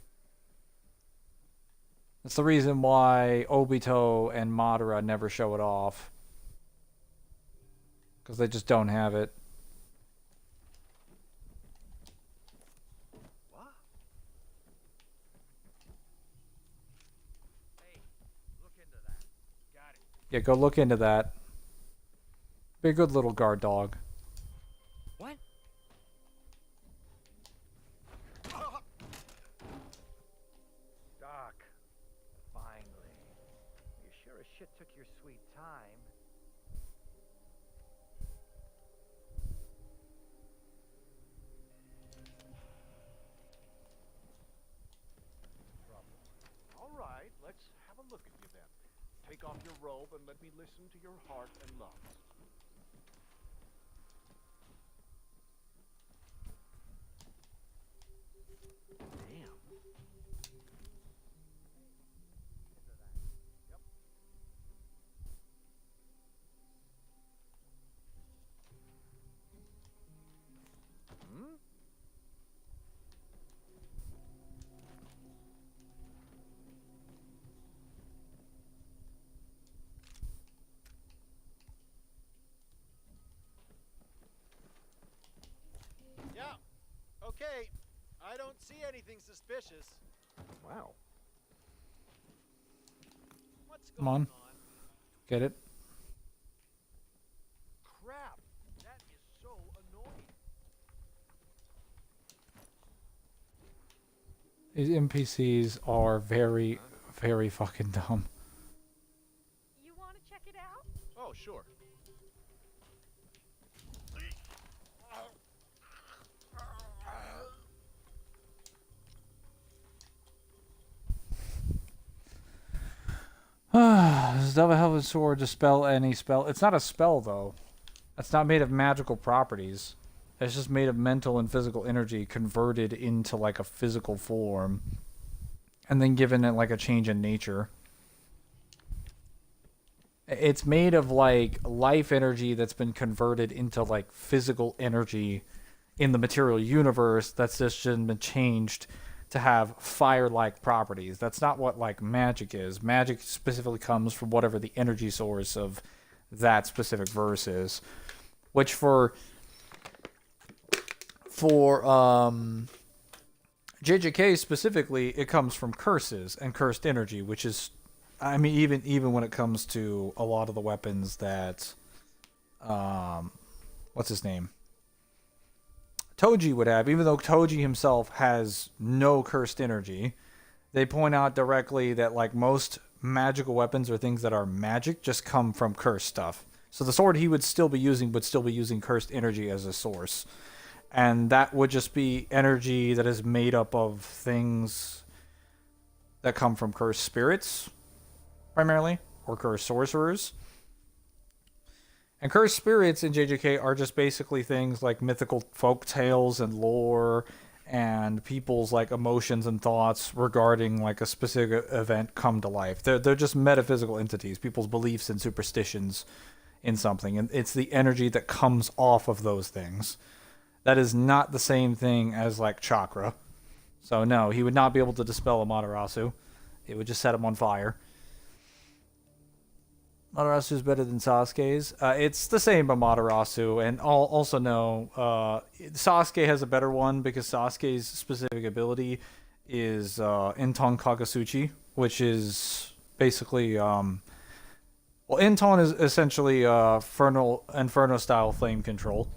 That's the reason why Obito and Madara never show it off. Because they just don't have it. What? Hey, look into that. Got it. Yeah, go look into that. Be a good little guard dog. What? Doc, finally. You sure as shit took your sweet time. All right, let's have a look at you then. Take off your robe and let me listen to your heart and lungs. Damn. Hmm? Yeah. Okay. I don't see anything suspicious. Wow. What's Come going on. Get it? Crap. That is so annoying. These NPCs are very, very fucking dumb. You want to check it out? Oh, sure. Does Double Helmet Sword dispel any spell? It's not a spell, though. That's not made of magical properties. It's just made of mental and physical energy converted into, like, a physical form. And then given it, like, a change in nature. It's made of, like, life energy that's been converted into, like, physical energy in the material universe that's just been changed to have fire-like properties. That's not what, like, magic is. Magic specifically comes from whatever the energy source of that specific verse is. Which for JJK specifically, it comes from curses and cursed energy, which is, I mean, even when it comes to a lot of the weapons that, what's his name? Toji would have, even though Toji himself has no cursed energy, they point out directly that, like, most magical weapons or things that are magic just come from cursed stuff. So the sword he would still be using cursed energy as a source. And that would just be energy that is made up of things that come from cursed spirits, primarily, or cursed sorcerers. And cursed spirits in JJK are just basically things like mythical folk tales and lore and people's, like, emotions and thoughts regarding, like, a specific event come to life. They're just metaphysical entities, people's beliefs and superstitions in something. And it's the energy that comes off of those things. That is not the same thing as, like, chakra. So no, he would not be able to dispel a Amaterasu. It would just set him on fire. Amaterasu is better than Sasuke's. It's the same Amaterasu, and also no, Sasuke has a better one because Sasuke's specific ability is Inton Kagasuchi, which is basically, well, Inton is essentially Inferno style flame control.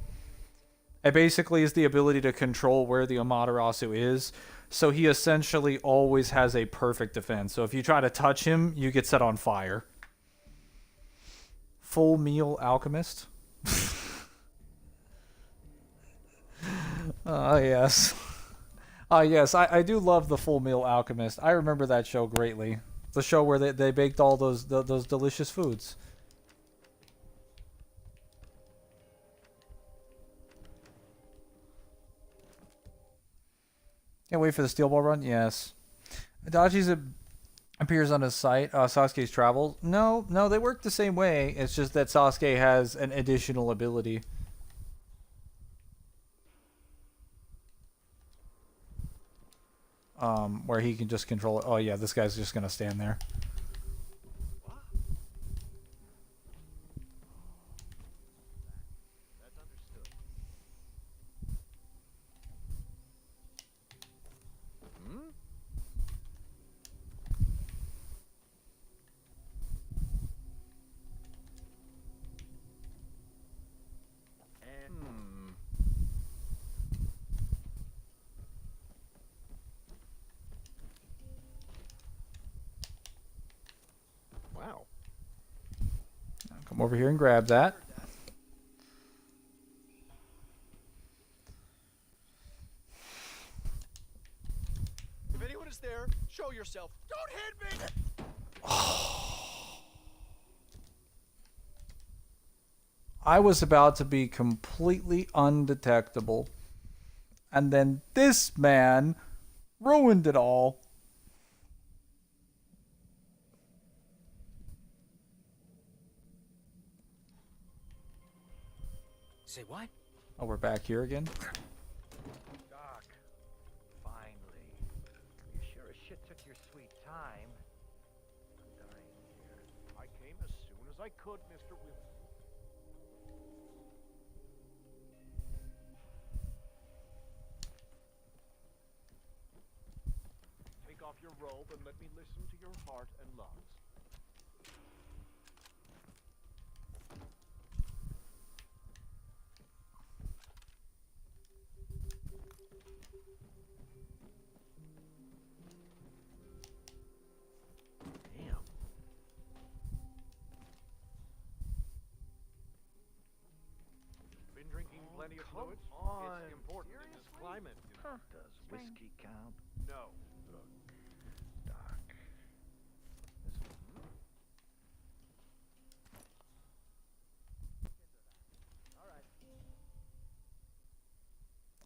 It basically is the ability to control where the Amaterasu is, so he essentially always has a perfect defense. So if you try to touch him, you get set on fire. Full Meal Alchemist. Yes. Yes, I do love the Full Meal Alchemist. I remember that show greatly. The show where they baked all those delicious foods. Can't wait for the Steel Ball run? Yes. Adachi's appears on his site, Sasuke's Travels. No, they work the same way. It's just that Sasuke has an additional ability. where he can just control it. Oh yeah, this guy's just gonna stand there. That's understood. Hmm? Hmm. Wow. Come over here and grab that. If anyone is there, show yourself. Don't hit me! I was about to be completely undetectable. And then this man ruined it all. Say what? Oh, we're back here again? Doc, finally. You sure as shit took your sweet time. I'm dying here. I came as soon as I could, Mr. Williams. Take off your robe and let me listen to your heart and lungs. Damn. Been drinking plenty of fluids? It's important in this climate. You know. Does whiskey count? No. Look, Doc. This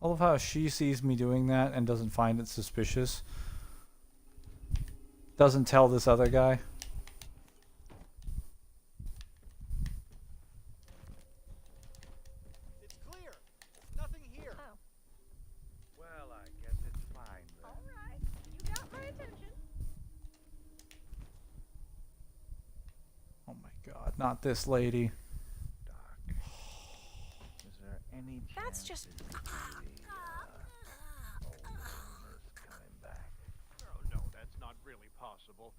I love how she sees me doing that and doesn't find it suspicious. Doesn't tell this other guy. It's clear. Nothing here. Oh, well, I guess it's fine then. all right. You got my attention. Oh my god, not this lady. Doc, is there any chance That's just- that maybe, old Homer's coming back? Oh, no, that's not really possible.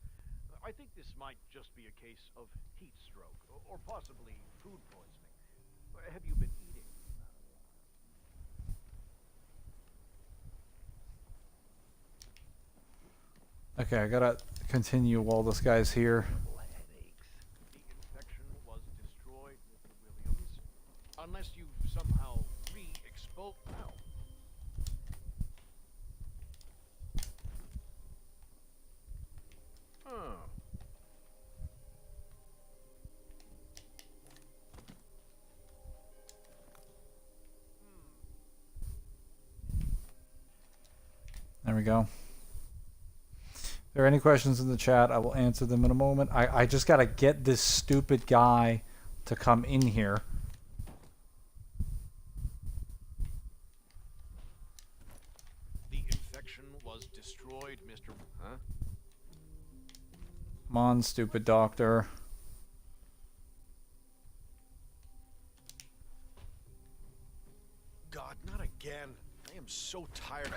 I think this might just be a case of heat stroke, or possibly food poisoning. Have you been eating? Okay, I gotta continue while this guy's here. Headaches. The infection was destroyed, Mr. Williams. Unless you've somehow re-exposed... Ow. Huh. There we go. If there are any questions in the chat, I will answer them in a moment. I just gotta get this stupid guy to come in here. The infection was destroyed, Mr. Huh? Come on, stupid doctor. God, not again. I am so tired.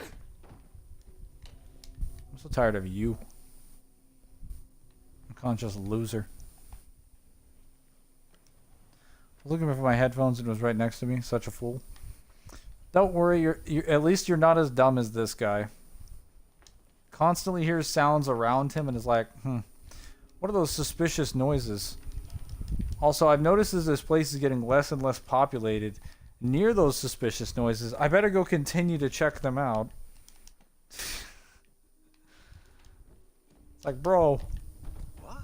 I'm so tired of you. Unconscious loser. I was looking for my headphones and it was right next to me. Such a fool. Don't worry, you're at least you're not as dumb as this guy. Constantly hears sounds around him and is like, what are those suspicious noises? Also, I've noticed as this place is getting less and less populated near those suspicious noises, I better go continue to check them out. It's like, bro. What?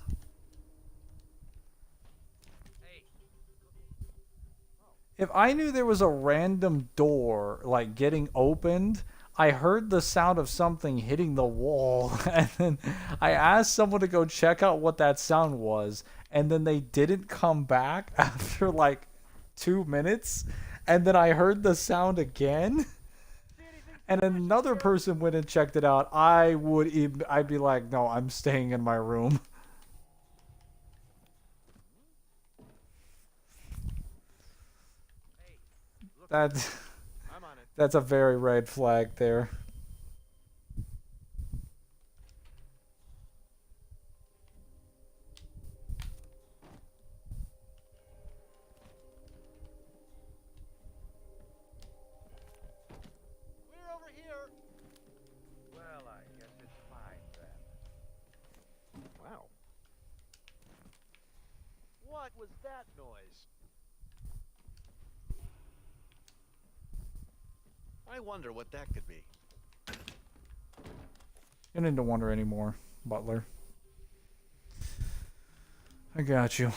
If I knew there was a random door, like, getting opened, I heard the sound of something hitting the wall, and then I asked someone to go check out what that sound was, and then they didn't come back after, like, 2 minutes, and then I heard the sound again, and another person went and checked it out, I'd be like, no, I'm staying in my room. That's I'm on it. that's a very red flag there. Clear over here. Well, I guess it's fine then. Wow. What was that noise? I wonder what that could be. You don't need to wonder anymore, Butler. I got you.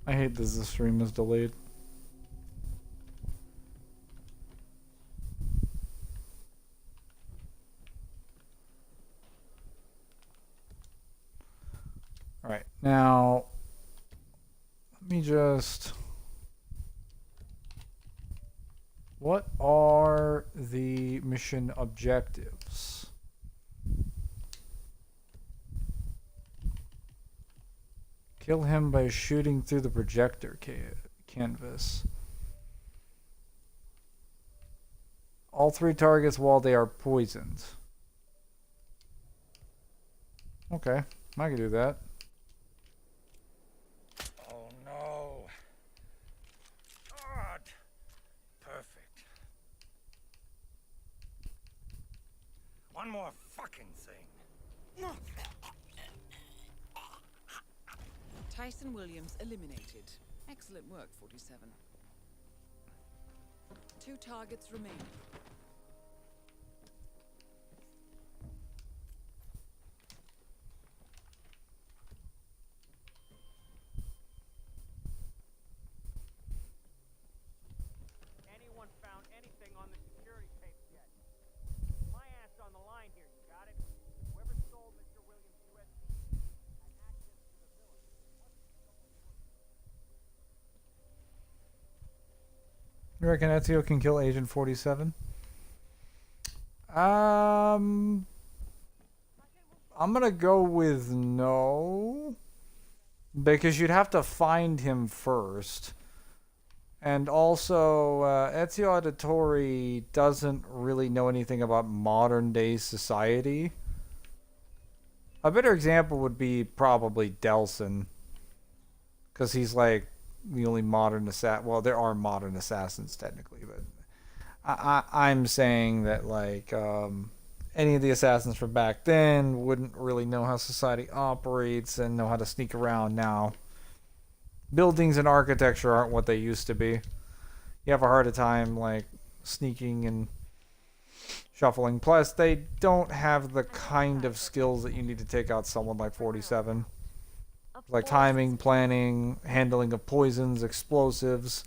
I hate this. The stream is delayed. All right, now let me just. What are the mission objectives? Kill him by shooting through the projector canvas. All 3 targets while they are poisoned. Okay, I can do that. Oh no. God. Perfect. One more fucking thing. Tyson Williams eliminated. Excellent work, 47. 2 targets remain. Anyone found anything on the security tapes yet? My ass on the line here, you got it? Whoever stole Mr. Williams' USB had access to the villa. You reckon Ezio can kill Agent 47? I'm gonna go with no. Because you'd have to find him first. And also, Ezio Auditore doesn't really know anything about modern day society. A better example would be probably Delsin. Because he's like the only modern assassin. Well, there are modern assassins technically, but I'm saying that like any of the assassins from back then wouldn't really know how society operates and know how to sneak around now. Buildings and architecture aren't what they used to be. You have a harder time like sneaking and shuffling. Plus, they don't have the kind of skills that you need to take out someone like 47. Like timing, planning, handling of poisons, explosives.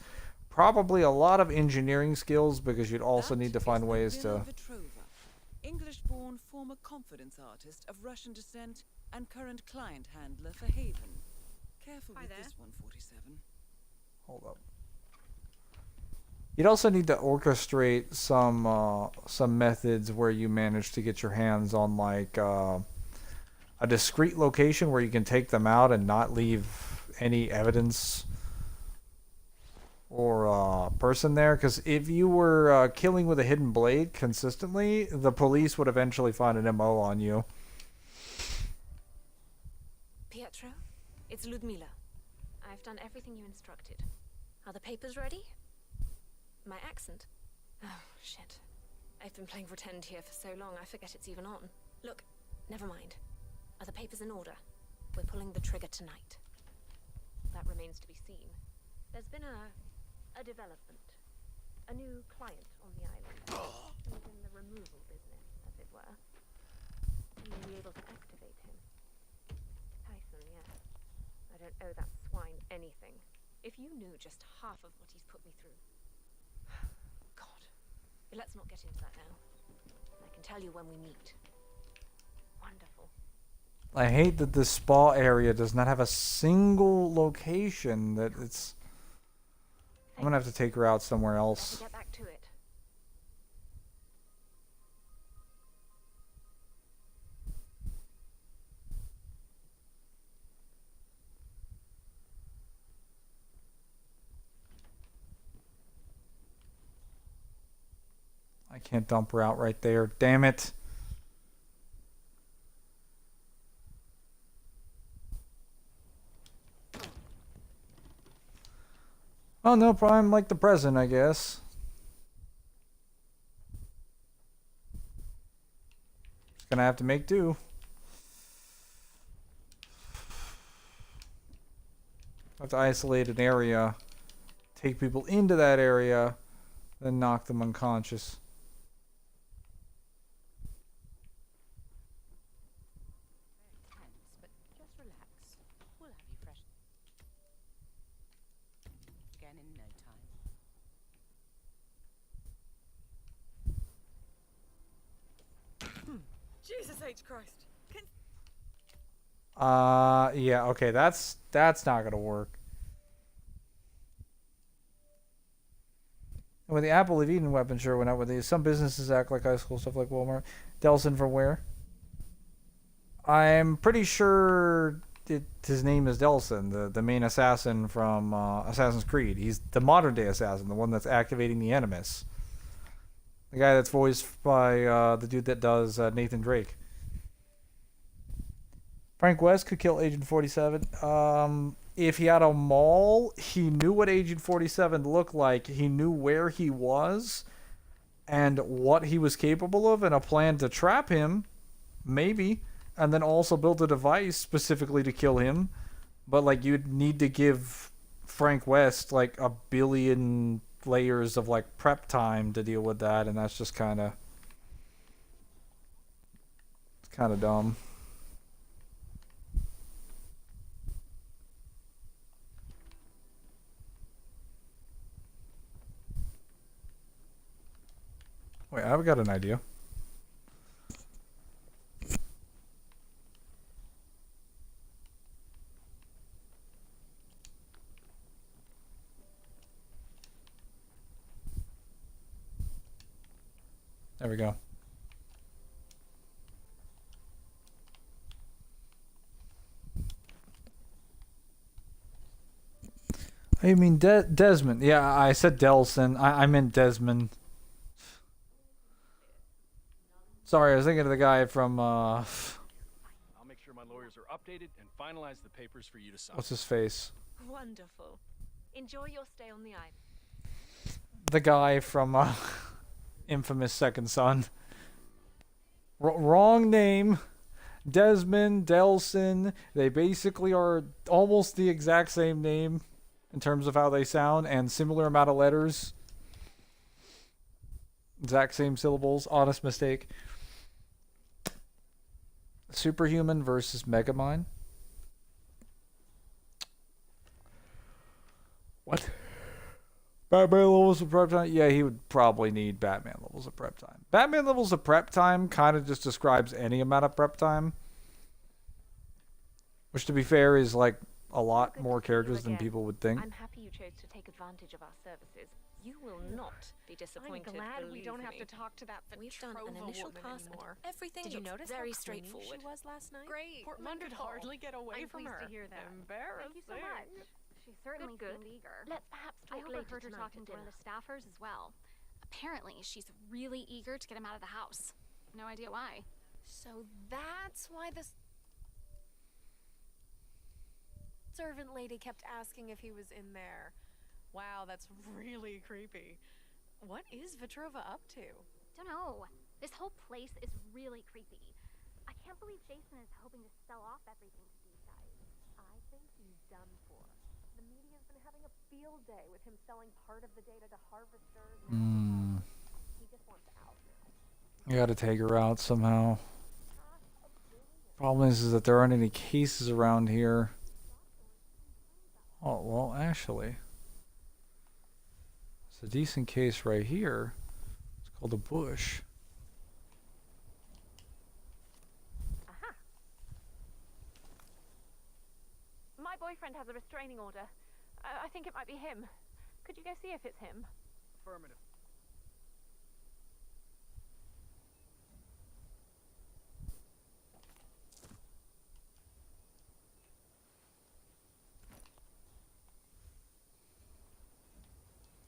Probably a lot of engineering skills because you'd also need to find ways to... English-born former confidence artist of Russian descent and current client handler for Haven. Careful with this one, 47. Hold up. You'd also need to orchestrate some methods where you manage to get your hands on like a discrete location where you can take them out and not leave any evidence or person there. Because if you were killing with a hidden blade consistently, the police would eventually find an MO on you. Pietro, it's Ludmila. I've done everything you instructed. Are the papers ready? My accent? Oh, shit. I've been playing pretend here for so long, I forget it's even on. Look, never mind. Are the papers in order? We're pulling the trigger tonight. That remains to be seen. There's been a development. A new client on the island. He's in the removal business, as it were. You may be able to activate him. Tyson, yes. I don't owe that swine anything. If you knew just half of what he's put me through. God. But let's not get into that now. I can tell you when we meet. Wonderful. I hate that this spa area does not have a single location that it's... I'm gonna have to take her out somewhere else. Get back to it. I can't dump her out right there. Damn it. Oh, no problem. Like the present, I guess. Just gonna have to make do. Have to isolate an area, take people into that area, then knock them unconscious. Tense, but just relax. We'll have you fresh again in no time. Jesus H. Christ. Yeah, okay, that's not gonna work. And with the Apple of Eden weapon, sure, went out with these. Some businesses act like high school stuff like Walmart. Delsin from where? I'm pretty sure his name is Delsin, the main assassin from Assassin's Creed. He's the modern day assassin, the one that's activating the Animus. The guy that's voiced by the dude that does Nathan Drake. Frank West could kill Agent 47. If he had a maul, he knew what Agent 47 looked like. He knew where he was and what he was capable of, and a plan to trap him, maybe, and then also build a device specifically to kill him. But like, you'd need to give Frank West like a billion layers of like prep time to deal with that, and that's just kind of dumb. Wait, I've got an idea. There we go. I mean Desmond. Yeah, I said Delsin. I meant Desmond. Sorry, I was thinking of the guy from I'll make sure my lawyers are updated and finalize the papers for you to sign. what's his face? Wonderful. Enjoy your stay on the island. The guy from infamous Second Son. Wrong name. Desmond, Delsin. They basically are almost the exact same name in terms of how they sound, and similar amount of letters. Exact same syllables. Honest mistake. Superhuman versus Megamind. What? Batman levels of prep time? Yeah, he would probably need Batman levels of prep time. Batman levels of prep time kind of just describes any amount of prep time. Which, to be fair, is like a lot more characters than people would think. I'm happy you chose to take advantage of our services. You will not be disappointed. I'm glad we believe don't have me. to talk to that We've done an Petrova initial woman pass anymore. and everything Did you looks notice very how clean straightforward. she was last night? Great. Portland could hardly get away I'm from pleased her. to hear that. Embarrassing. Thank you so much. She certainly Good. seemed eager. Let's perhaps I talk overheard later her tonight talking with to one of dinner. the staffers as well. Apparently, she's really eager to get him out of the house. No idea why. So that's why this servant lady kept asking if he was in there. Wow, that's really creepy. What is Petrova up to? Don't know. This whole place is really creepy. I can't believe Jason is hoping to sell off everything to these guys. I think he's done for. The media's been having a field day with him selling part of the data to harvesters. He just wants out now. You gotta take her out somehow. Problem is that there aren't any cases around here. Oh, well, actually. It's a decent case right here. It's called a bush. Aha. friend has a restraining order. I think it might be him. Could you go see if it's him? Affirmative.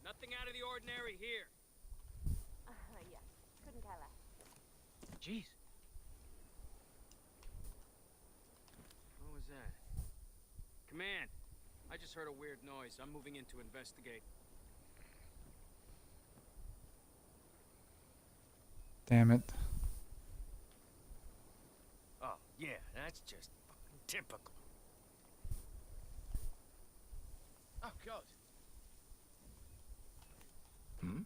Nothing out of the ordinary here. Yeah. Couldn't tell us. Jeez. What was that? Command, I just heard a weird noise. I'm moving in to investigate. Damn it. Oh, yeah, that's just fucking typical. Oh, God. Hmm?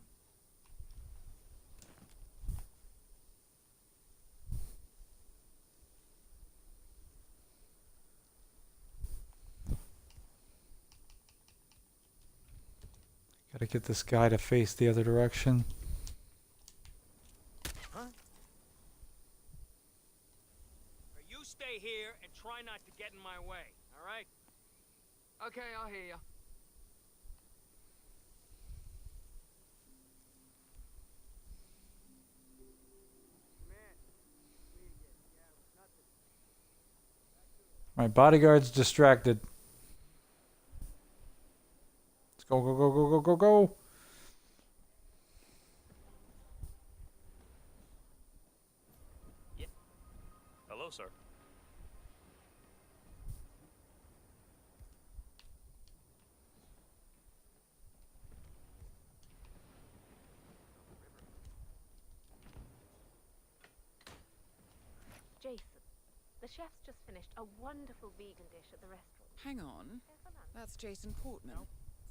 Gotta get this guy to face the other direction. Huh? You stay here and try not to get in my way, all right? Okay, I'll hear you. My bodyguard's distracted. Let's go, go, go, go, go, go, go. Hello, sir. Jason, the chef's just finished a wonderful vegan dish at the restaurant. Hang on. That's Jason Portman,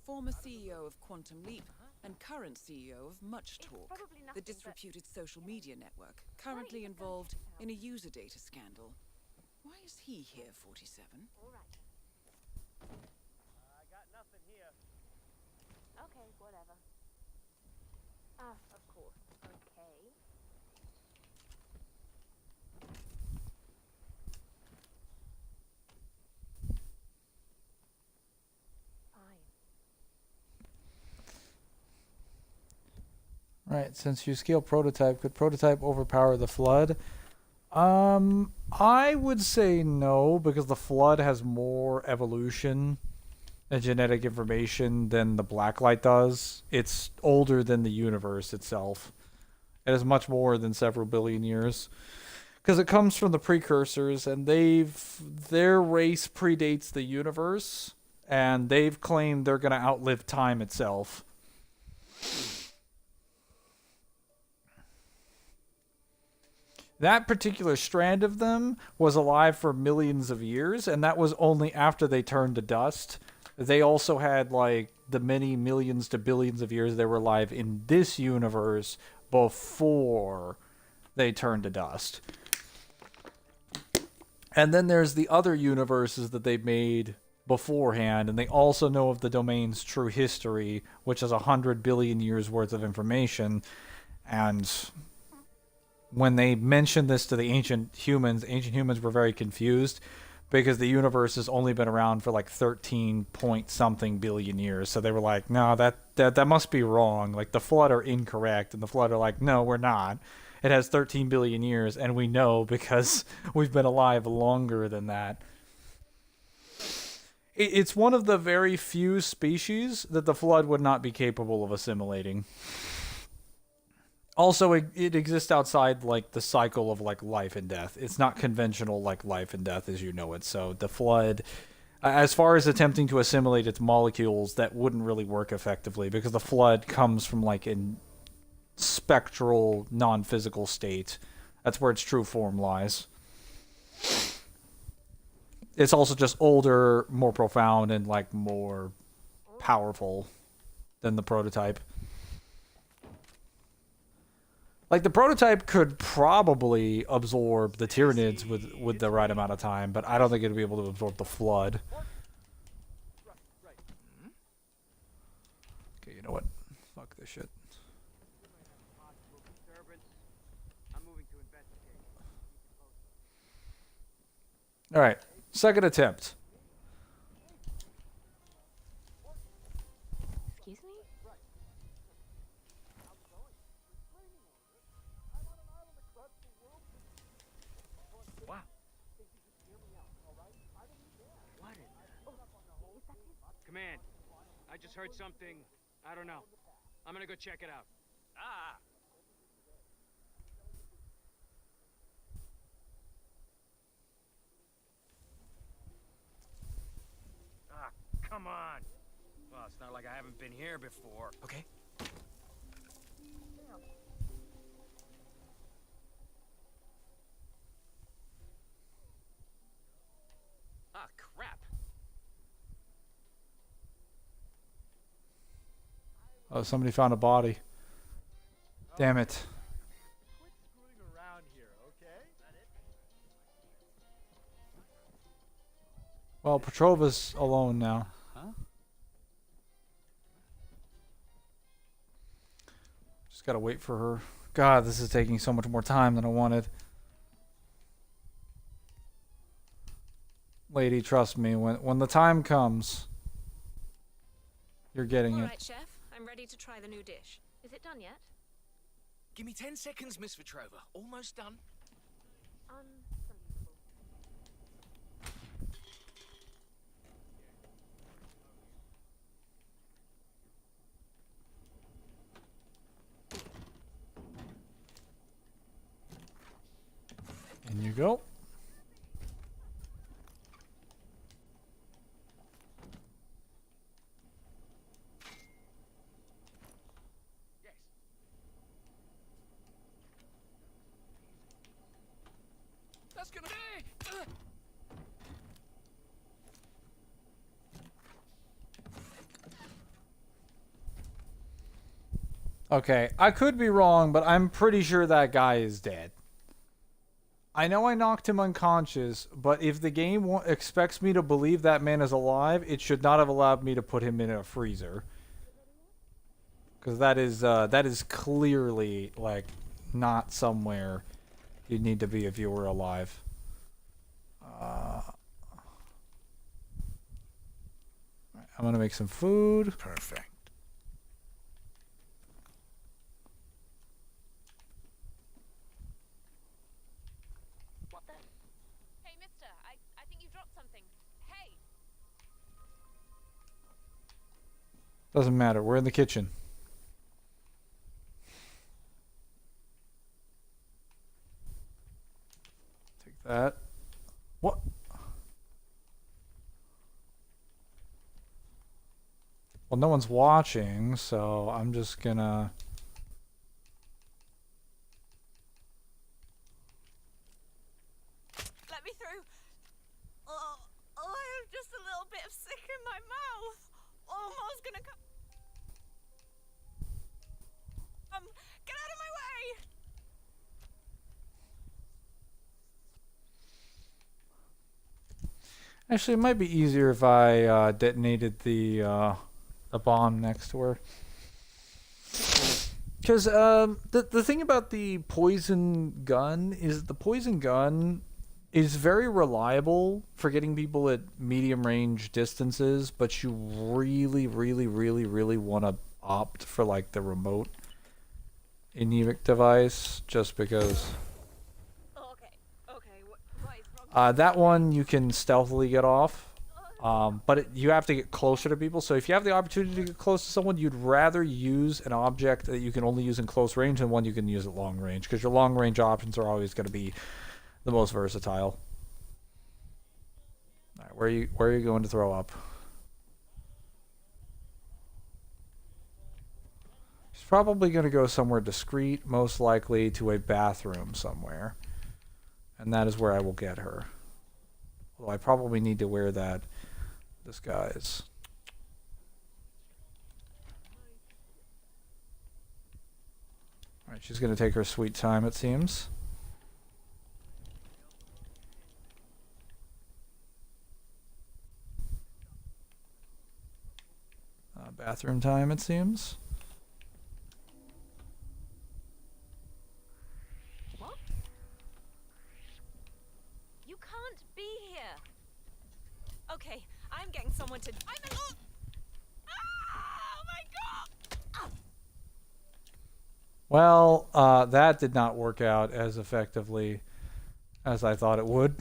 former CEO of Quantum Leap and current CEO of Much Talk, the disreputed social media network, currently involved in a user data scandal. Why is he here, 47? All right. I got nothing here. Okay, whatever. Ah, of course. Okay. Right, since you scale prototype, could prototype overpower the flood? I would say no, because the flood has more evolution and genetic information than the Blacklight does. It's older than the universe itself. It is much more than several billion years. Because it comes from the precursors, and their race predates the universe, and they've claimed they're going to outlive time itself. That particular strand of them was alive for millions of years, and that was only after they turned to dust. They also had, like, the many millions to billions of years they were alive in this universe before they turned to dust. And then there's the other universes that they've made beforehand, and they also know of the domain's true history, which is 100 billion years worth of information. And when they mentioned this to the ancient humans were very confused because the universe has only been around for like 13 point something billion years. So they were like, no, that must be wrong. Like, the flood are incorrect. And the flood are like, no, we're not. It has 13 billion years, and we know because we've been alive longer than that. It's one of the very few species that the flood would not be capable of assimilating. Also, it exists outside, like, the cycle of, like, life and death. It's not conventional, like, life and death as you know it. So the flood, as far as attempting to assimilate its molecules, that wouldn't really work effectively because the flood comes from, like, a spectral, non-physical state. That's where its true form lies. It's also just older, more profound, and, like, more powerful than the prototype. Like, the prototype could probably absorb the Tyranids with the right amount of time, but I don't think it'd be able to absorb the flood. Okay, you know what? Fuck this shit. Alright, second attempt. just heard something. I don't know. I'm gonna go check it out. Ah. Ah, come on. Well, it's not like I haven't been here before. Okay. Ah, crap. Oh, somebody found a body. Damn it. Quit screwing around here, okay? Well, Petrova's alone now. Huh? Just gotta wait for her. God, this is taking so much more time than I wanted. Lady, trust me, when the time comes, you're getting All it. right, chef. I'm ready to try the new dish. Is it done yet? Give me 10 seconds, Miss Petrova. Almost done. Unbelievable. In you go. That's gonna be. Okay, I could be wrong, but I'm pretty sure that guy is dead. I know I knocked him unconscious, but if the game expects me to believe that man is alive, it should not have allowed me to put him in a freezer. Because that is clearly, like, not somewhere you'd need to be if you were alive. I'm gonna make some food. Perfect. What the? Hey, mister, I think you dropped something. Hey! Doesn't matter. We're in the kitchen. Take that. What? Well, no one's watching, so I'm just gonna... Let me through. Oh, I have just a little bit of sick in my mouth. Almost gonna come. Get out of my way! Actually, it might be easier if I detonated the bomb next to her. Because the thing about the poison gun is the poison gun is very reliable for getting people at medium range distances, but you really, really, really, really want to opt for like the remote Enemic device, just because. That one you can stealthily get off, but you have to get closer to people. So if you have the opportunity to get close to someone, you'd rather use an object that you can only use in close range than one you can use at long range, because your long range options are always going to be the most versatile. All right, where are you going to throw up? She's probably going to go somewhere discreet, most likely to a bathroom somewhere. And that is where I will get her. Although I probably need to wear that disguise. Alright, she's going to take her sweet time, it seems. Bathroom time, it seems. Okay, I'm getting someone to. Oh my god! Well, that did not work out as effectively as I thought it would.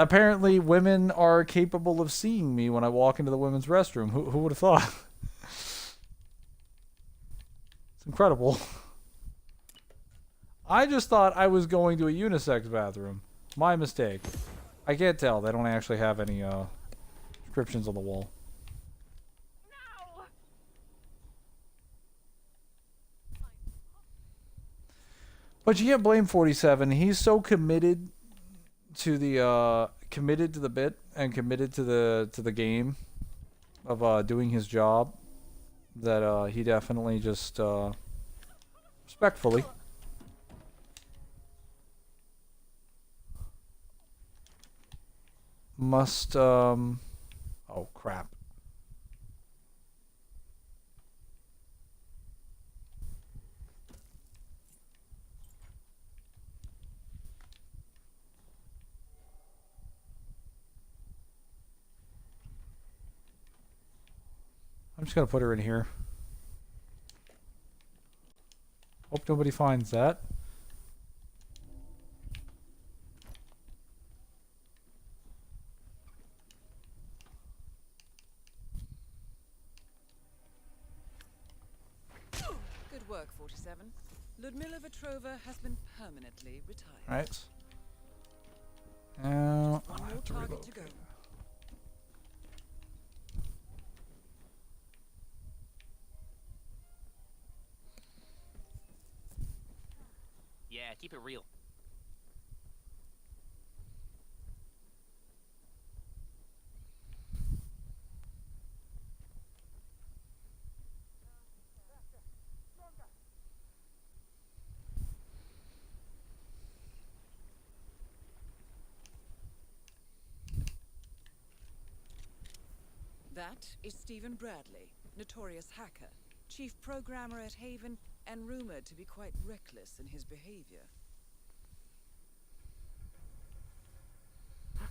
Apparently, women are capable of seeing me when I walk into the women's restroom. Who would have thought? It's incredible. I just thought I was going to a unisex bathroom. My mistake. I can't tell. They don't actually have any descriptions on the wall. But you can't blame 47. He's so committed to the bit and committed to the game of doing his job that he definitely just respectfully must oh crap. I'm just gonna put her in here. Hope nobody finds that. Good work, 47. Ludmila Vetrova has been permanently retired. Right. Now One I more have to target reload. to go. Yeah, keep it real. That is Stephen Bradley, notorious hacker, chief programmer at Haven, and rumored to be quite reckless in his behavior. Huh?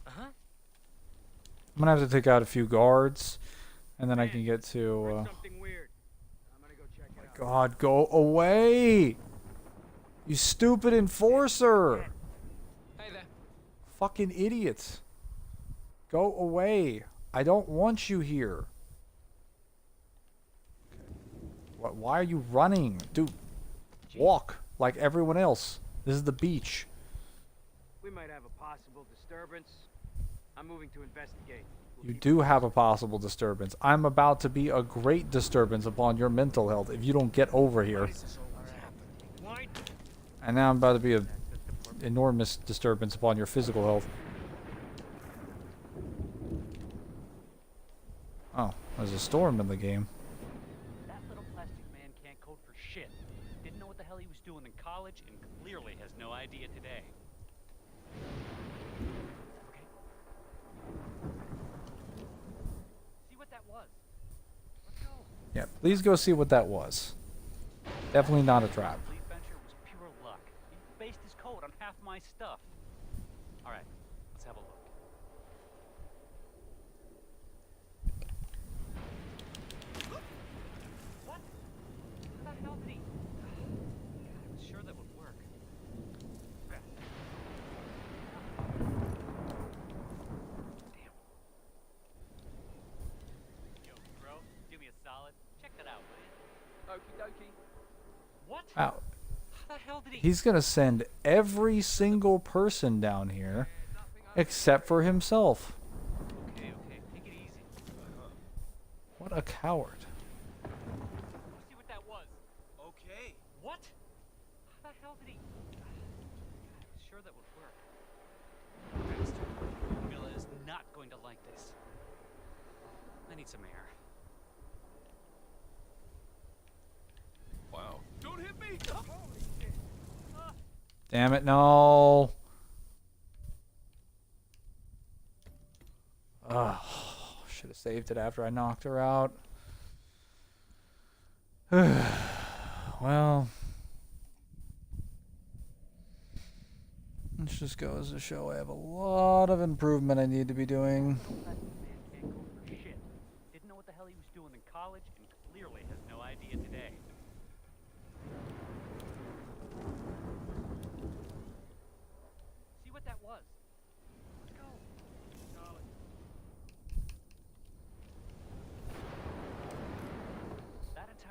Uh-huh. I'm gonna have to take out a few guards, and then I can get to. Something weird. I'm gonna go check it out. God, go away! You stupid enforcer! Hey there. Fucking idiots! Go away! I don't want you here. What? Why are you running, dude? Walk like everyone else. This is the beach. We might have a possible disturbance. I'm moving to investigate. You do have a possible disturbance. I'm about to be a great disturbance upon your mental health if you don't get over here. And now I'm about to be an enormous disturbance upon your physical health. Oh, there's a storm in the game. That little plastic man can't code for shit. Didn't know what the hell he was doing in college and clearly has no idea today. Okay. See what that was. Let's go. Yeah, please go see what that was. Definitely not a trap. Leaf venture was pure luck. He based his code on half my stuff. All right, let's have a look. What? How the hell did he? I was sure that would work. Damn. Yo, bro, do me a solid. Check that out, will you? Okie dokie. What? Wow. How the hell did he? He's gonna send every single person down here except for himself. Okay, okay, take it easy. What a coward. Let's see what that was. Okay. What? How the hell did he? I was sure that would work. Bastard. Mila is not going to like this. I need some air. Wow. Don't hit me! Damn it, no. Ugh. Should have saved it after I knocked her out. Well. This just goes to show I have a lot of improvement I need to be doing. Plastic man can't code for shit. Didn't know what the hell he was doing in college and clearly has no idea today.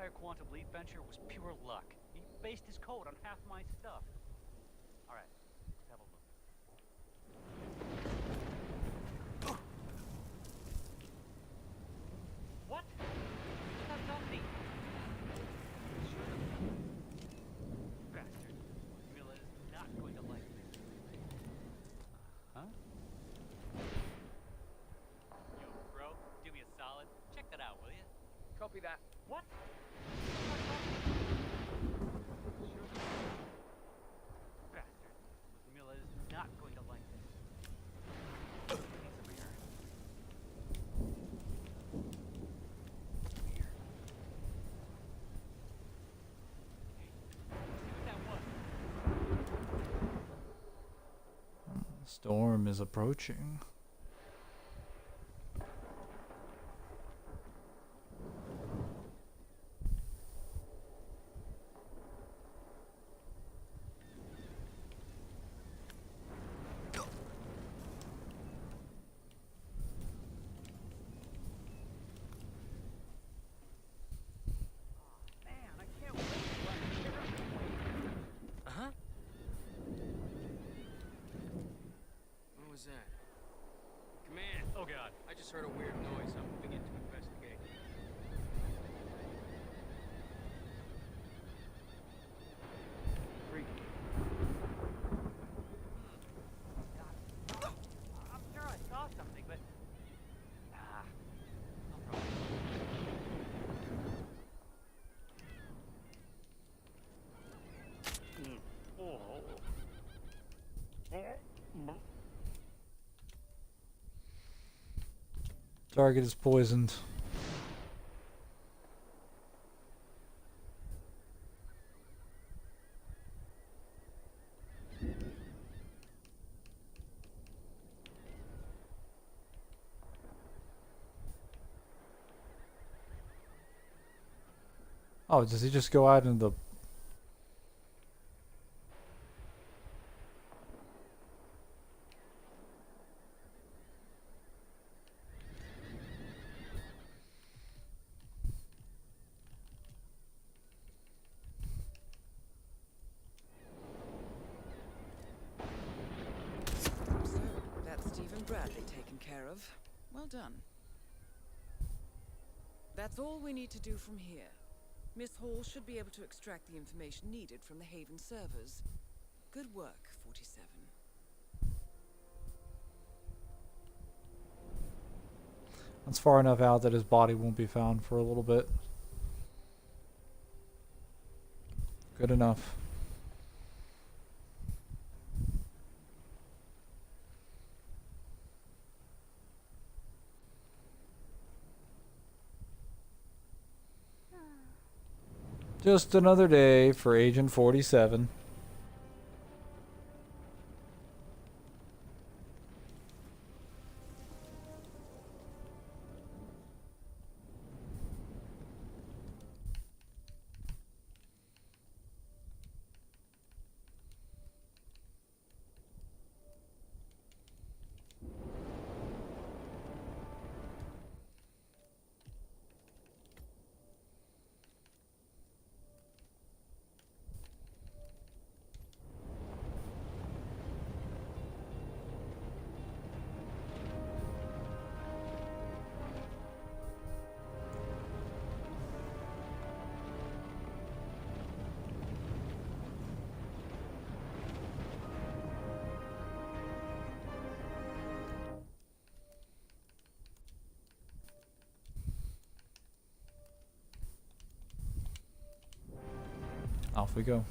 entire Quantum Leap venture was pure luck. He based his code on half my stuff. Alright, let's have a look. What? That's not me. Bastard. Mila is not going to like this. Huh? Yo, bro, do me a solid. Check that out, will you? Copy that. What? Bastard. Mila is not going to like this. Need some air. Here. Hey, see what that was? Storm is approaching. Man, I can't wait to let Uh-huh. What was that? Command. Oh god. I just heard a weird noise. I'm moving in to investigate. Freaky. I'm sure I saw something, but no problem. Target is poisoned. Oh, does he just go out in the... So, that's Stephen Bradley taken care of. Well done. That's all we need to do from here. Miss Hall should be able to extract the information needed from the Haven servers. Good work, 47. That's far enough out that his body won't be found for a little bit. Good enough. Just another day for Agent 47. Off we go.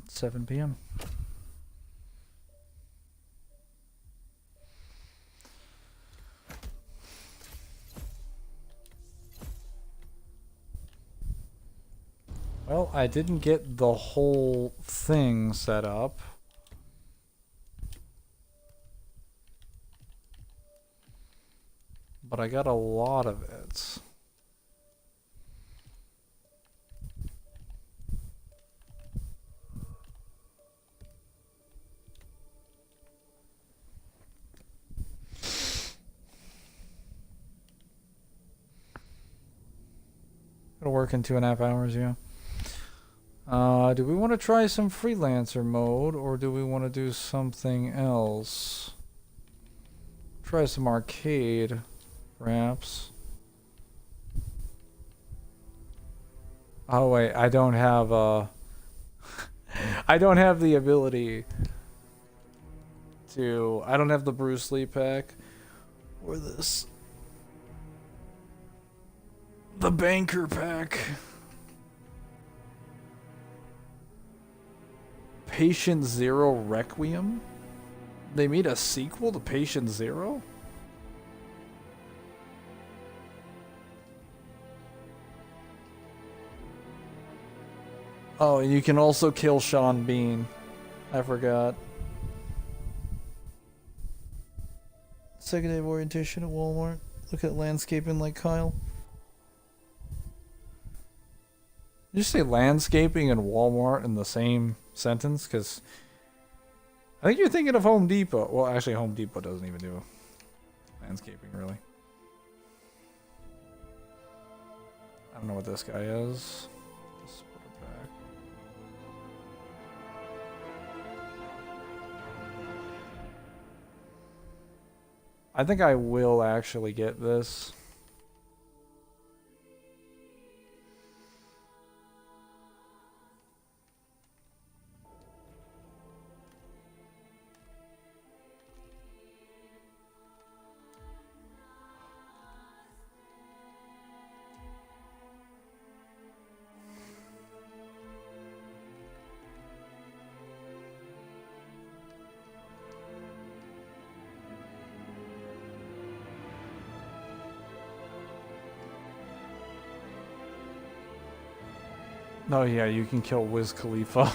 It's 7 p.m. Well, I didn't get the whole thing set up. But I got a lot of it. It'll work in 2.5 hours, yeah. Do we want to try some freelancer mode, or do we want to do something else? Try some arcade, perhaps. Oh wait, I don't have I don't have the ability to. I don't have the Bruce Lee pack or this. The banker pack. Patient Zero Requiem? They made a sequel to Patient Zero? Oh, and you can also kill Sean Bean. I forgot. Second day of orientation at Walmart. Look at landscaping like Kyle. Did you say landscaping and Walmart in the same sentence? Because I think you're thinking of Home Depot. Well, actually, Home Depot doesn't even do landscaping, really. I don't know what this guy is. Let's put it back. I think I will actually get this. Oh yeah, you can kill Wiz Khalifa.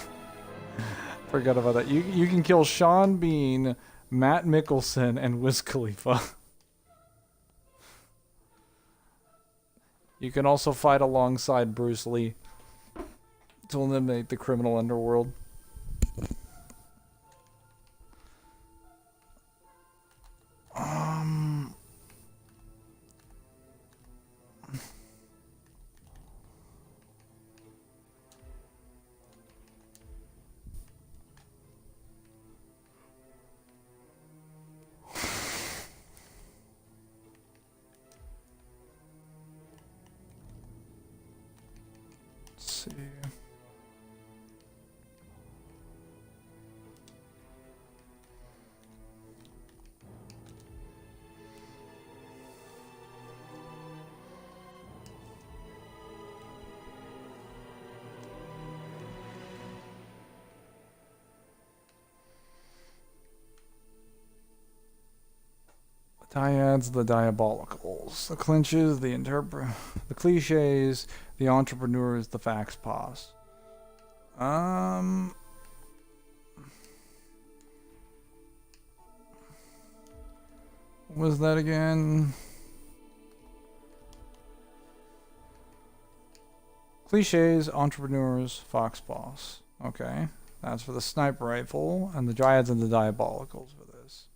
Forgot about that. You can kill Sean Bean, Matt Mickelson, and Wiz Khalifa. You can also fight alongside Bruce Lee to eliminate the criminal underworld. See. The dyads, the diabolicals, the clinches, the cliches, the entrepreneurs, the fax pos. What was that again? Cliches, entrepreneurs, fox boss. Okay, that's for the sniper rifle, and the dryads and the diabolicals for this.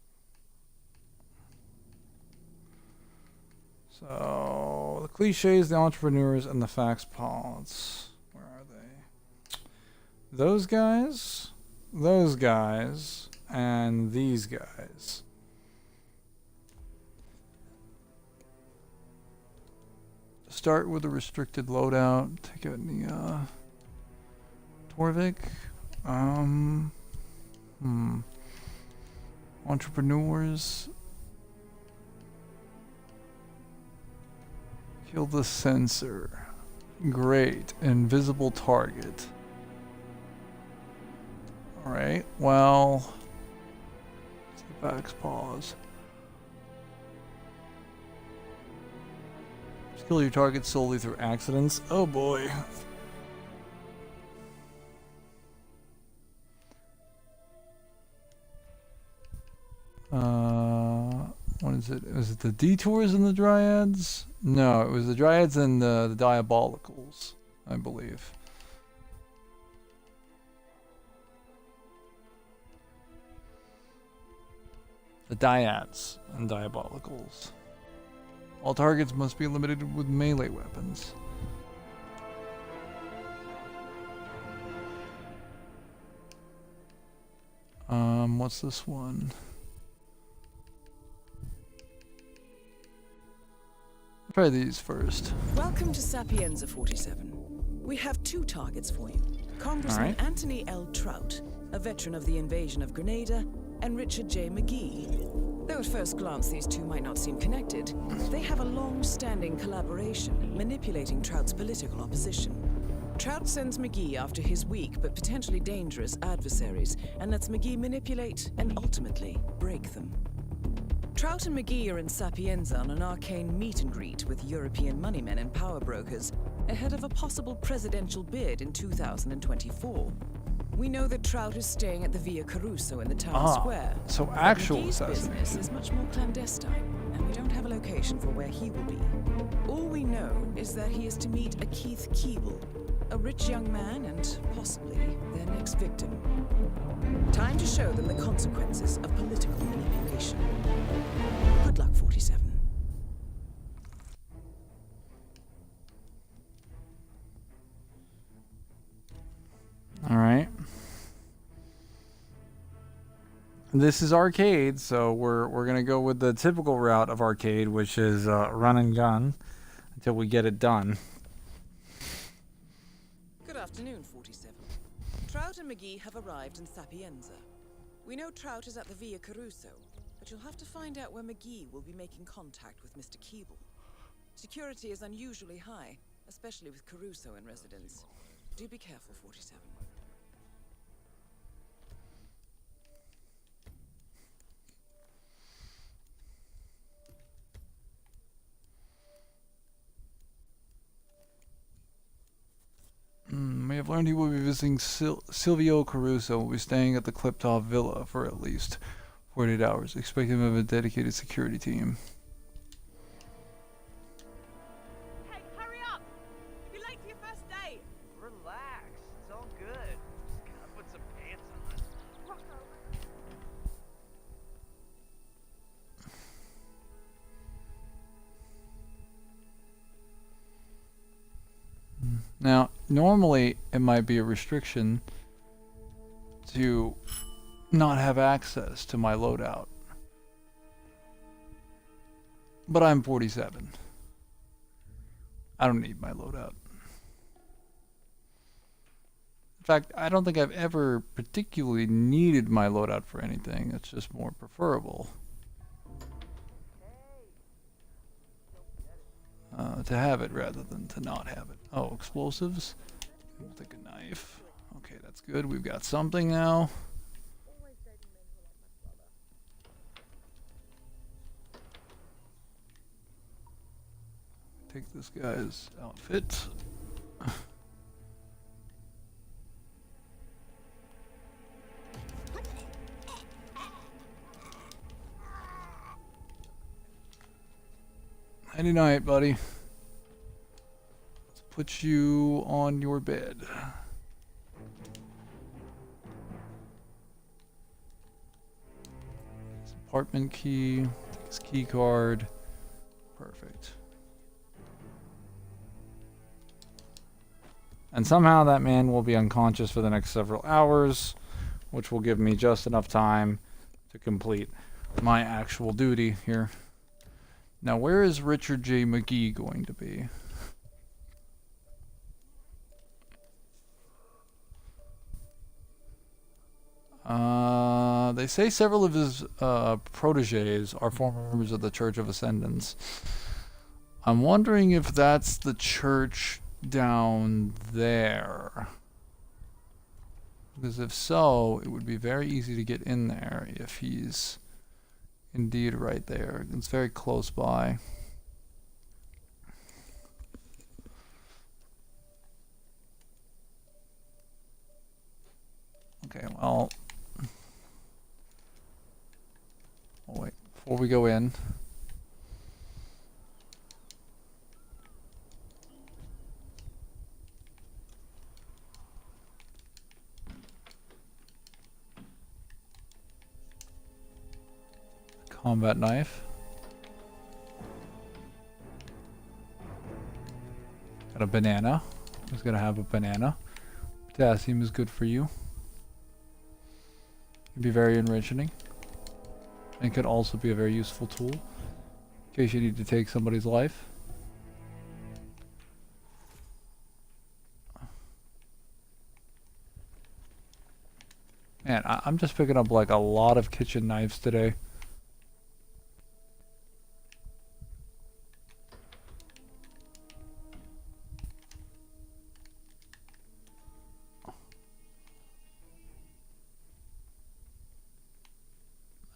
So the cliches, the entrepreneurs, and the fax pods. Where are they? Those guys, and these guys. Start with a restricted loadout. Take out the Torvik. Entrepreneurs. Kill the sensor. Great. Invisible target. Alright, well. Fax pause. Kill your target solely through accidents. Oh boy. What is it? Was it the detours and the dryads? No, it was the dryads and the diabolicals, I believe. The dyads and diabolicals. All targets must be limited with melee weapons. What's this one? Try these first. Welcome to Sapienza 47. We have 2 targets for you. Congressman Anthony L. Trout, a veteran of the invasion of Grenada, and Richard J. McGee. Though at first glance these 2 might not seem connected, they have a long-standing collaboration manipulating Trout's political opposition. Trout sends McGee after his weak but potentially dangerous adversaries and lets McGee manipulate and ultimately break them. Trout and McGee are in Sapienza on an arcane meet and greet with European moneymen and power brokers ahead of a possible presidential bid in 2024. We know that Trout is staying at the Via Caruso in the town square. So actual McGee's business is much more clandestine, and we don't have a location for where he will be. All we know is that he is to meet a Keith Keeble, a rich young man and possibly their next victim. Time to show them the consequences of political manipulation. Good luck, 47. All right. This is arcade, so we're gonna go with the typical route of arcade, which is run and gun until we get it done. Good afternoon, 47. Trout and McGee have arrived in Sapienza. We know Trout is at the Via Caruso, but you'll have to find out where McGee will be making contact with Mr. Keeble. Security is unusually high, especially with Caruso in residence. Do be careful, 47. We have learned he will be visiting Silvio Caruso and will be staying at the Kliptov Villa for at least 48 hours. Expect him to have a dedicated security team. Hey, hurry up! You're late for your first date. Relax. It's all good. Just gotta put some pants on. Now, normally it might be a restriction to not have access to my loadout. But I'm 47. I don't need my loadout. In fact, I don't think I've ever particularly needed my loadout for anything. It's just more preferable to have it rather than to not have it. Oh, explosives? We'll take a knife. Okay, that's good. We've got something now. Take this guy's outfit. Nighty night, buddy. Let's put you on your bed. His apartment key, his key card. Perfect. And somehow that man will be unconscious for the next several hours, which will give me just enough time to complete my actual duty here. Now, where is Richard J. McGee going to be? They say several of his proteges are former members of the Church of Ascendance. I'm wondering if that's the church down there. Because if so, it would be very easy to get in there if he's indeed right there. It's very close by. Okay, well, oh wait, before we go in, combat knife. Got a banana. Who's gonna have a banana? Potassium is good for you. Can be very enriching. And can also be a very useful tool in case you need to take somebody's life. Man, I'm just picking up like a lot of kitchen knives today.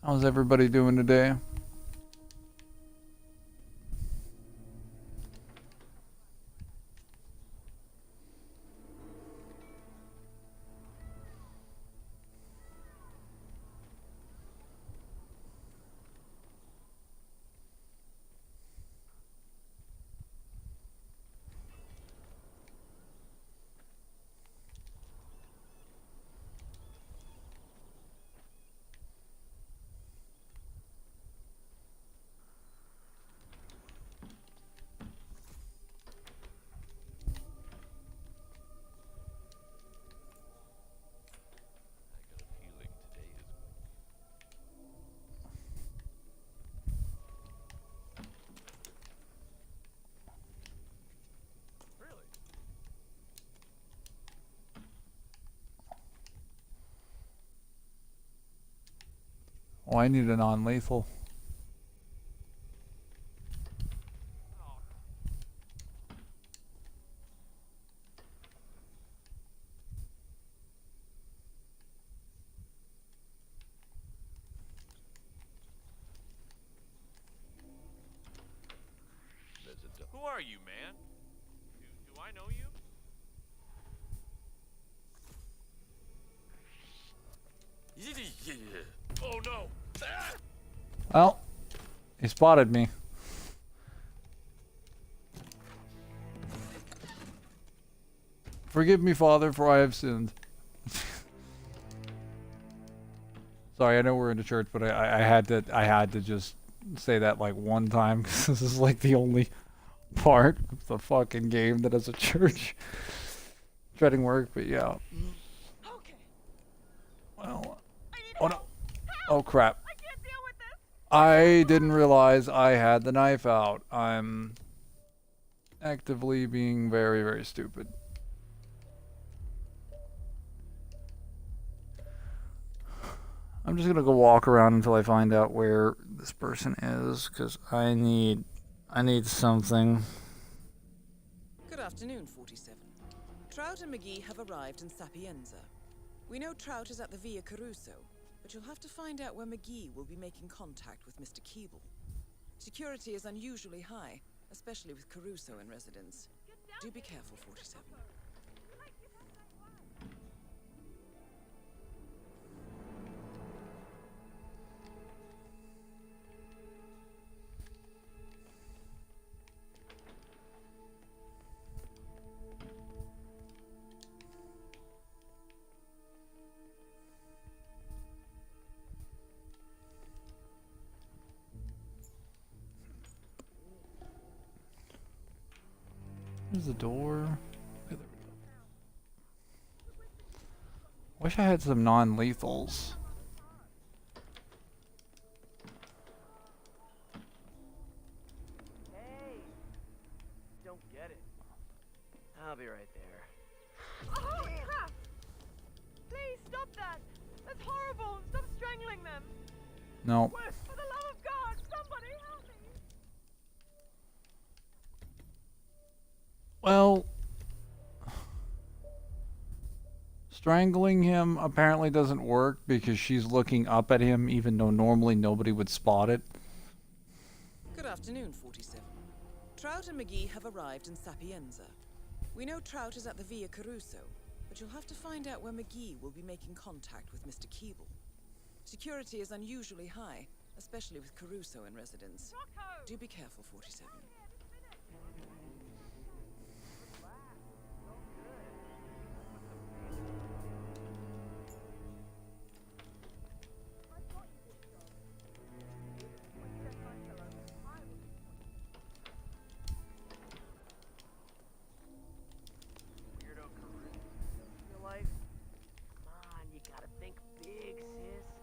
How's everybody doing today? Oh, I need a non-lethal. Who are you, man? Do I know you? Oh no! Well, he spotted me. Forgive me, Father, for I have sinned. Sorry, I know we're in the church, but I had to just say that like one time because this is like the only part of the fucking game that has a church treading work. But yeah. Well, oh no! Oh crap! I didn't realize I had the knife out. I'm actively being very, very stupid. I'm just gonna go walk around until I find out where this person is, because I need something. Good afternoon, 47. Trout and McGee have arrived in Sapienza. We know Trout is at the Via Caruso, but you'll have to find out where McGee will be making contact with Mr. Keeble. Security is unusually high, especially with Caruso in residence. Do be careful, 47. There's the door. Okay, there we go. Wish I had some non-lethals. Hey, don't get it. I'll be right there. Oh, crap! Please stop that! That's horrible! Stop strangling them! No. For the love of God, somebody help me! Well, strangling him apparently doesn't work because she's looking up at him even though normally nobody would spot it. Good afternoon, 47. Trout and McGee have arrived in Sapienza. We know Trout is at the Via Caruso, but you'll have to find out where McGee will be making contact with Mr. Keeble. Security is unusually high, especially with Caruso in residence. Do be careful, 47. Weirdo Caruso. Your life? Come on, you gotta think big, sis.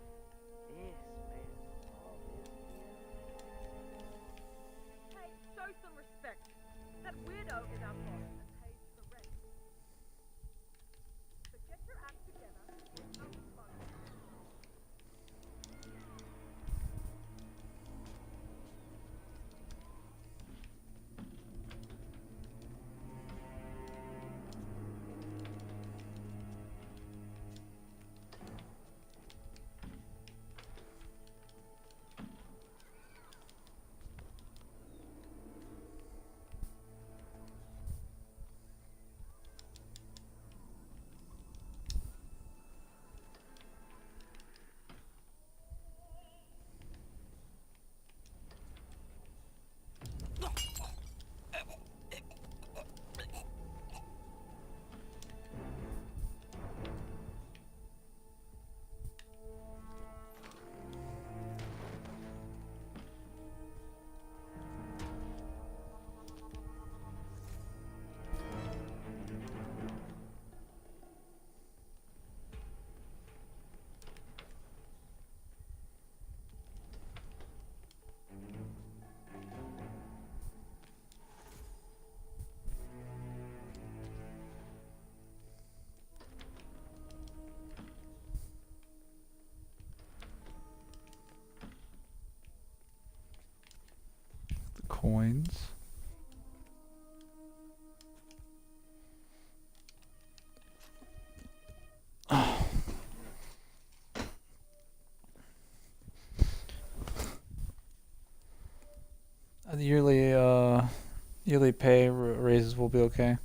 coins. The yearly pay raises will be okay.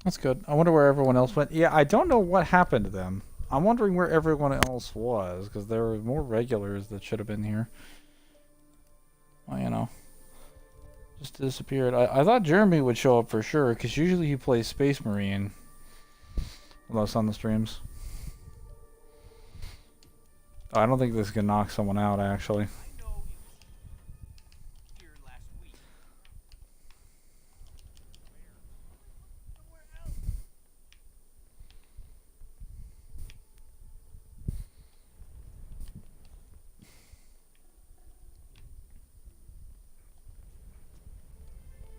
That's good. I wonder where everyone else went. Yeah, I don't know what happened to them. I'm wondering where everyone else was, because there were more regulars that should have been here. Well, you know, just disappeared. I thought Jeremy would show up for sure, because usually he plays Space Marine with us on the streams. I don't think this can knock someone out, actually.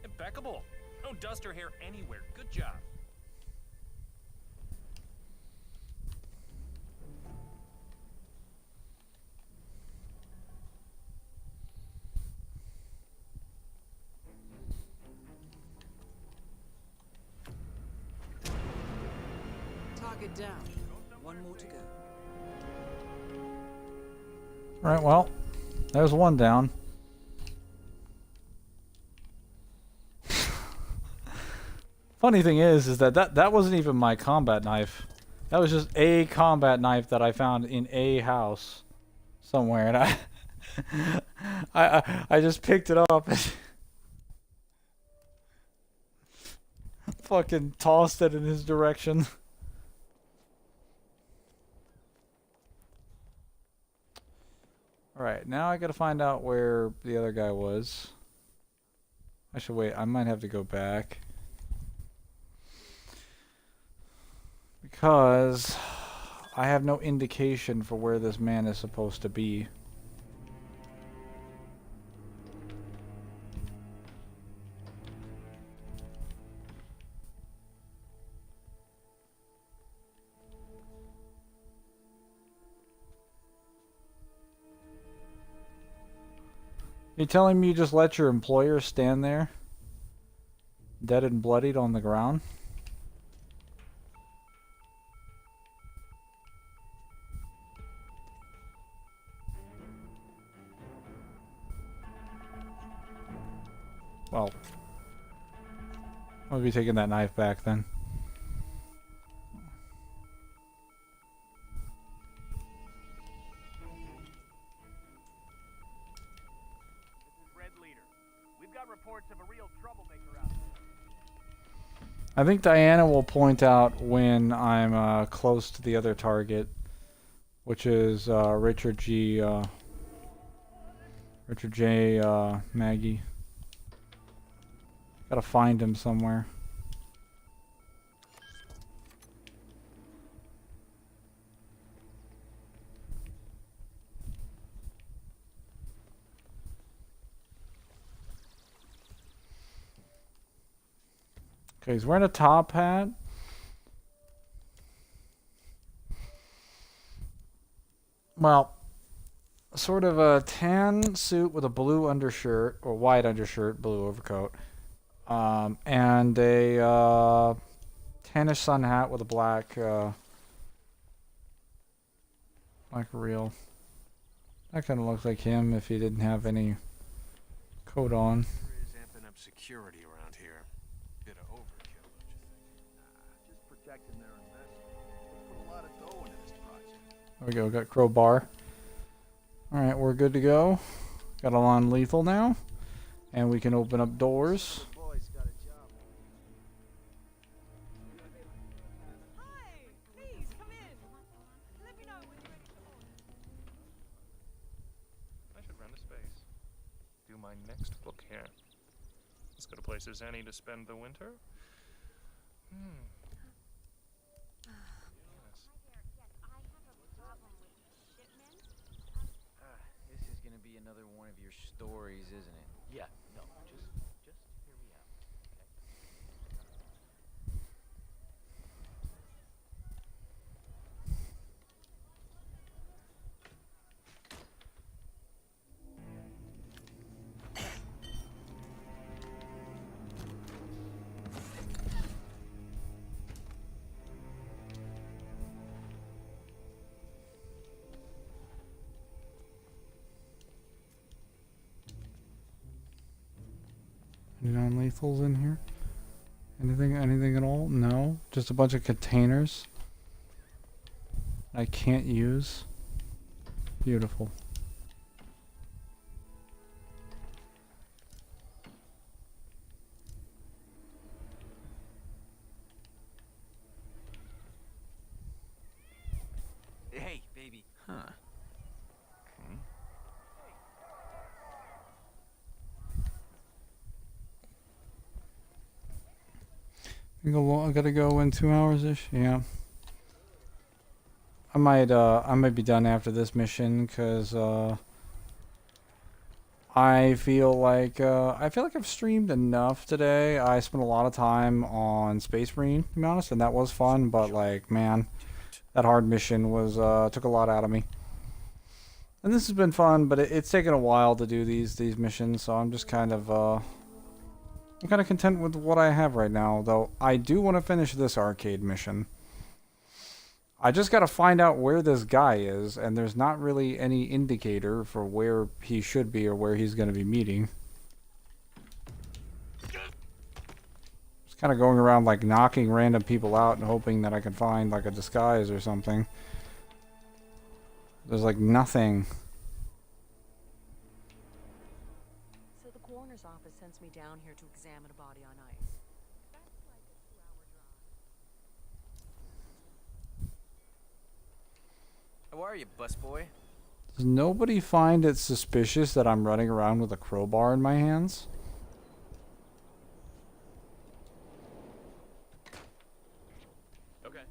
Impeccable. No dust or hair anywhere. Good job. Target down. One more to go. Right, well, there's one down. Funny thing is that wasn't even my combat knife. That was just a combat knife that I found in a house somewhere, and I just picked it up and fucking tossed it in his direction. Alright, now I gotta find out where the other guy was. Actually, wait, I might have to go back. Because I have no indication for where this man is supposed to be. You telling me you just let your employer stand there, dead and bloodied on the ground? Well, I'll be taking that knife back then. I think Diana will point out when I'm close to the other target, which is Richard J. Maggie. Gotta find him somewhere. Okay, he's wearing a top hat. Well, sort of a tan suit with a blue undershirt, or white undershirt, blue overcoat. And a tannish sun hat with a black reel. That kind of looks like him if he didn't have any coat on. Is amping up security around here. Bit of overkill, don't you think? Just protecting their investment. We put a lot of dough into this project. There we go, got crowbar. Alright, we're good to go. Got a non-lethal now. And we can open up doors. Next book here. Let's go to places Annie to spend the winter. This is gonna be another one of your stories, isn't it? Yeah, no, just hear me out. Any non-lethals in here? Anything at all? No? Just a bunch of containers I can't use. Beautiful. Hey, baby. Huh. I gotta go in 2 hours-ish. Yeah. I might be done after this mission because I feel like I've streamed enough today. I spent a lot of time on Space Marine, to be honest, and that was fun. But like, man, that hard mission was took a lot out of me. And this has been fun, but it's taken a while to do these missions, so I'm just kind of I'm kind of content with what I have right now. Though I do want to finish this arcade mission. I just gotta find out where this guy is, and there's not really any indicator for where he should be or where he's gonna be meeting. Just kind of going around like knocking random people out and hoping that I can find like a disguise or something. There's like nothing. So the coroner's office sends me down here to examine a body on ice. How are you, busboy? Does nobody find it suspicious that I'm running around with a crowbar in my hands? Okay.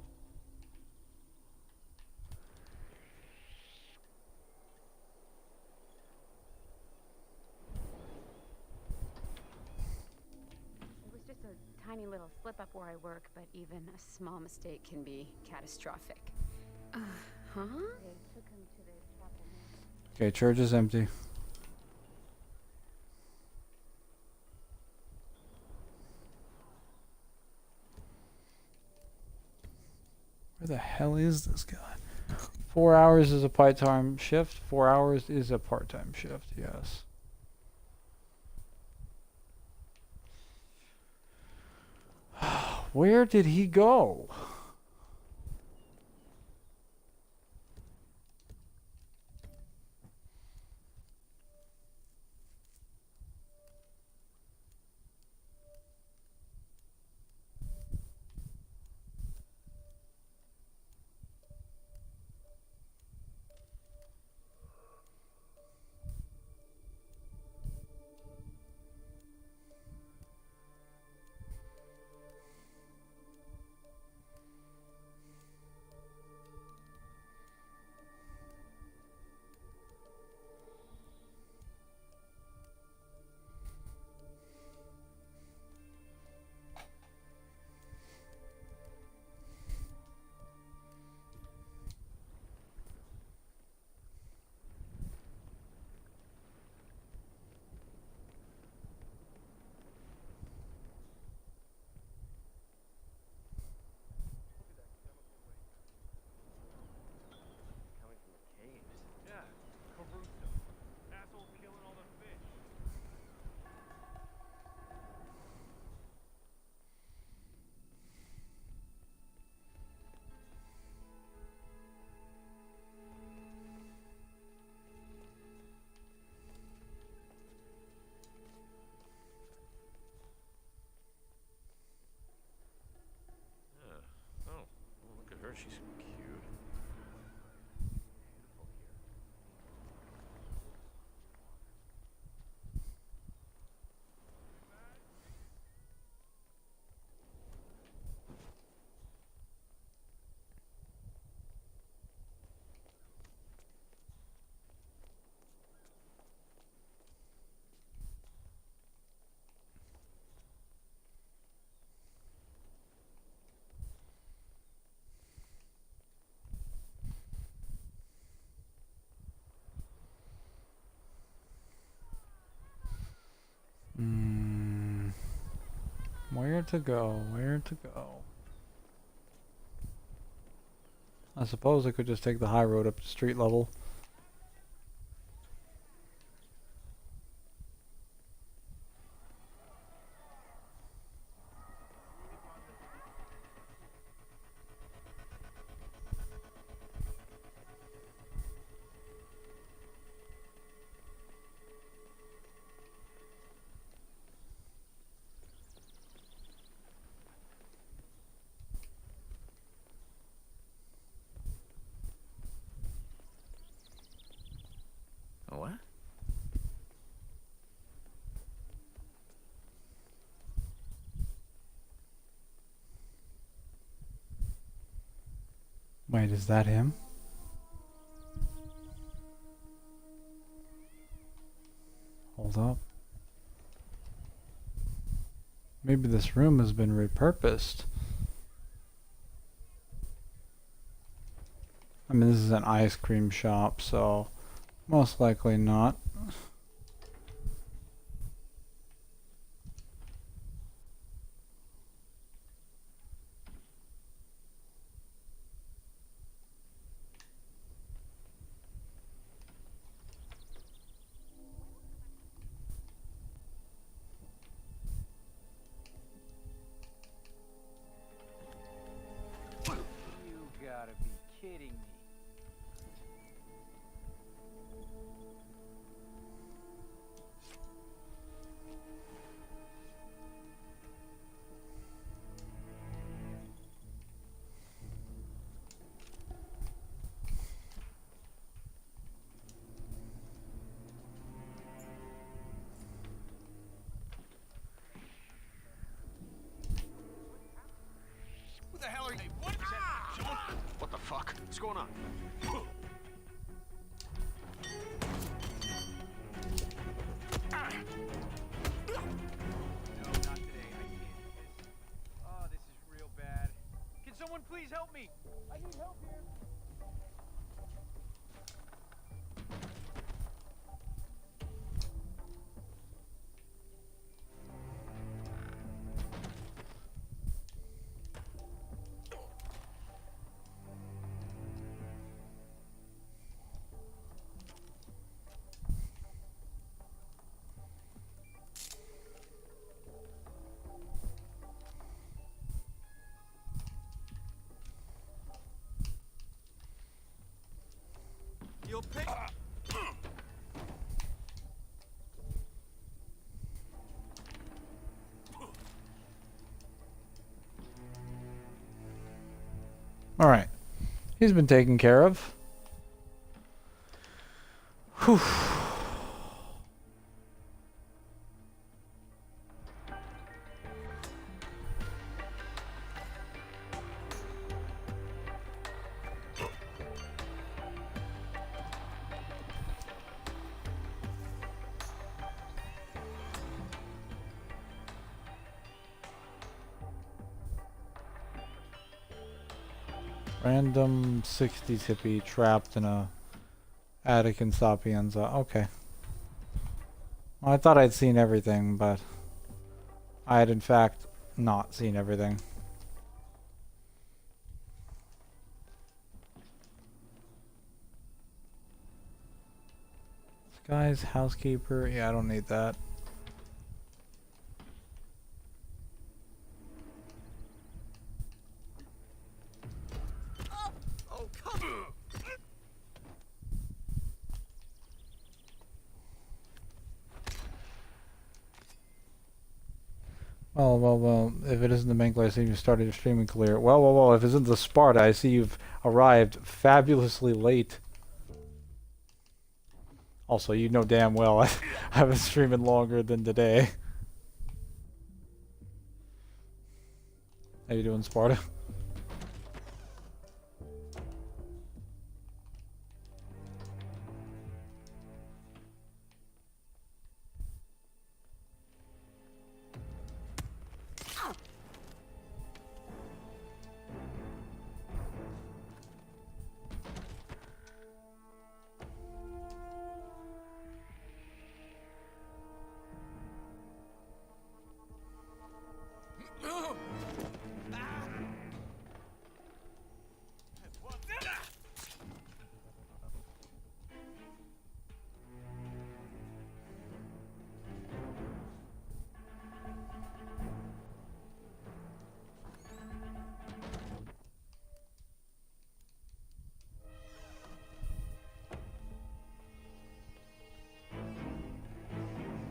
It was just a tiny little slip up where I work, but even a small mistake can be catastrophic. Huh? They took him to the chapel now. Okay, church is empty. Where the hell is this guy? 4 hours is a part-time shift. 4 hours is a part-time shift, yes. Where did he go? She's cute. Where to go? Where to go? I suppose I could just take the high road up to street level. Wait, is that him? Hold up. Maybe this room has been repurposed. I mean, this is an ice cream shop, so most likely not. You gotta be kidding me. Who the hell are you? What? What the fuck? What's going on? No, not today. I can't do this. Oh, this is real bad. Can someone please help me? I need help here. You'll pick. Alright. He's been taken care of. Whew. Random 60s hippie trapped in a attic in Sapienza. Okay. Well, I thought I'd seen everything, but I had in fact not seen everything. This guy's housekeeper. Yeah, I don't need that. Oh, come on. Well, if it isn't the Mangler, I see you started your streaming clear. Well, if it's in the Sparta, I see you've arrived fabulously late. Also, you know damn well I've been streaming longer than today. How you doing, Sparta?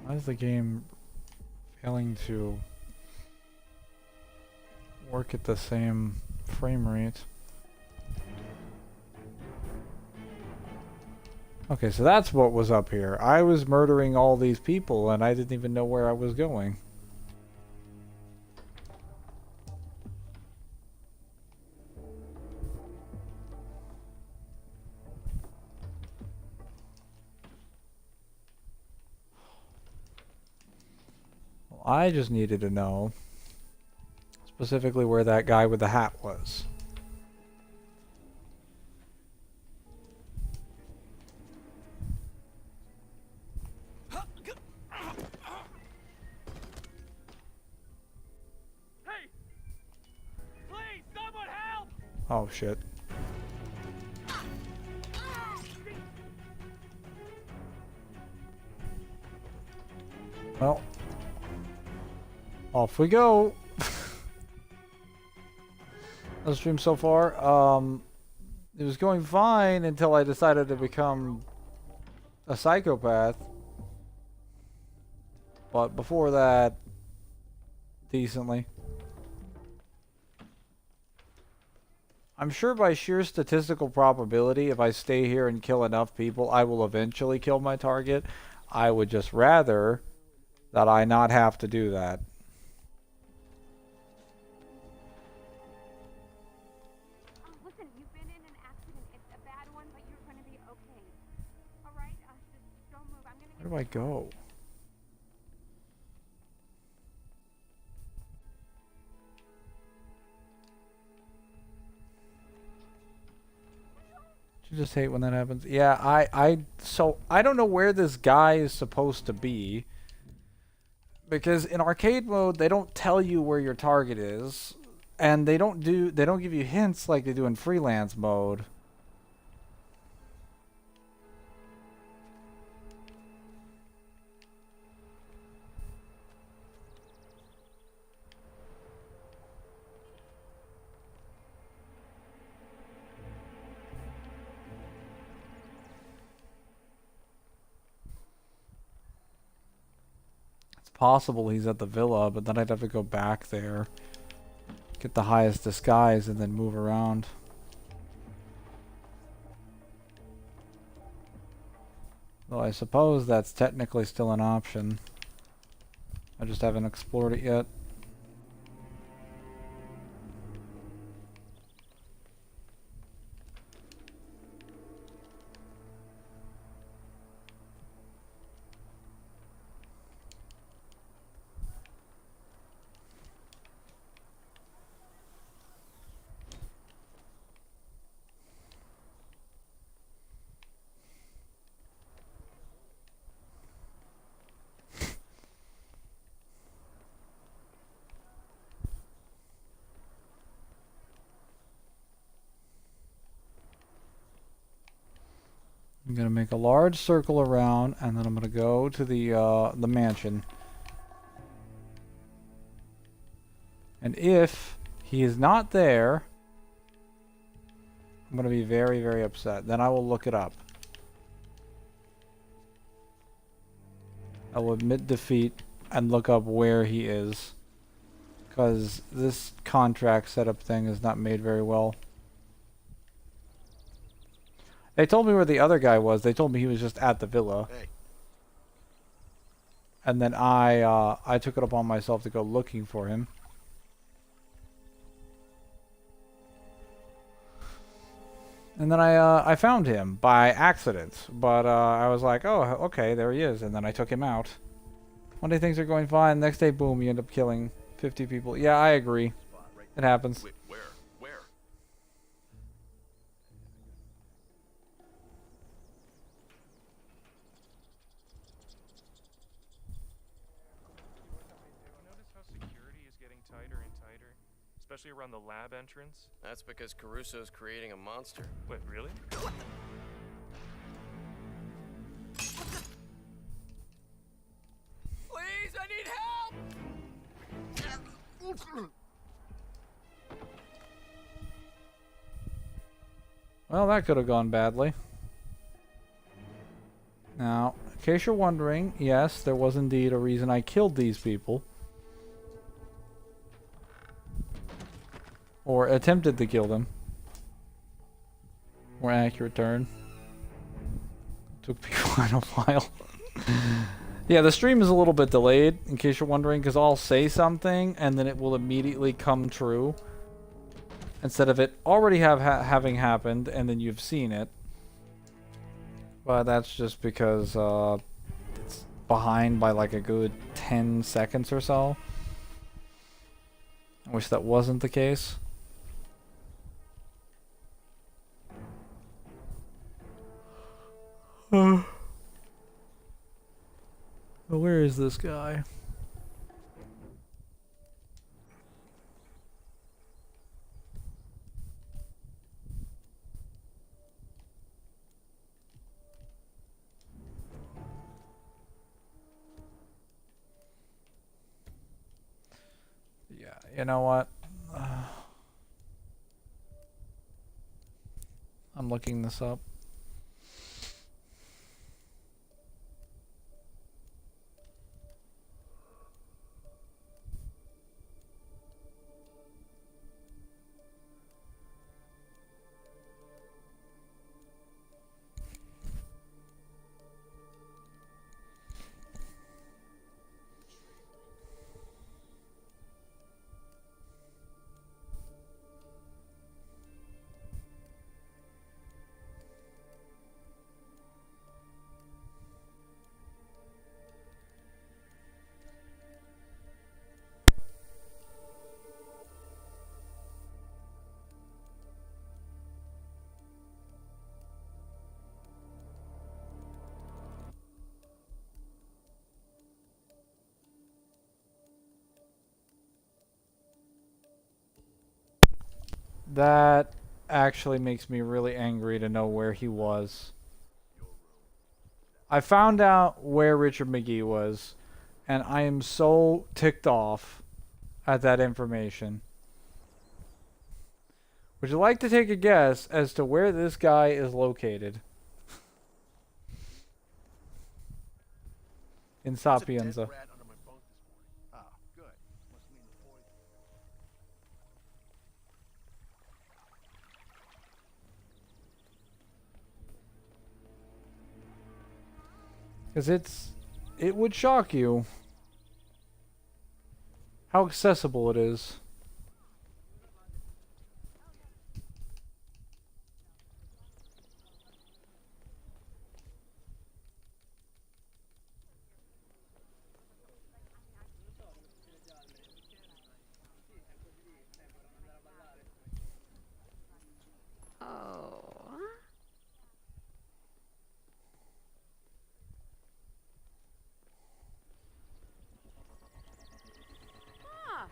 Why is the game failing to work at the same frame rate? Okay, so that's what was up here. I was murdering all these people and I didn't even know where I was going. I just needed to know specifically where that guy with the hat was. Hey! Please, someone help! Oh shit. Well, off we go. The stream so far, it was going fine until I decided to become a psychopath. But before that, decently. I'm sure by sheer statistical probability, if I stay here and kill enough people, I will eventually kill my target. I would just rather that I not have to do that. Listen, you've been in an accident. It's a bad one, but you're going to be okay. All right? Just don't move. I'm going to Where do I go? You just hate when that happens. Yeah, so I don't know where this guy is supposed to be. Because in arcade mode, they don't tell you where your target is. And they don't give you hints like they do in freelance mode. Possible he's at the villa, but then I'd have to go back there, get the highest disguise, and then move around. Though I suppose that's technically still an option. I just haven't explored it yet. I'm gonna make a large circle around, and then I'm gonna go to the mansion. And if he is not there, I'm gonna be very, very upset. Then I will look it up. I will admit defeat and look up where he is, because this contract setup thing is not made very well. They told me where the other guy was. They told me he was just at the villa. Hey. And then I took it upon myself to go looking for him. And then I found him by accident. But I was like, oh, okay, there he is. And then I took him out. One day things are going fine. Next day, boom, you end up killing 50 people. Yeah, I agree. It happens. Wait, where? Especially around the lab entrance. That's because Caruso's creating a monster. Wait, really? Please, I need help! Well, that could have gone badly. Now, in case you're wondering, yes, there was indeed a reason I killed these people. Or attempted to kill them. More accurate term. Took me quite a while. Yeah, the stream is a little bit delayed, in case you're wondering, because I'll say something and then it will immediately come true. Instead of it already having happened and then you've seen it. But that's just because it's behind by like a good 10 seconds or so. I wish that wasn't the case. Well, where is this guy? Yeah, you know what? I'm looking this up. That actually makes me really angry to know where he was. I found out where Richard McGee was, and I am so ticked off at that information. Would you like to take a guess as to where this guy is located? In Sapienza. Because it would shock you how accessible it is. Oh. Ah.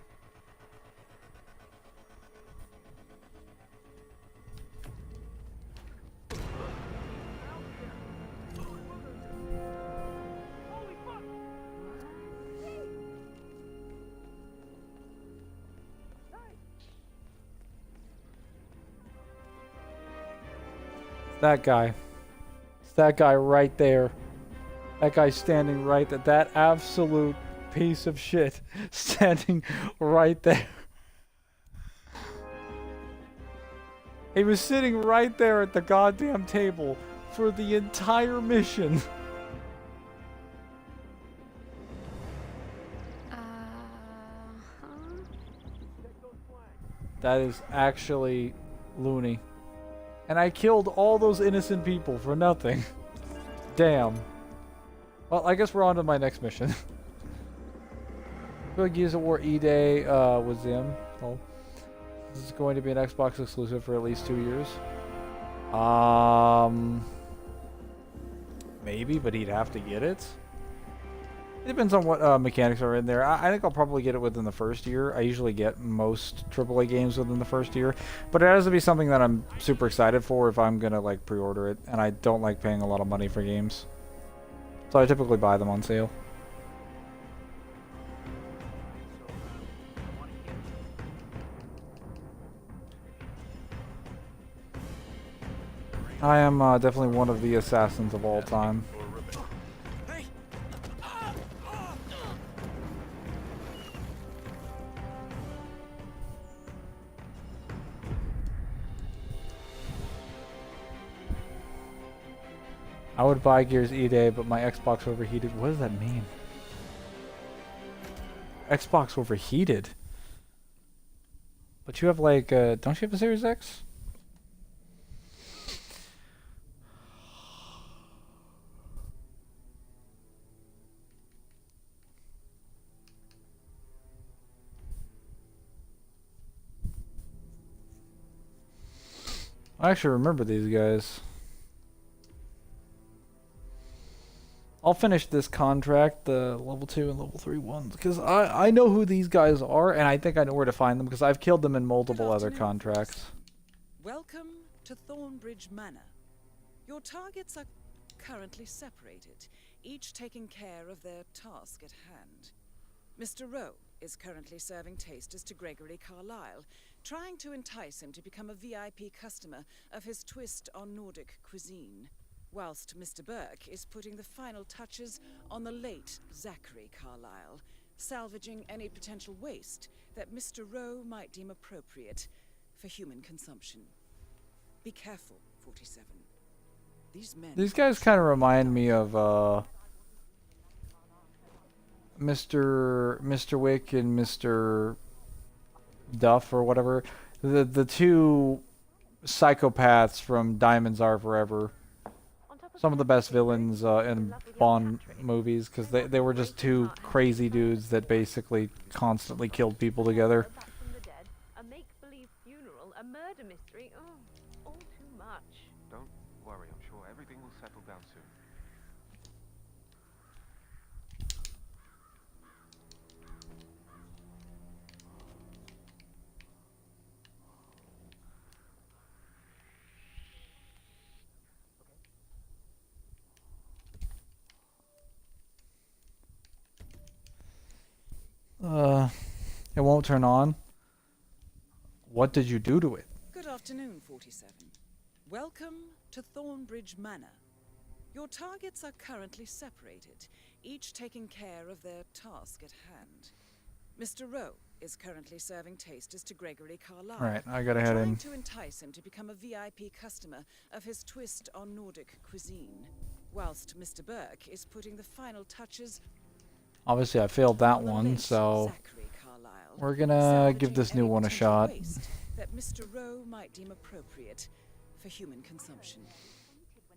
That guy. It's that guy right there. That guy standing right there. That absolute piece of shit standing right there. He was sitting right there at the goddamn table for the entire mission. That is actually loony. And I killed all those innocent people for nothing. Damn. Well, I guess we're on to my next mission. Big Gears of War E-Day with Zim. Oh. This is going to be an Xbox exclusive for at least 2 years. Maybe, but he'd have to get it. It depends on what mechanics are in there. I think I'll probably get it within the first year. I usually get most AAA games within the first year. But it has to be something that I'm super excited for if I'm going to like pre-order it. And I don't like paying a lot of money for games. So I typically buy them on sale. I am definitely one of the assassins of all time. I would buy Gears E-Day, but my Xbox overheated. What does that mean? Xbox overheated? But you have like, don't you have a Series X? I actually remember these guys. I'll finish this contract, the level 2 and level 3 ones, because I know who these guys are, and I think I know where to find them, because I've killed them in multiple other contracts. Welcome to Thornbridge Manor. Your targets are currently separated, each taking care of their task at hand. Mr. Rowe is currently serving tasters to Gregory Carlyle, trying to entice him to become a VIP customer of his twist on Nordic cuisine. Whilst Mr. Burke is putting the final touches on the late Zachary Carlyle, salvaging any potential waste that Mr. Rowe might deem appropriate for human consumption. Be careful, 47. These guys kind of remind me of Mr. Wick and Mr. Duff or whatever. The two psychopaths from Diamonds Are Forever. Some of the best villains in Bond movies, because they were just two crazy dudes that basically constantly killed people together. A make-believe funeral, a murder mystery. Oh, all too much. Don't worry, I'm sure everything will settle down soon. It won't turn on. What did you do to it? Good afternoon, 47. Welcome to Thornbridge Manor. Your targets are currently separated, each taking care of their task at hand. Mr. Rowe is currently serving tasters to Gregory Carlyle. Alright, I gotta head in. Trying to entice him to become a VIP customer of his twist on Nordic cuisine, whilst Mr. Burke is putting the final touches. Obviously, I failed that one, so we're gonna give this new one a shot. That Mr. Rowe might deem appropriate for human consumption.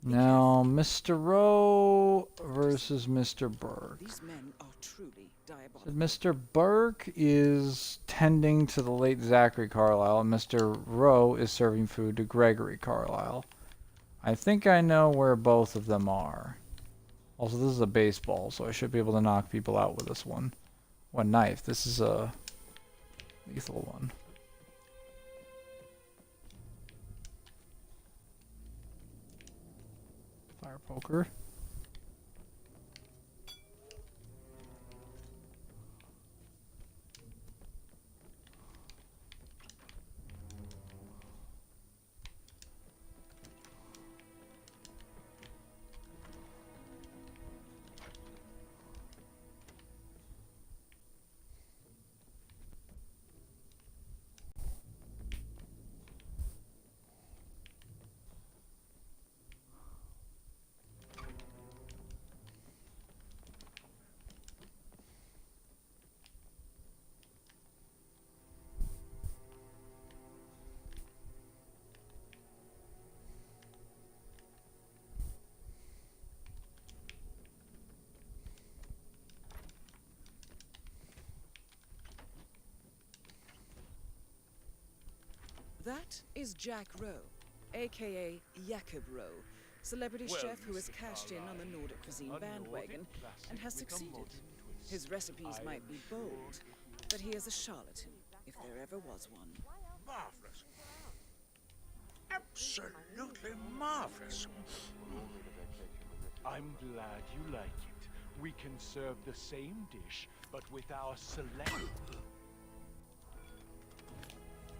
Now, Mr. Rowe versus Mr. Burke. These men are truly diabolical. So Mr. Burke is tending to the late Zachary Carlyle, and Mr. Rowe is serving food to Gregory Carlyle. I think I know where both of them are. Also, this is a baseball, so I should be able to knock people out with this one. One knife. This is a lethal one. Fire poker. That is Jack Rowe, aka Jakob Rowe, celebrity chef who has cashed in on the Nordic cuisine bandwagon and has succeeded. His recipes might be bold, but he is a charlatan, if there ever was one. Marvelous. Absolutely marvelous. I'm glad you like it. We can serve the same dish, but with our select...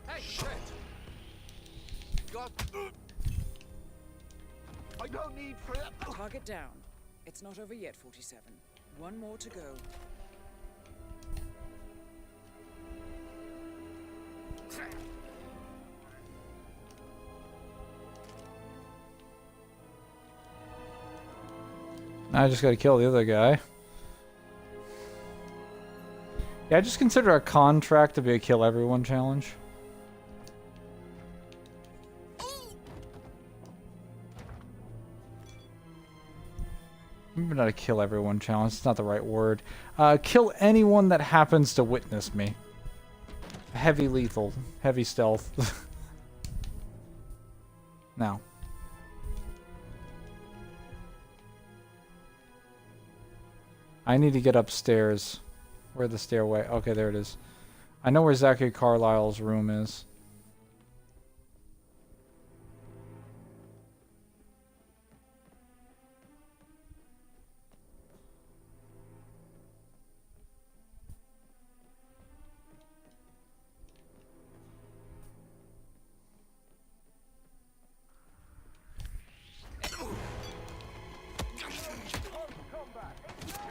Hey, shit! God... I don't need for it. Target down. It's not over yet, 47. One more to go. Now I just gotta kill the other guy. Yeah, I just consider a contract to be a kill everyone challenge. Maybe not a kill everyone challenge, it's not the right word. Kill anyone that happens to witness me. Heavy lethal, heavy stealth. Now. I need to get upstairs. Where the stairway? Okay, there it is. I know where Zachary Carlisle's room is.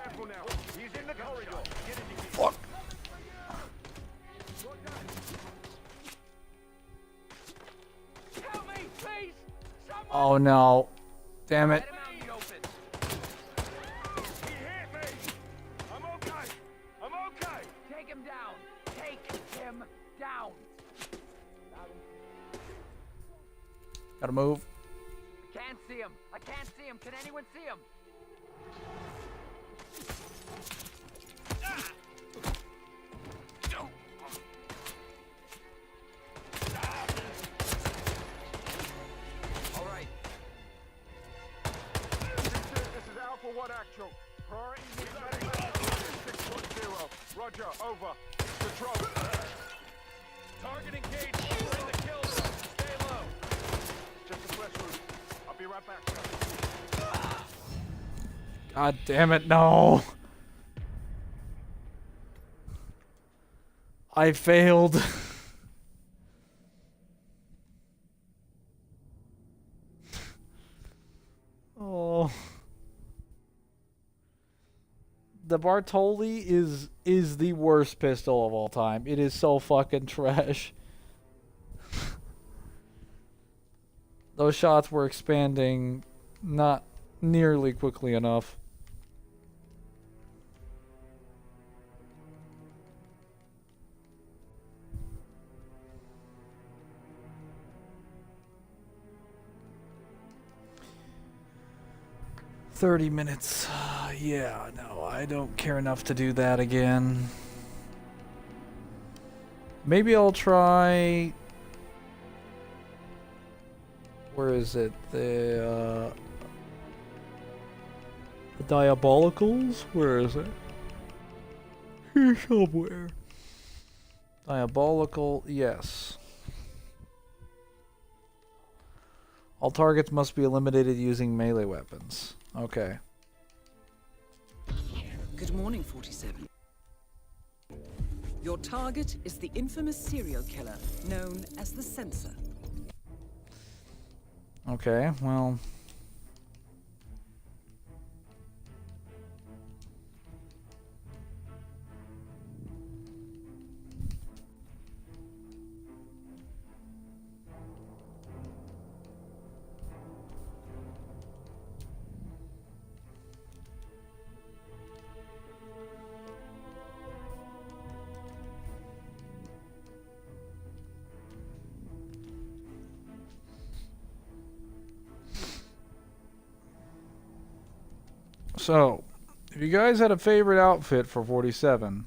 Careful now. He's in the corridor. Get in the Fuck. Help me, please! Someone! Oh no. Damn it. Let him out in the open. He hit me! I'm okay! I'm okay! Take him down! Take him down! Gotta move. Can't see him! I can't see him! Can anyone see him? All right. This is Alpha 1 Actual. Priority needs medical 6.0. Roger, over. Control. Target engaged. We're in the kill zone. Stay low. Just a fresh route. I'll be right back, sir. God damn it, no. I failed. Oh. The Bartoli is the worst pistol of all time. It is so fucking trash. Those shots were expanding not nearly quickly enough. $30 yeah, no, I don't care enough to do that again. Maybe I'll try... Where is it? The Diabolicals? Where is it? Here somewhere. Diabolical, yes. All targets must be eliminated using melee weapons. Okay. Good morning, 47. Your target is the infamous serial killer known as the Censor. Okay, well... So, if you guys had a favorite outfit for 47,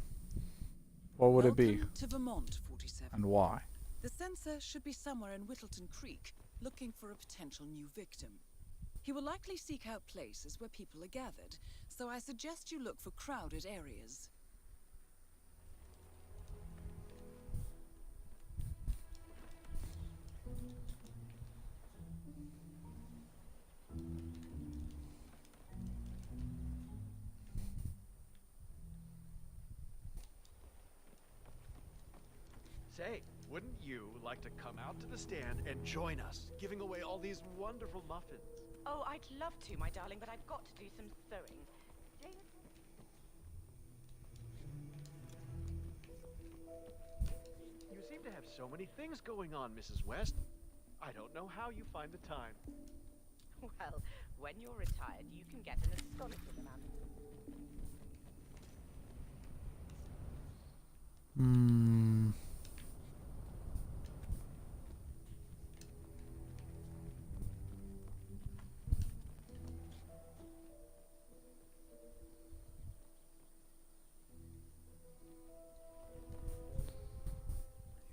what would it be? Welcome to Vermont, 47. And why? The Censor should be somewhere in Whittleton Creek, looking for a potential new victim. He will likely seek out places where people are gathered, so I suggest you look for crowded areas. Say, wouldn't you like to come out to the stand and join us, giving away all these wonderful muffins? Oh, I'd love to, my darling, but I've got to do some sewing. You seem to have so many things going on, Mrs. West. I don't know how you find the time. Well, when you're retired, you can get an astonishing amount of...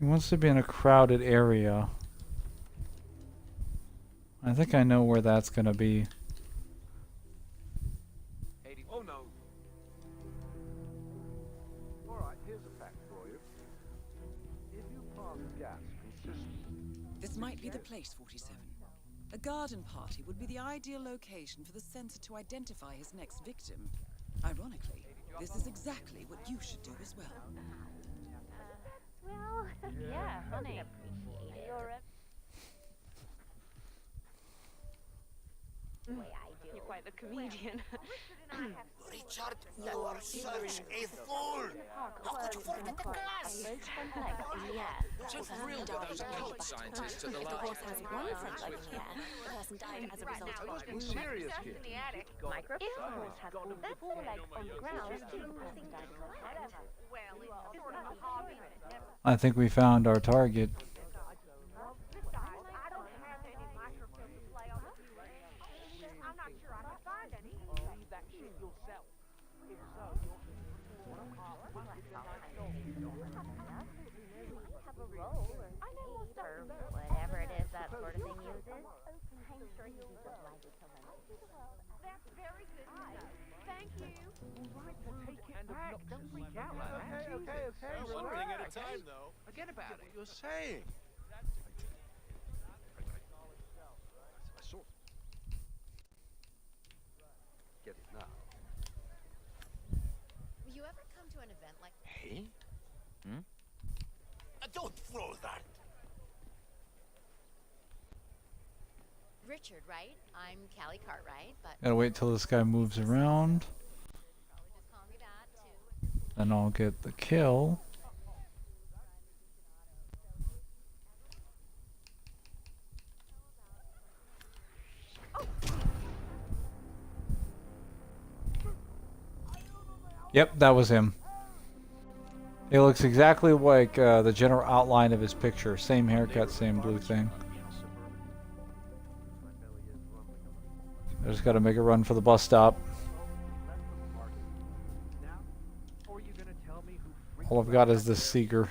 He wants to be in a crowded area. I think I know where that's gonna be. Oh no. Alright, here's a fact for you. If you pass gas consistently. This might be the place, 47. A garden party would be the ideal location for the sensor to identify his next victim. Ironically, this is exactly what you should do as well. Well, yeah, funny. You're quite the comedian. Richard, you are such a fool! How could you forget the glass? Just thrilled with those occult scientists at the last. The person died as a result of it. Serious here. If the horse has all four legs on the ground, the person died in the head. Well, it's sort of a hobby. I think we found our target. I'm not sure I can find any. Leave that shit yourself. If so, you'll Have a roll or eight or whatever it is that sort of thing uses. I'm sure you'll be delighted to learn. That's very good to know. Thank you. Take it back. Don't freak out like that. Okay. One Relax. thing at a time, though. Forget about it. You're saying. I saw. Get it now. Will you ever come to an event like... Hey? Don't throw that! Richard, right? I'm Callie Cartwright, but... Gotta wait till this guy moves around. Then I'll get the kill. Yep, that was him. It looks exactly like the general outline of his picture. Same haircut, same blue thing. I just gotta make a run for the bus stop. All I've got is this Seeker.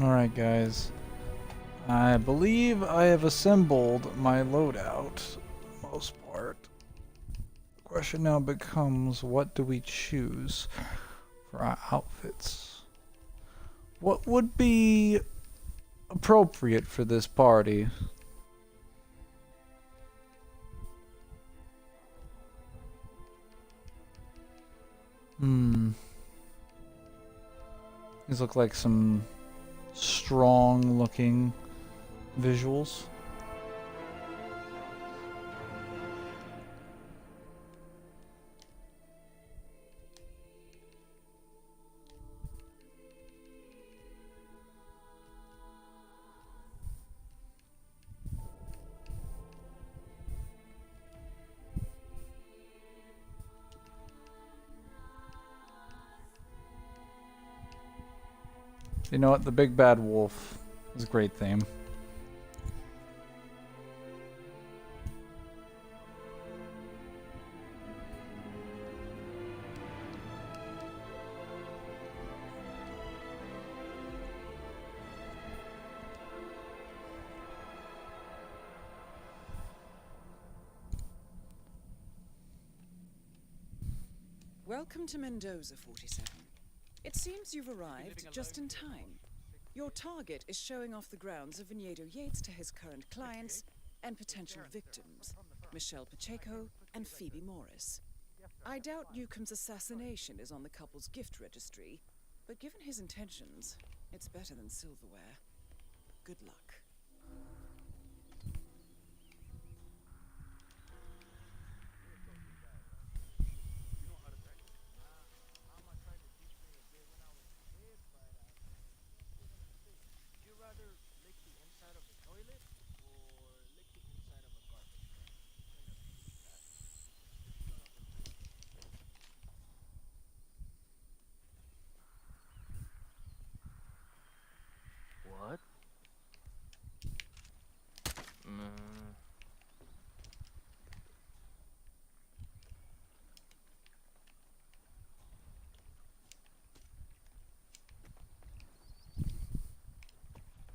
Alright guys, I believe I have assembled my loadout, for the most part. The question now becomes, what do we choose for our outfits? What would be appropriate for this party? These look like some strong looking visuals. You know what? The Big Bad Wolf is a great theme. Welcome to Mendoza, 47. It seems you've arrived just in time. Your target is showing off the grounds of Vinedo Yates to his current clients and potential victims, Michelle Pacheco and Phoebe Morris. I doubt Newcomb's assassination is on the couple's gift registry, but given his intentions, it's better than silverware. Good luck. Would you rather lick the inside of the toilet or lick the inside of a garbage can? What?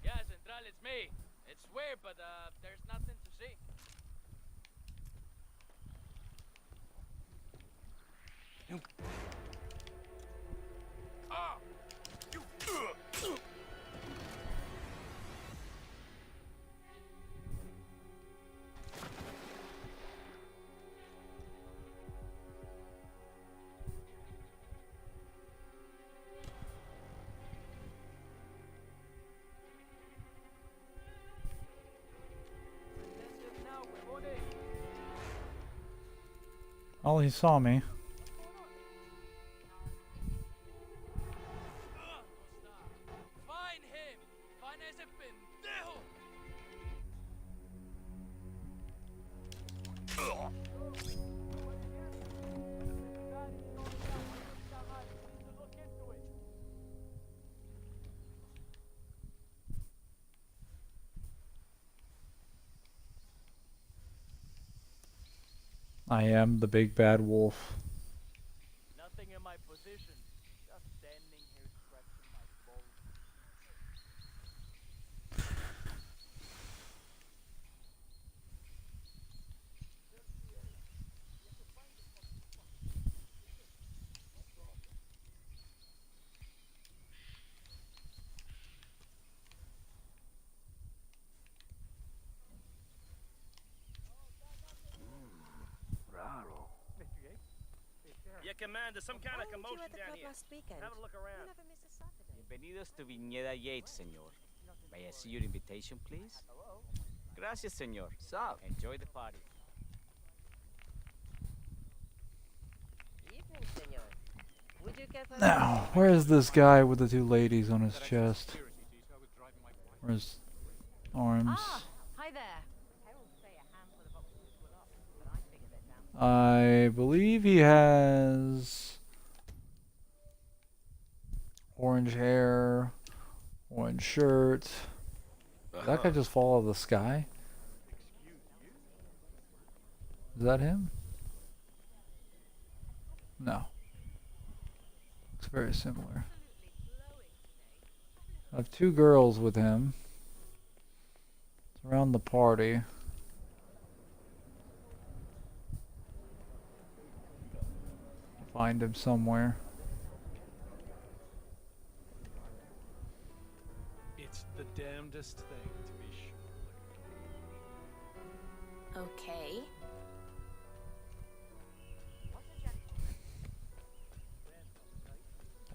Yeah, Central, it's me. It's weird, but there's nothing to see. Ah! You. Oh, he saw me. Find him. Find ese pendejo. I am the big bad wolf. Nothing in my position. Just standing here scratching my balls. Raro. Mr. Yates? Yeah, Commander, some kind of Why weren't you commotion at the down club here. last weekend? Have a look You around. never miss a Saturday. Bienvenidos to Viñeda Yates, señor. May I see your invitation, please? Gracias, señor. Sup? Enjoy the party. Evening, senor. Would you care for Now, where's this guy with the two ladies on his chest? Or his arms? Ah, hi there. Heralds say a handful of officers were lost, but I figured they're down. I believe he has orange hair, orange shirt. Did that guy just fall out of the sky? Is that him? No. Looks very similar. I have two girls with him. It's around the party. Find him somewhere. It's the damnedest thing, to be sure. Okay.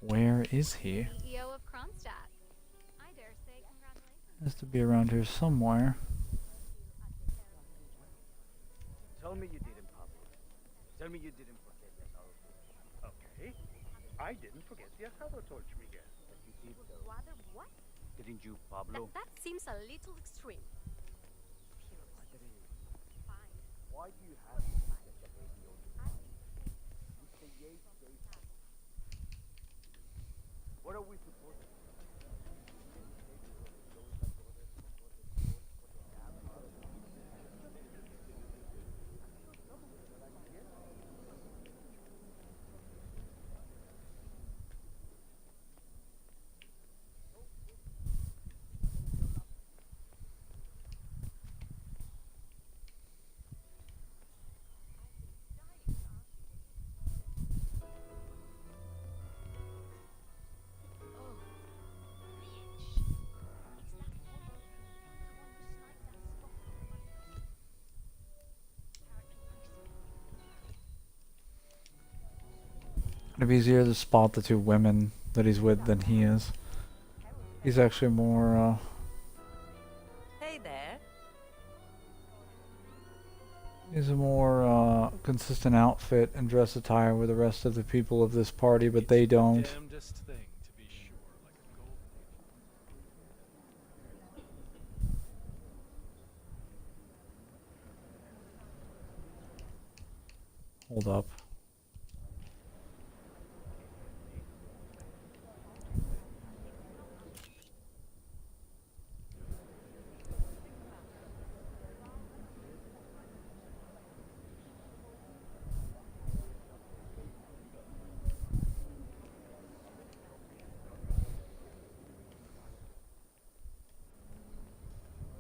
Where is he? CEO of Kronstadt. I dare say congratulations. Has to be around here somewhere. Tell me you didn't, Pablo. Tell me you didn't forget the asado torch. Okay. I didn't forget the asado torch, Miguel. But you did, though. Rather what? Didn't you, Pablo? That seems a little extreme. Fine. Why do you have to such a baby all the time? Mr. Yates says. What are we supposed to do? It'd be easier to spot the two women that he's with than he is. He's actually more, Hey there. he's a more, consistent outfit and dress attire with the rest of the people of this party, but they don't. Damnedest thing, to be sure, like a gold. Hold up.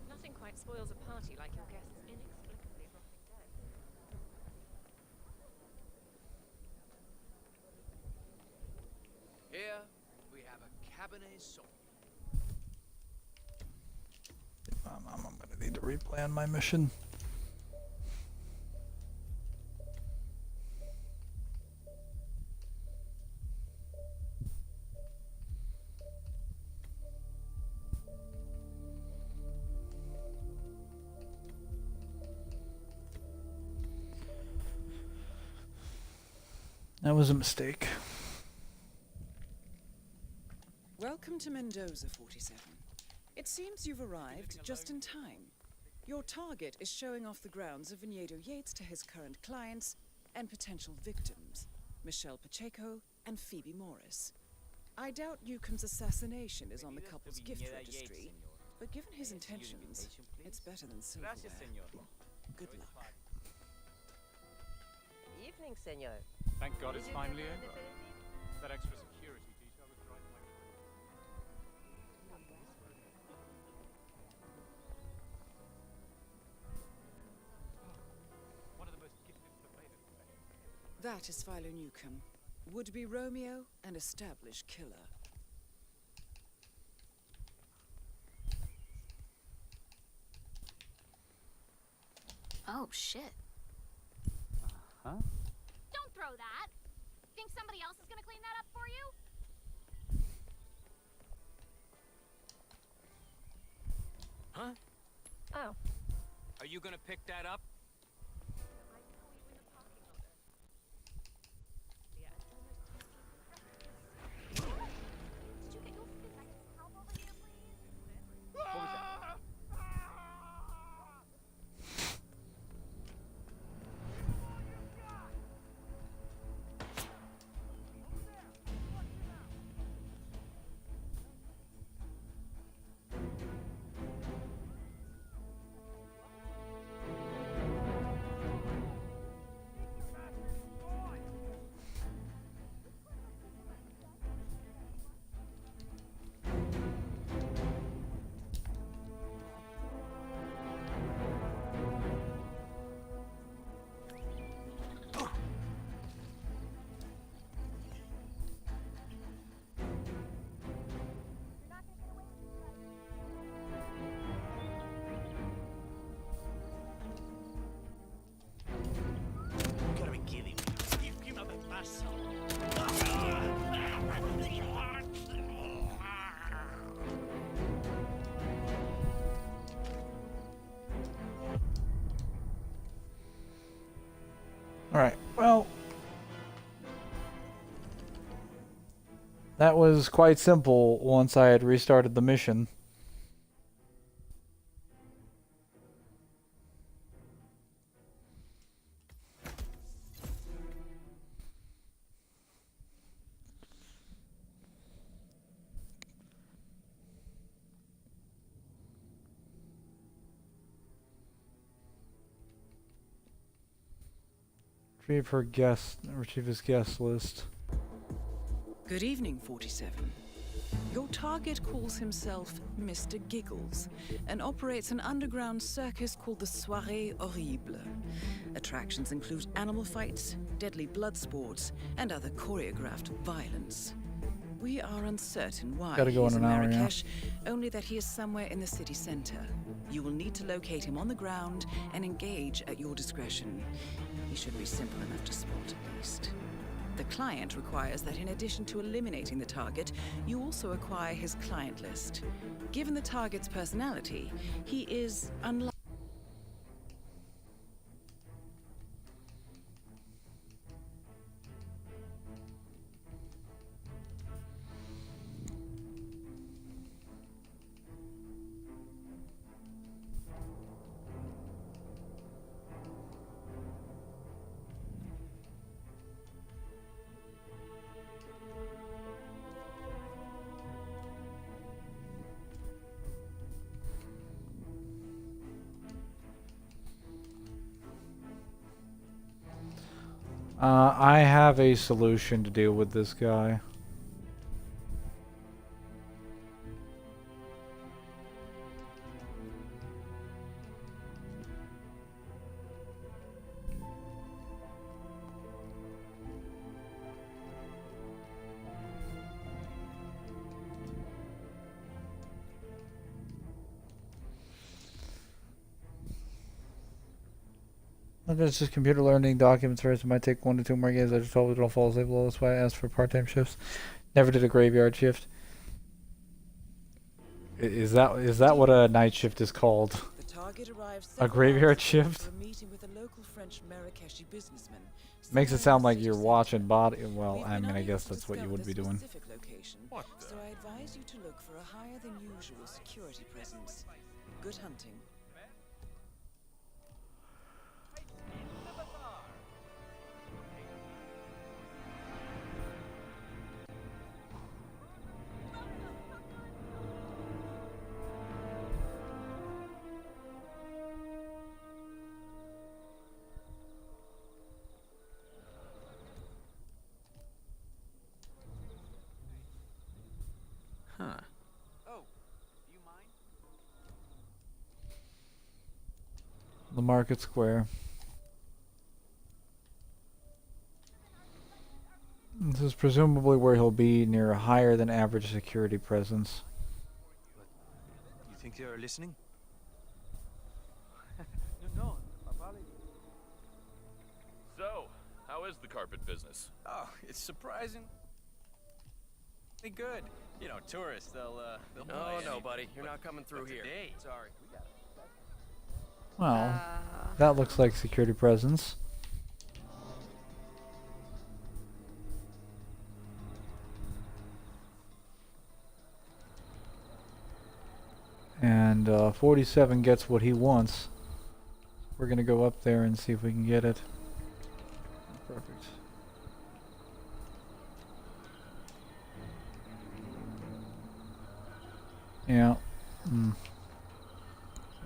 Nothing quite spoils a party like your guests inexplicably dropping dead. Here we have a Cabernet Sauvignon. I'm gonna need to replan my mission. That was a mistake. Welcome to Mendoza, 47. It seems you've arrived just in time. Your target is showing off the grounds of Viñedo Yates to his current clients and potential victims, Michelle Pacheco and Phoebe Morris. I doubt Newcomb's assassination is on the couple's gift registry, but given his intentions, it's better than silverware. Good luck. Evening, senor. Thank God it's finally over. That extra security detail was driving my one of the most gifted surveillance professionals. That is Philo Newcomb, would-be Romeo and established killer. Oh, shit. Huh? Don't throw that. Think somebody else is gonna clean that up for you? Huh? Oh. Are you gonna pick that up? Alright, well, that was quite simple once I had restarted the mission. Retrieve his guest list. Good evening, 47. Your target calls himself Mr. Giggles and operates an underground circus called the Soirée Horrible. Attractions include animal fights, deadly blood sports, and other choreographed violence. We are uncertain why Gotta go he's in in an hour, yeah. Marrakesh, only that he is somewhere in the city center. You will need to locate him on the ground and engage at your discretion. He should be simple enough to spot at least. The client requires that in addition to eliminating the target, you also acquire his client list. Given the target's personality, he is unlikely. I have a solution to deal with this guy. It's just computer learning documents first. It might take 1 to 2 more games. I just told you don't fall asleep. Well, that's why I asked for part-time shifts. Never did a graveyard shift. Is that what a night shift is called? A graveyard shift? Makes it sound like you're watching body. Well, I mean, I guess that's what you would be doing. So I advise you to look for a higher than usual security presence. Good hunting. Huh. Oh, do you mind? The Market Square. This is presumably where he'll be, near a higher than average security presence. You think they are listening? No, apologies. So, how is the carpet business? Oh, it's surprising. Good. You know, tourists, they'll Oh, no, buddy. You're not coming through here. Sorry. Well, that looks like security presence. And 47 gets what he wants. We're gonna go up there and see if we can get it. Perfect. Yeah.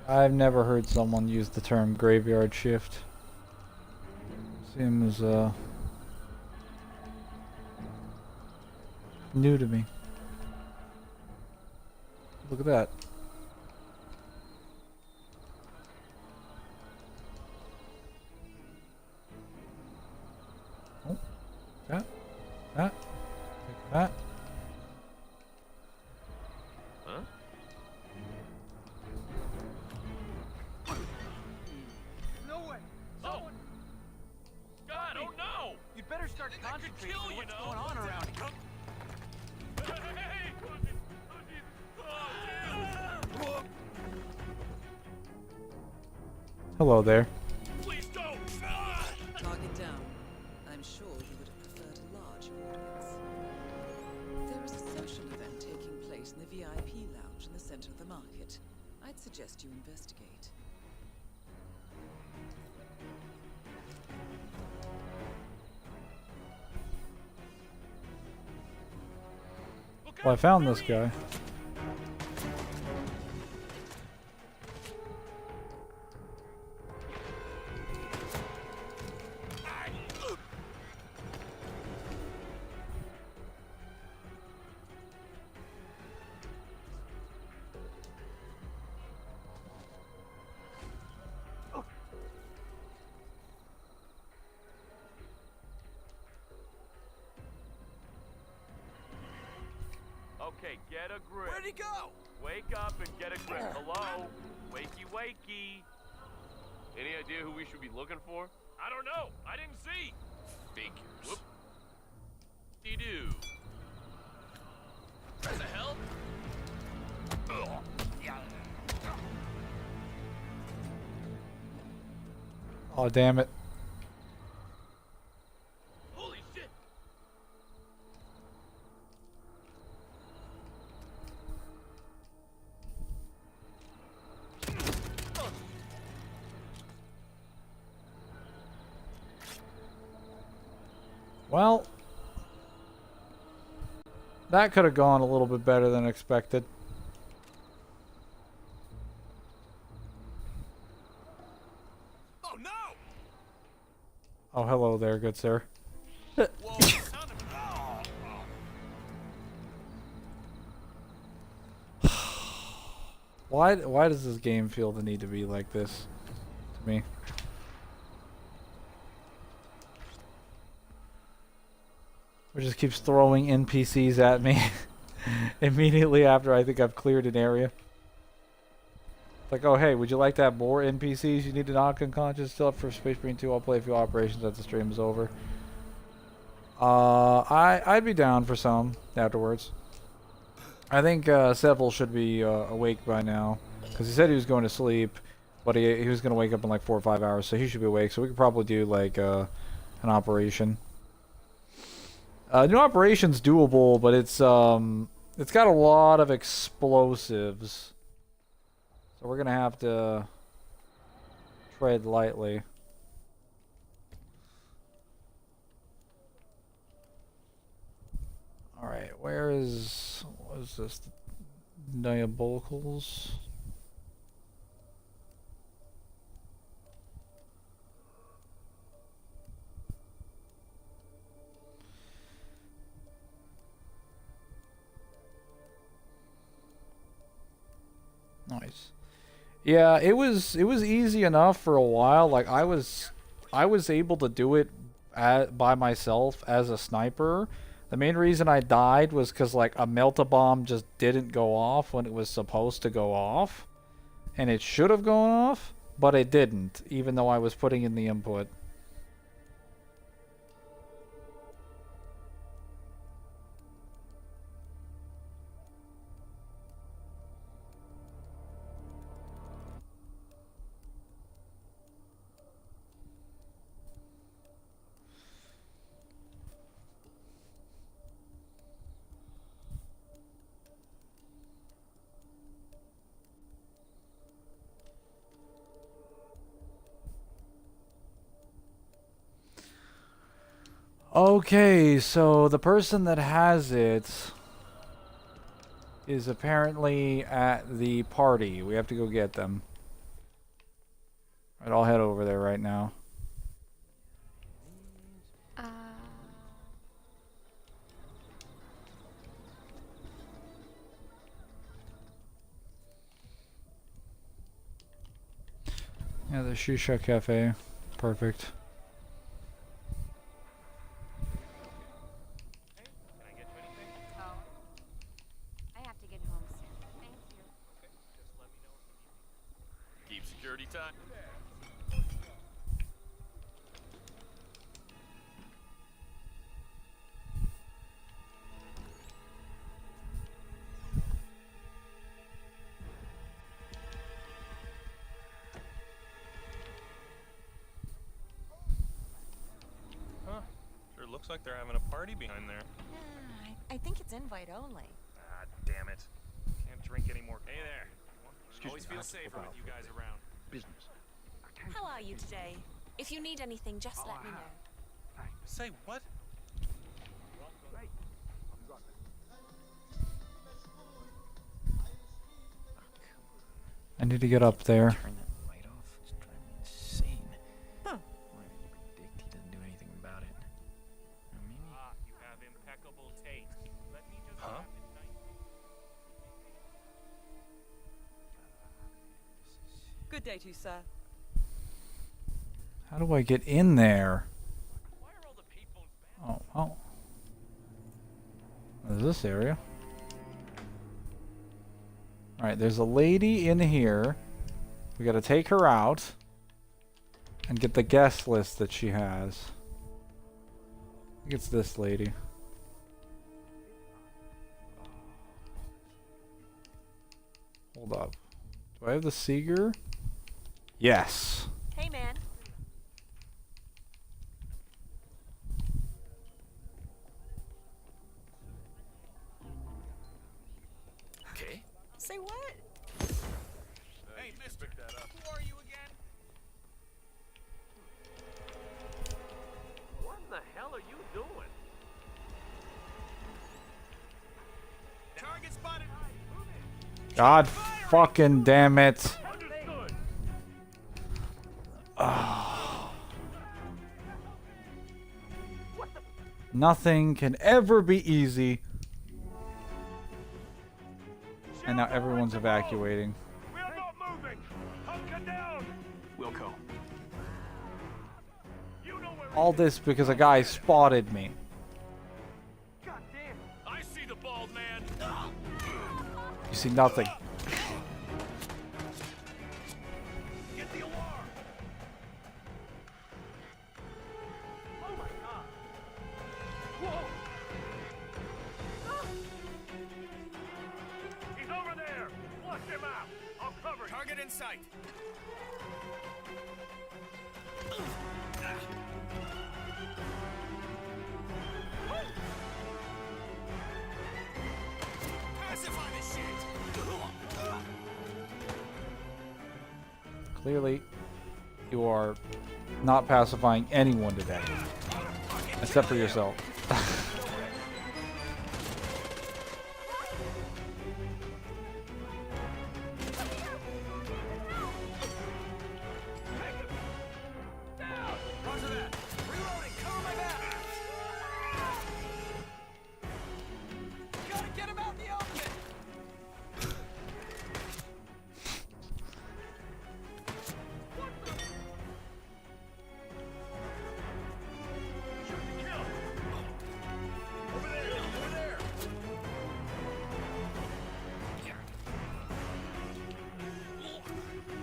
I've never heard someone use the term graveyard shift. Seems new to me. Look at that. Oh, that, take that. Huh? No way! Oh! God, oh no! You'd better start concentrating kill on you, what's know? going on around here. Hello there. Please don't! Target down. I'm sure you would have preferred a large audience. There is a social event taking place in the VIP lounge in the center of the market. I'd suggest you investigate. Well, I found this guy. Okay, get a grip. Where'd he go? Wake up and get a grip. Hello? Wakey, wakey. Any idea who we should be looking for? I don't know. I didn't see. Figures. Whoop. Oh, damn it. Holy shit! Well, that could have gone a little bit better than expected. Oh no! Oh, hello there, good sir. Why does this game feel the need to be like this to me? It just keeps throwing NPCs at me immediately after I think I've cleared an area. Like, oh hey, would you like to have more NPCs you need to knock unconscious? Still up for Space Marine 2, I'll play a few operations after the stream is over. I'd be down for some afterwards. I think Seville should be awake by now, because he said he was going to sleep, but he was going to wake up in like 4 or 5 hours, so he should be awake. So we could probably do like an operation. New operation's doable, but it's got a lot of explosives, so we're gonna have to tread lightly. All right, what is this? Diabolicals. Nice. Yeah, it was easy enough for a while. Like I was able to do it by myself as a sniper. The main reason I died was because like a melt-a-bomb just didn't go off when it was supposed to go off, and it should have gone off, but it didn't, even though I was putting in the input. Okay, so the person that has it is apparently at the party. We have to go get them. Alright, I'll head over there right now. Yeah, the Shisha Cafe. Perfect. I have to get home soon. Thank you. Just let me know if you need me. Keep security tight. Huh. Sure looks like they're having a party behind there. I think it's invite only. Ah, damn it. Can't drink anymore. Hey there. Always feel safer with you guys around. Business. How are you today? If you need anything, just let me know. Say what? I need to get up there. Turn that light off. It's driving me insane. Huh. Why did he predict he doesn't do anything about it? Or maybe. Ah, you have impeccable taste. Let me just Huh? wrap it nice. Good day to you, sir. How do I get in there? Oh, oh. There's this area. Alright, there's a lady in here. We gotta take her out and get the guest list that she has. I think it's this lady. Hold up. Do I have the Seeger? Yes. Hey, man. Say what? Hey, mister, pick that up. Who are you again? What in the hell are you doing? Target spotted. God fucking damn it. Nothing can ever be easy. And now everyone's evacuating. We are not moving. Hunker down. Wilco. All this because a guy spotted me. I see the bald man. You see nothing. Get the alarm. Oh my God. Whoa. He's over there. Flush him out. I'll cover him. Target in sight. Pacify this shit. Clearly, you are not pacifying anyone today. Except for yourself.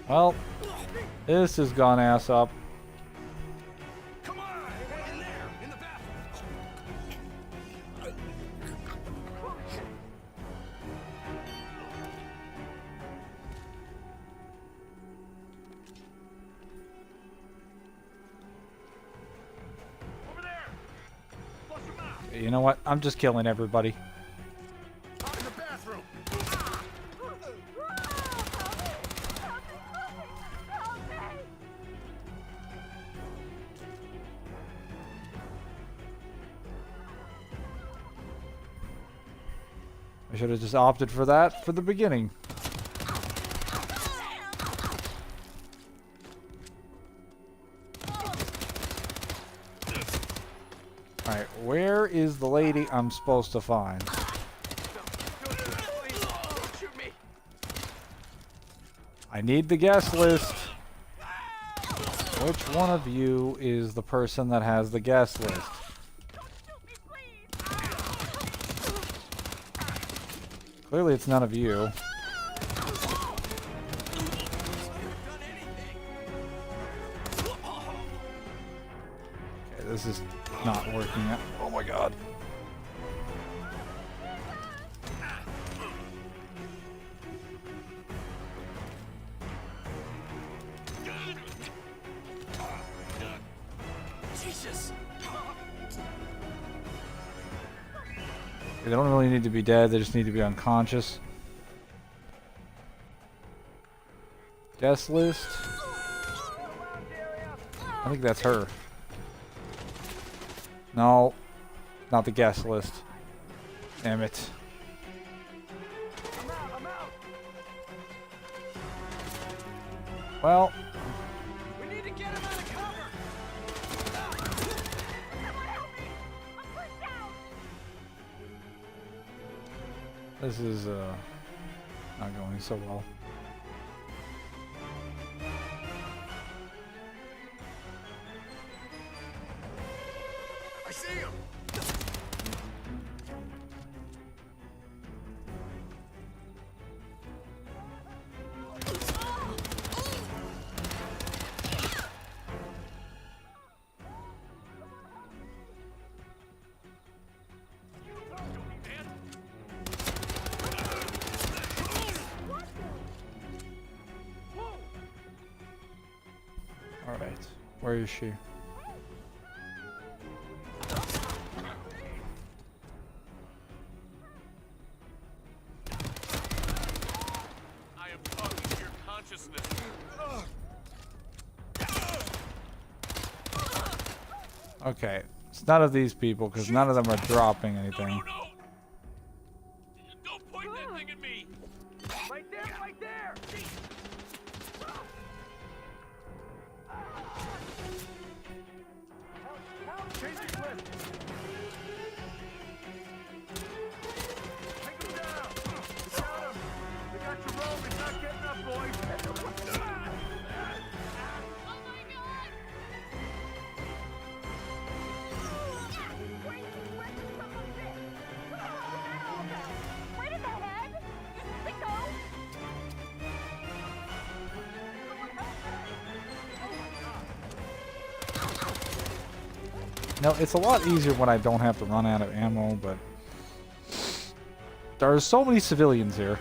Well, this has gone ass up. You know what? I'm just killing everybody. I should have just opted for that for the beginning. Alright, where is the lady I'm supposed to find? I need the guest list. Which one of you is the person that has the guest list? Clearly it's none of you. Okay, this is not working out. Oh my god. Jesus. They don't really need to be dead, they just need to be unconscious. Guest list. I think that's her. No, not the guest list. Damn it. Well, We need to get him out of cover. this is not going so well. I see him. Alright, where is she? Okay, it's none of these people because none of them are dropping anything. Don't point that thing at me! Right there, right there! Change the clip! Take him down! We got him! We got Jerome, he's not getting up, boys! Right in the head? You think so? No, it's a lot easier when I don't have to run out of ammo, but there are so many civilians here.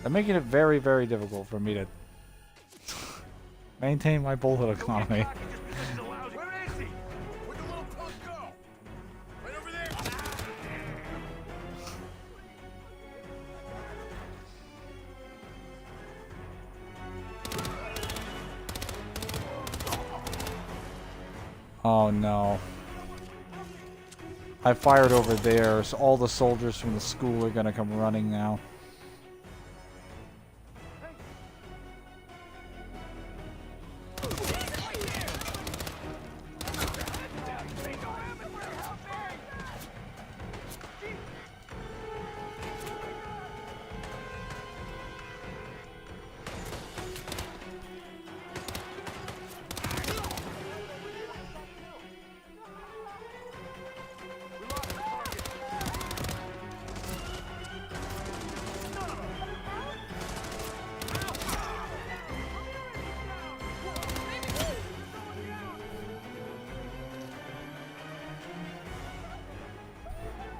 They're making it very, very difficult for me to maintain my bullet economy. Where is he? Where'd the little punk go? Right over there! Oh no. I fired over there, so all the soldiers from the school are gonna come running now.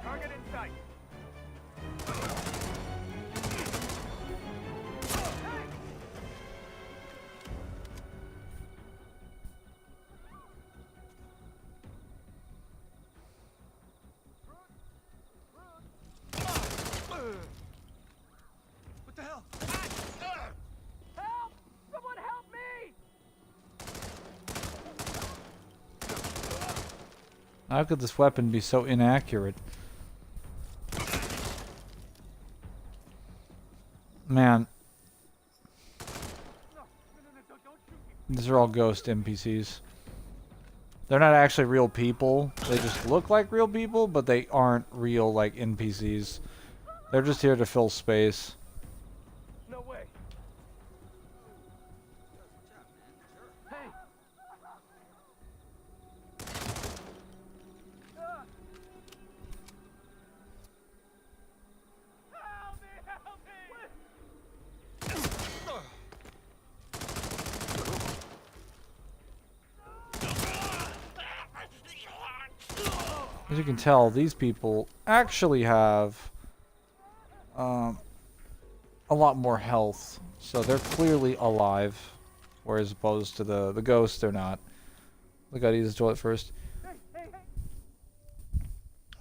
Target in sight! What the hell? Help! Someone help me! How could this weapon be so inaccurate? Man. These are all ghost NPCs. They're not actually real people. They just look like real people, but they aren't real, like, NPCs. They're just here to fill space. No way! Hey! As you can tell, these people actually have a lot more health, so they're clearly alive, whereas opposed to the ghosts, they're not. I gotta use the toilet first. What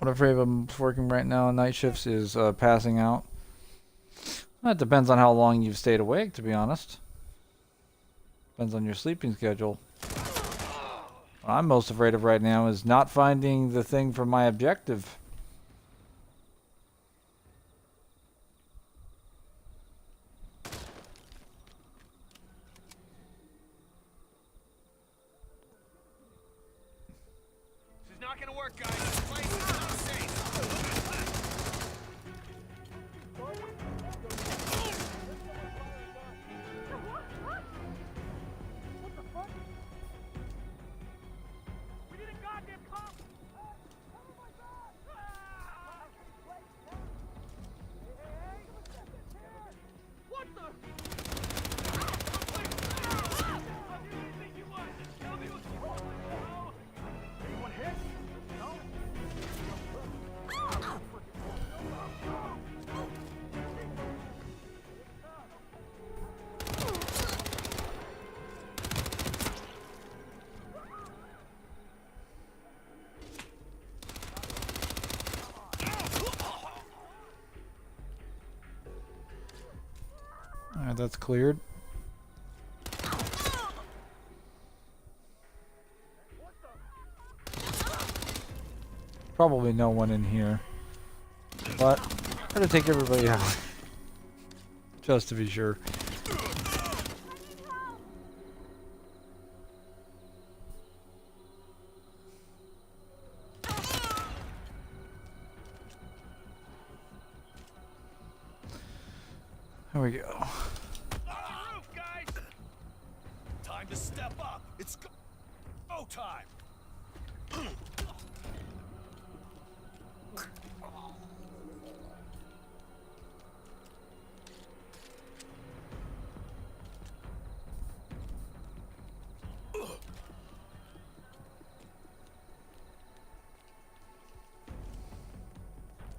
I'm afraid of working right now on night shifts is passing out. That depends on how long you've stayed awake, to be honest. Depends on your sleeping schedule. What I'm most afraid of right now is not finding the thing for my objective. This is not gonna work, guys. This place is not safe. What the fuck? We need a goddamn cop! Oh my god! What the? Anyone hit? No? Alright, that's cleared. Probably no one in here. But I'm gonna take everybody out. Just to be sure. There we go. Time to step up. It's go time.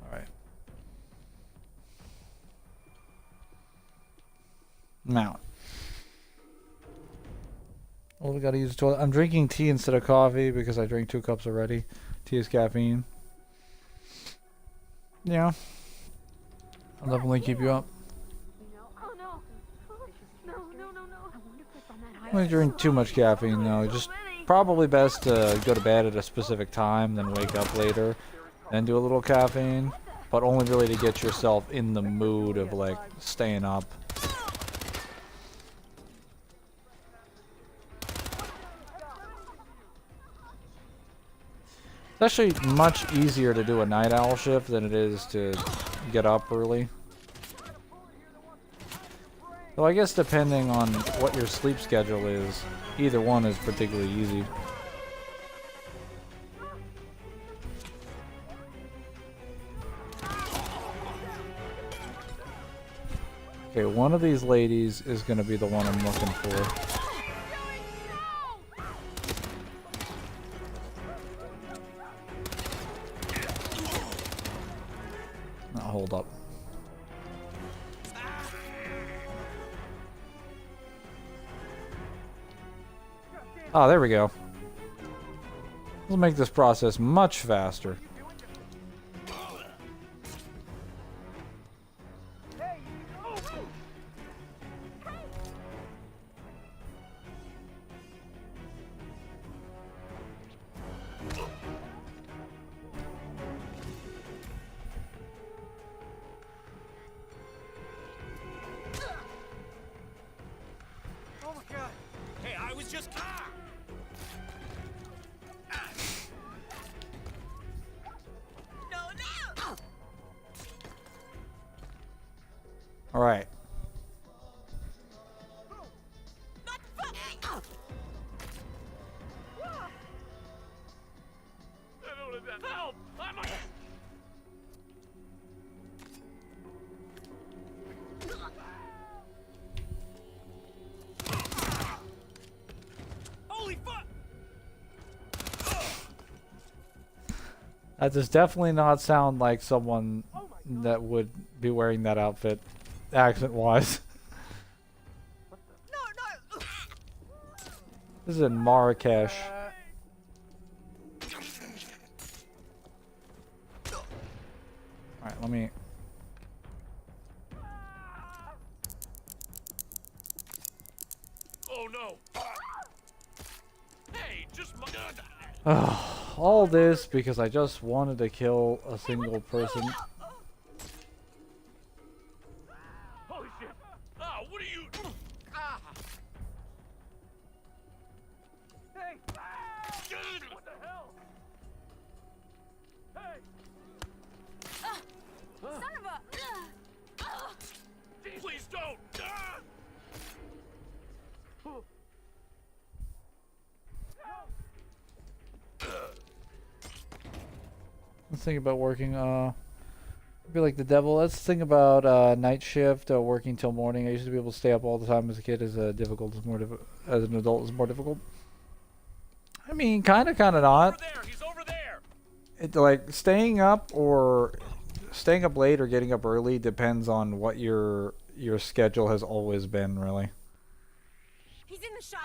Alright. Now. Oh, we gotta use the toilet. I'm drinking tea instead of coffee because I drank 2 cups already. Tea is caffeine. Yeah. I'll definitely keep you up. Oh no. No. I'm gonna drink too much caffeine though. Just probably best to go to bed at a specific time, then wake up later, then do a little caffeine. But only really to get yourself in the mood of like staying up. It's actually much easier to do a night owl shift than it is to get up early. Though I guess depending on what your sleep schedule is, either one is particularly easy. Okay, one of these ladies is going to be the one I'm looking for. Hold up. Oh, there we go. Let's make this process much faster. All right. Help! I'm a... Holy fuck! That does definitely not sound like someone that would be wearing that outfit, accent-wise. This is in Marrakesh. Alright, let me... Oh no! Hey, just All this because I just wanted to kill a single person. Holy shit! Ah, what are you? Ah! Hey! What the hell? Hey! Son of a... Please don't! Ah! Let's think about working, be like the devil. Let's think about night shift, working till morning. I used to be able to stay up all the time as a kid. As a difficult, as more as an adult, is more difficult. I mean, kind of not. He's over there. It like staying up late or getting up early depends on what your schedule has always been, really. He's in the shop.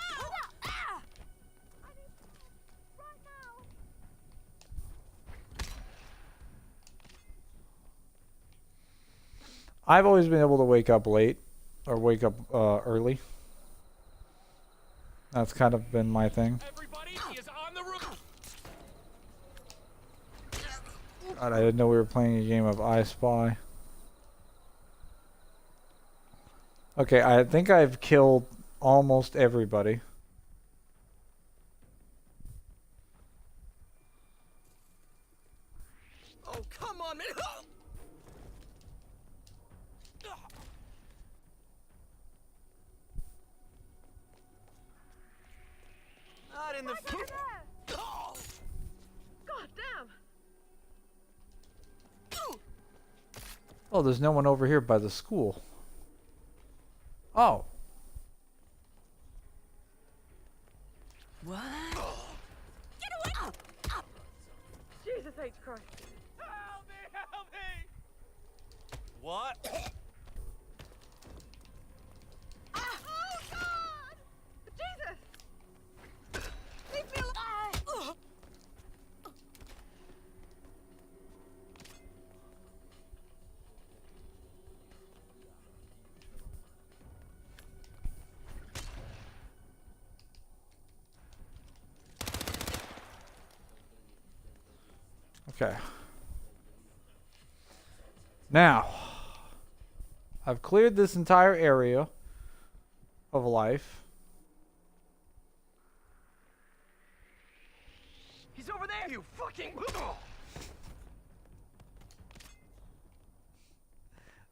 I've always been able to wake up late or wake up early. That's kind of been my thing. Everybody is on the roof. God, I didn't know we were playing a game of I Spy. Okay, I think I've killed almost everybody. Oh, come on, man! Not in the God damn! Oh, there's no one over here by the school. Oh. What? Get away! Jesus H. Christ. Help me! Help me! What? Oh God! Jesus! Leave me alone! Okay. Now, I've cleared this entire area of life. He's over there, you fucking...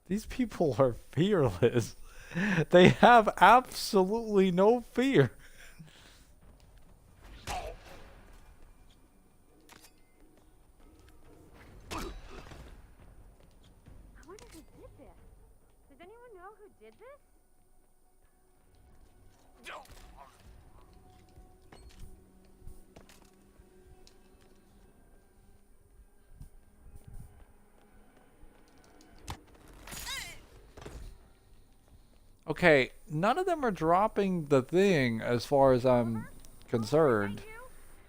These people are fearless. They have absolutely no fear. I wonder who did this. Does anyone know who did this? Okay, none of them are dropping the thing as far as I'm concerned.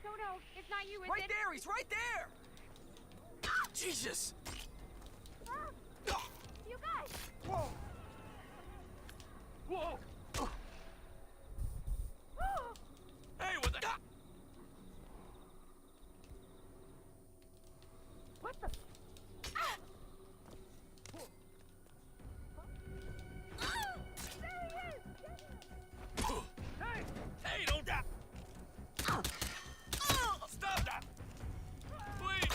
No, it's not you, is Right it? there, he's right there! Jesus! You guys! Whoa! Whoa! Hey, what the? What the? Hey, don't die! Stop that! Please!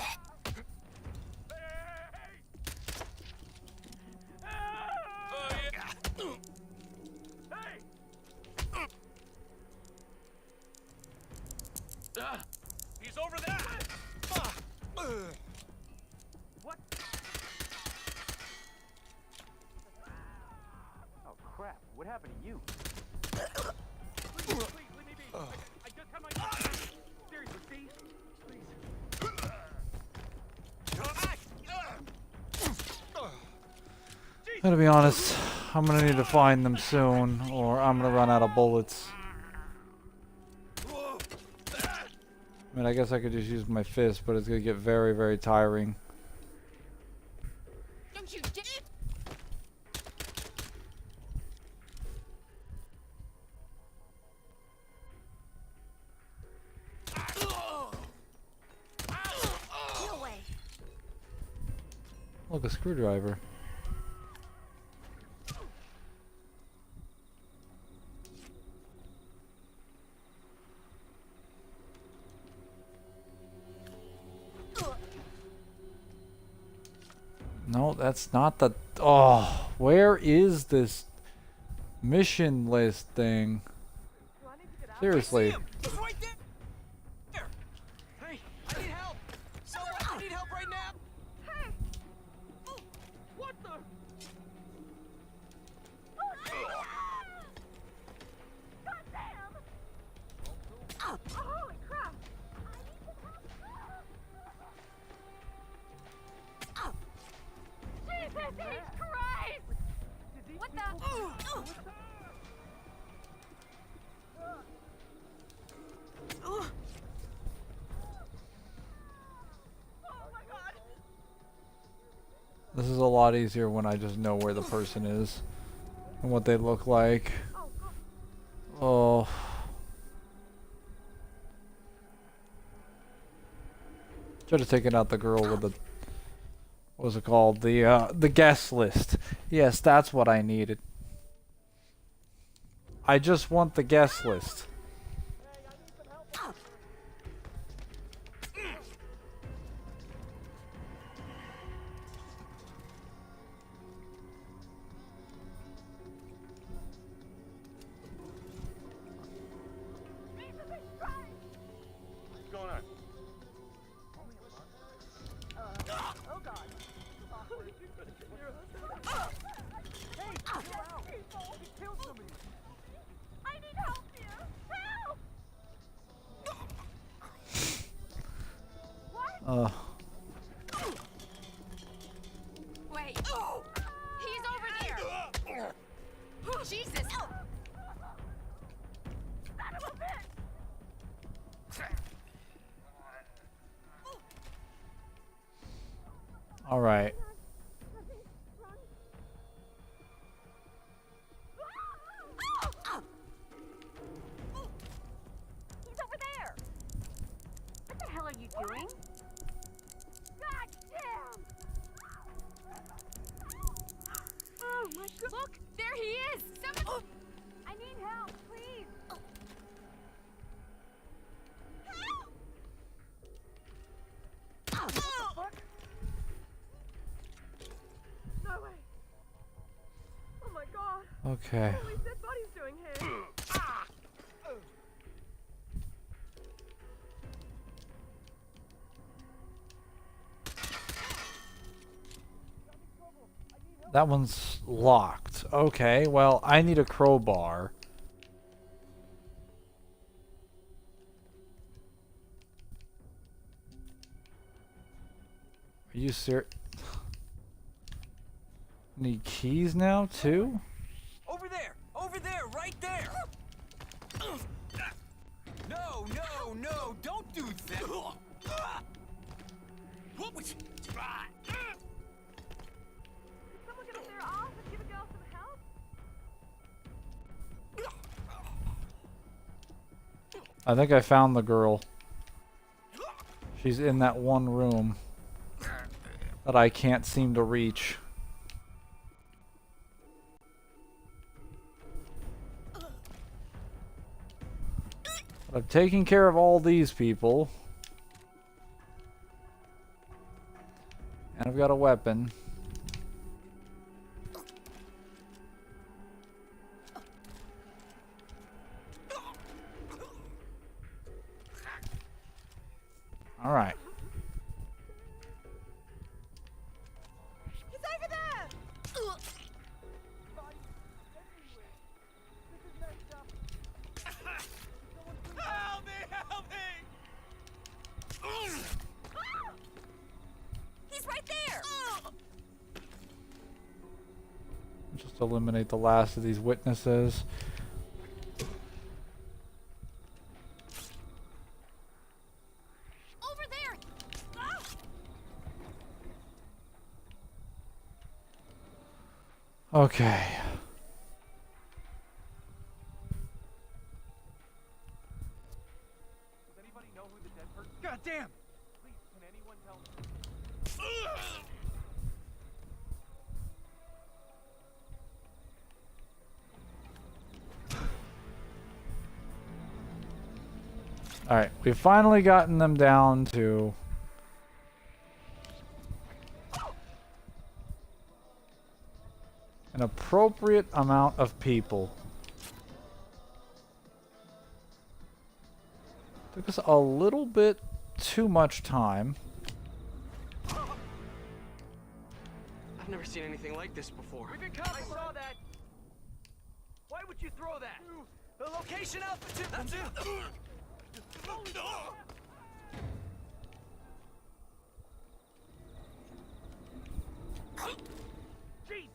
Oh, yeah. Hey! He's over there! What? Oh crap! What happened to you? Please, leave me be. I just had my... Seriously, Steve? Please. Gotta be honest, I'm gonna need to find them soon, or I'm gonna run out of bullets. I mean, I guess I could just use my fist, but it's gonna get very, very tiring. Don't you dare! Get away! Look, a screwdriver. No, that's not the... Oh, where is this mission list thing? Seriously. He's right there! Hey, I need help! Someone, I need help right now! Hey! What the? God damn! Oh, holy crap! Jesus H. Christ! What the? This is a lot easier when I just know where the person is and what they look like. Oh. Should have taken out the girl with the what was it called? The guest list. Yes, that's what I needed. I just want the guest list. What's going on? Oh God. Hey, chill out. He killed somebody. I need help here. Help! What? Wait. He's over there. Jesus. Son of a bitch! All right. He's over there! What the hell are you doing? God damn! Oh my God. Look, there he is. Somebody. I need help, please! No way. Oh my God. Okay. What is dead bodies doing here? That one's locked. Okay, well, I need a crowbar. Are you serious? Need keys now, too? Over there, right there. No, no, no, don't do that. What was? Someone get up there off and give a girl some help? I think I found the girl. She's in that one room that I can't seem to reach. But I've taken care of all these people. And I've got a weapon. All right. He's over there! Help me! Help me! He's right there! Just eliminate the last of these witnesses. Over there! Okay. Does anybody know who the dead person? God damn! Please, can anyone tell me? Alright, we've finally gotten them down to an appropriate amount of people. Took us a little bit too much time. I've never seen anything like this before. We've been caught. I saw that. Why would you throw that? The location Alpha 2. That's it. Jesus.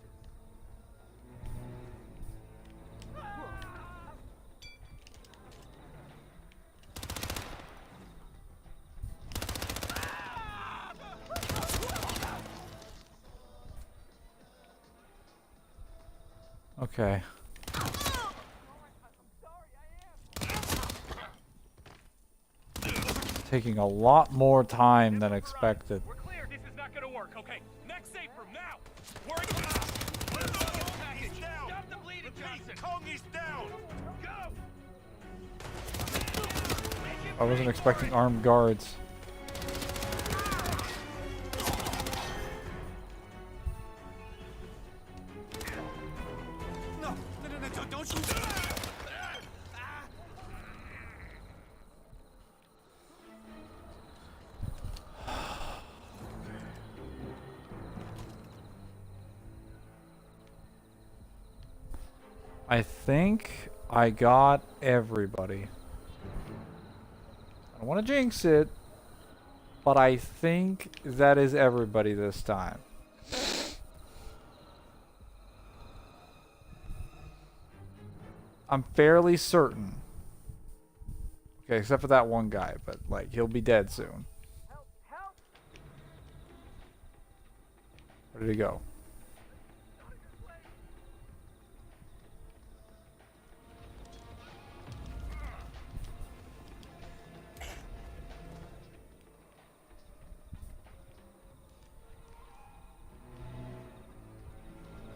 Okay. Taking a lot more time than expected. We're clear. This is not gonna work, okay? Next safe room, now! We're in He's down! Stop the bleeding, Johnson! Kong is down! Go! I wasn't expecting armed guards. No, don't you. I think I got everybody. I don't want to jinx it, but I think that is everybody this time. I'm fairly certain. Okay, except for that one guy, but like he'll be dead soon. Where did he go?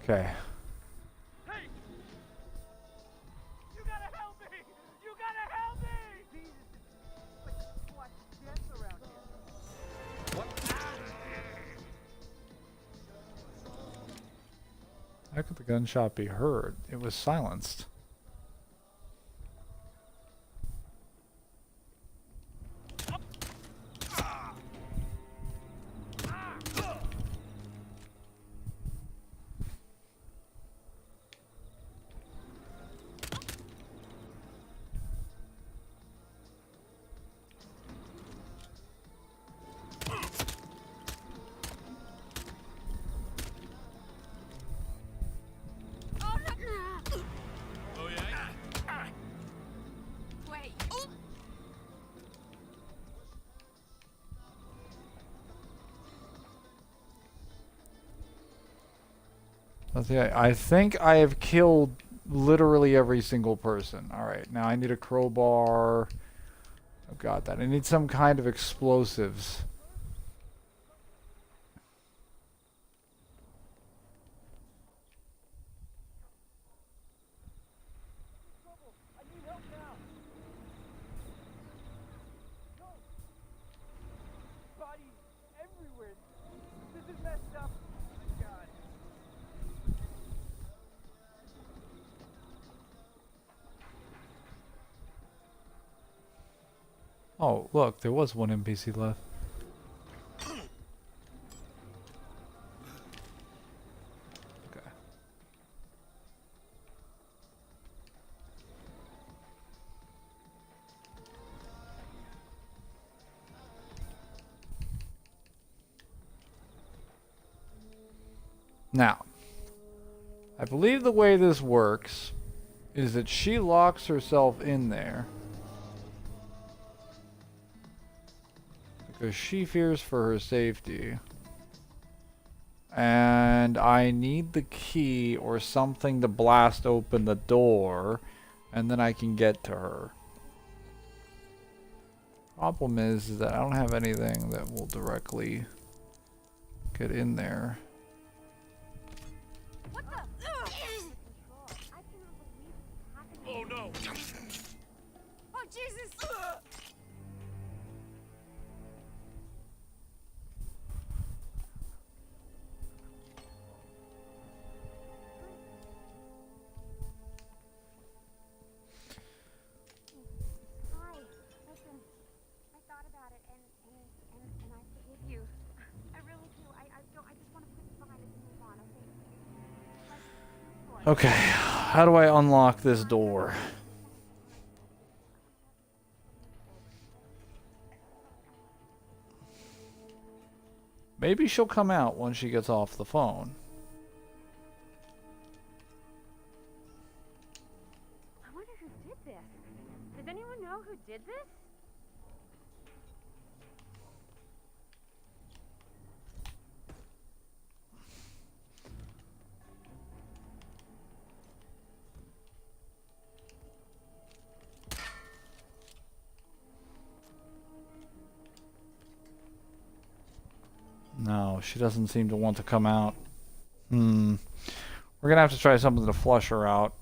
Okay. Hey! You gotta help me! You gotta help me! Jesus, what death around here? What? How could the gunshot be heard? It was silenced. Okay, I think I have killed literally every single person. Alright, now I need a crowbar. I've got that. I need some kind of explosives. I need help now! Go! Bodies everywhere! This is messed up! Oh my God. Oh, look, there was one NPC left. Okay. Now, I believe the way this works is that she locks herself in there because she fears for her safety. And I need the key or something to blast open the door, and then I can get to her. Problem is that I don't have anything that will directly get in there. What the? Oh no! Oh, Jesus! Hi. Listen, I thought about it and I forgive you. I really do. I just want to put this behind us and move on, okay? Okay, how do I unlock this door? Maybe she'll come out once she gets off the phone. I wonder who did this. Does anyone know who did this? No, she doesn't seem to want to come out. We're gonna have to try something to flush her out.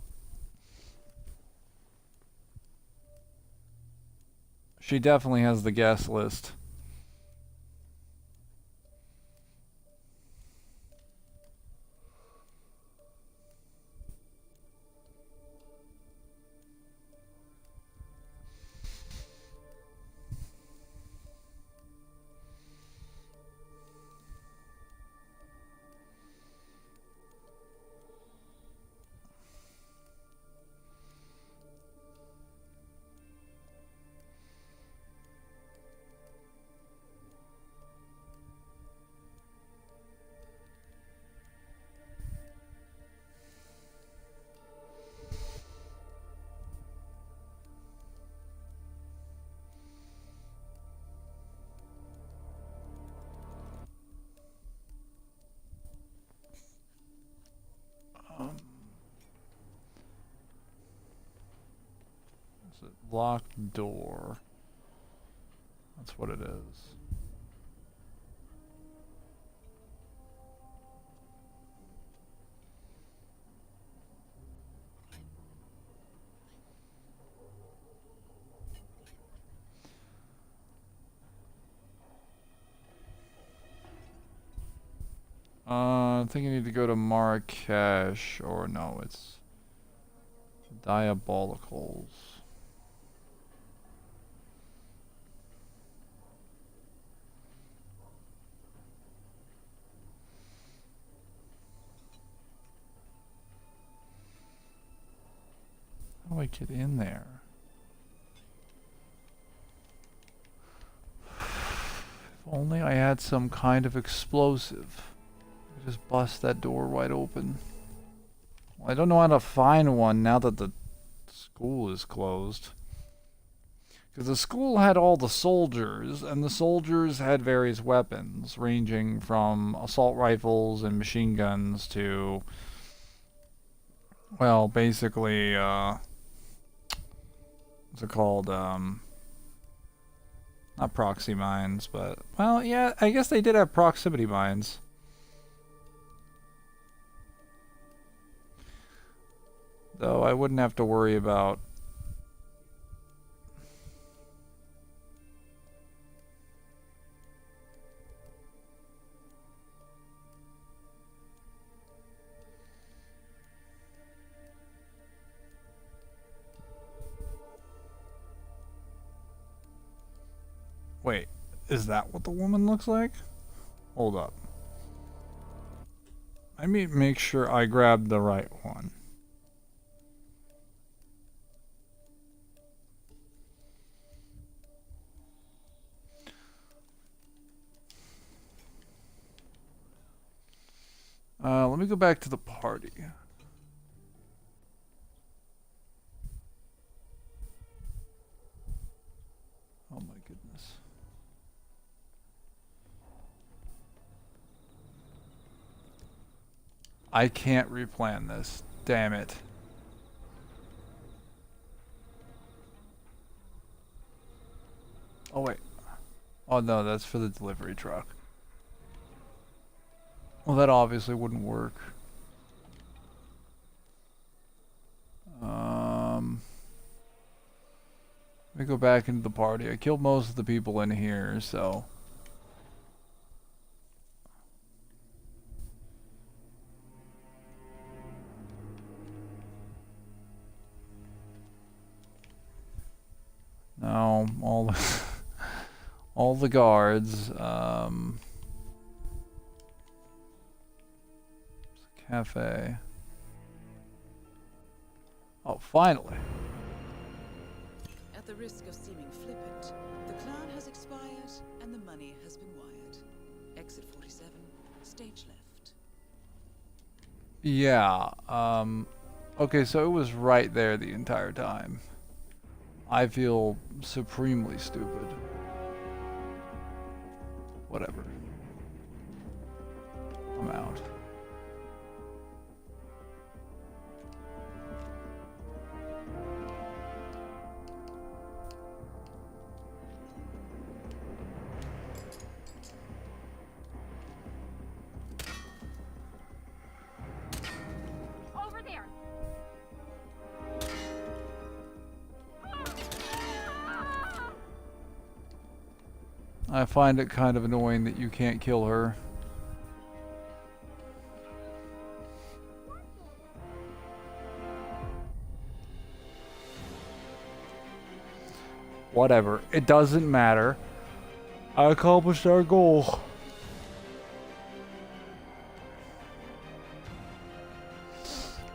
She definitely has the guest list. Is it locked door? That's what it is. I think I need to go to Marrakesh, or no, it's Diabolicals. How do I get in there? If only I had some kind of explosive. I could just bust that door wide open. Well, I don't know how to find one now that the school is closed. Because the school had all the soldiers, and the soldiers had various weapons, ranging from assault rifles and machine guns to, well, basically, what's it called? Not proxy mines, but, well, yeah, I guess they did have proximity mines. Though I wouldn't have to worry about Wait, is that what the woman looks like? Hold up. Let me make sure I grab the right one. Let me go back to the party. Oh my goodness. I can't replan this. Damn it. Oh wait. Oh no, that's for the delivery truck. Well, that obviously wouldn't work. Let me go back into the party. I killed most of the people in here, so... No, all the, all the guards, cafe. Oh, finally. At the risk of seeming flippant, the clown has expired and the money has been wired. Exit 47, stage left. Yeah, okay, so it was right there the entire time. I feel supremely stupid. Whatever. I'm out. I find it kind of annoying that you can't kill her. Whatever. It doesn't matter. I accomplished our goal.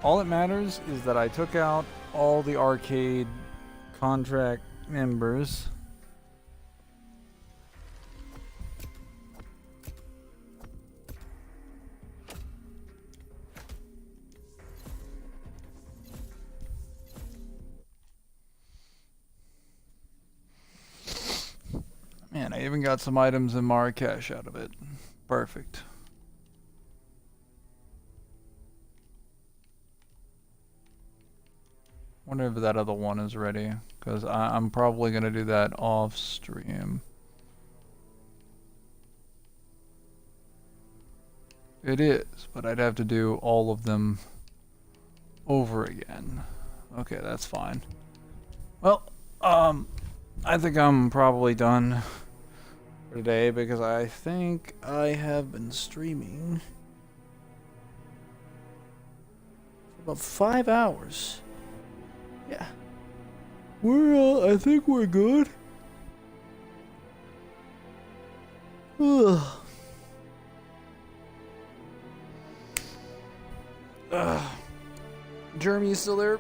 All that matters is that I took out all the arcade contract members. Man, I even got some items in Marrakesh out of it. Perfect. Wonder if that other one is ready, because I'm probably going to do that off stream. It is, but I'd have to do all of them over again. Okay, that's fine. Well, I think I'm probably done for today, because I think I have been streaming for about 5 hours. Yeah. I think we're good. Ugh. Jeremy, you still there?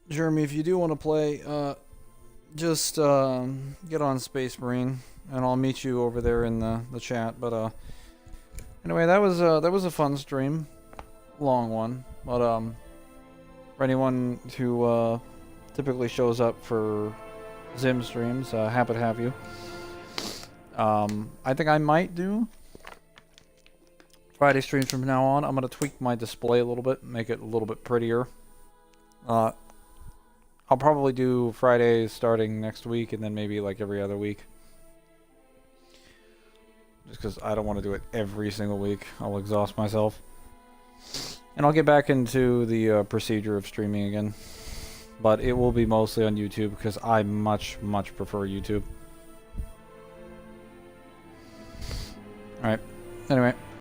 Jeremy, if you do want to play, just get on Space Marine, and I'll meet you over there in the chat. But anyway, that was a fun stream, long one. But for anyone who typically shows up for Zim streams, happy to have you. I think I might do Friday streams from now on. I'm gonna tweak my display a little bit, make it a little bit prettier. I'll probably do Fridays starting next week, and then maybe like every other week. Just because I don't want to do it every single week. I'll exhaust myself. And I'll get back into the procedure of streaming again. But it will be mostly on YouTube, because I much prefer YouTube. Alright. Anyway.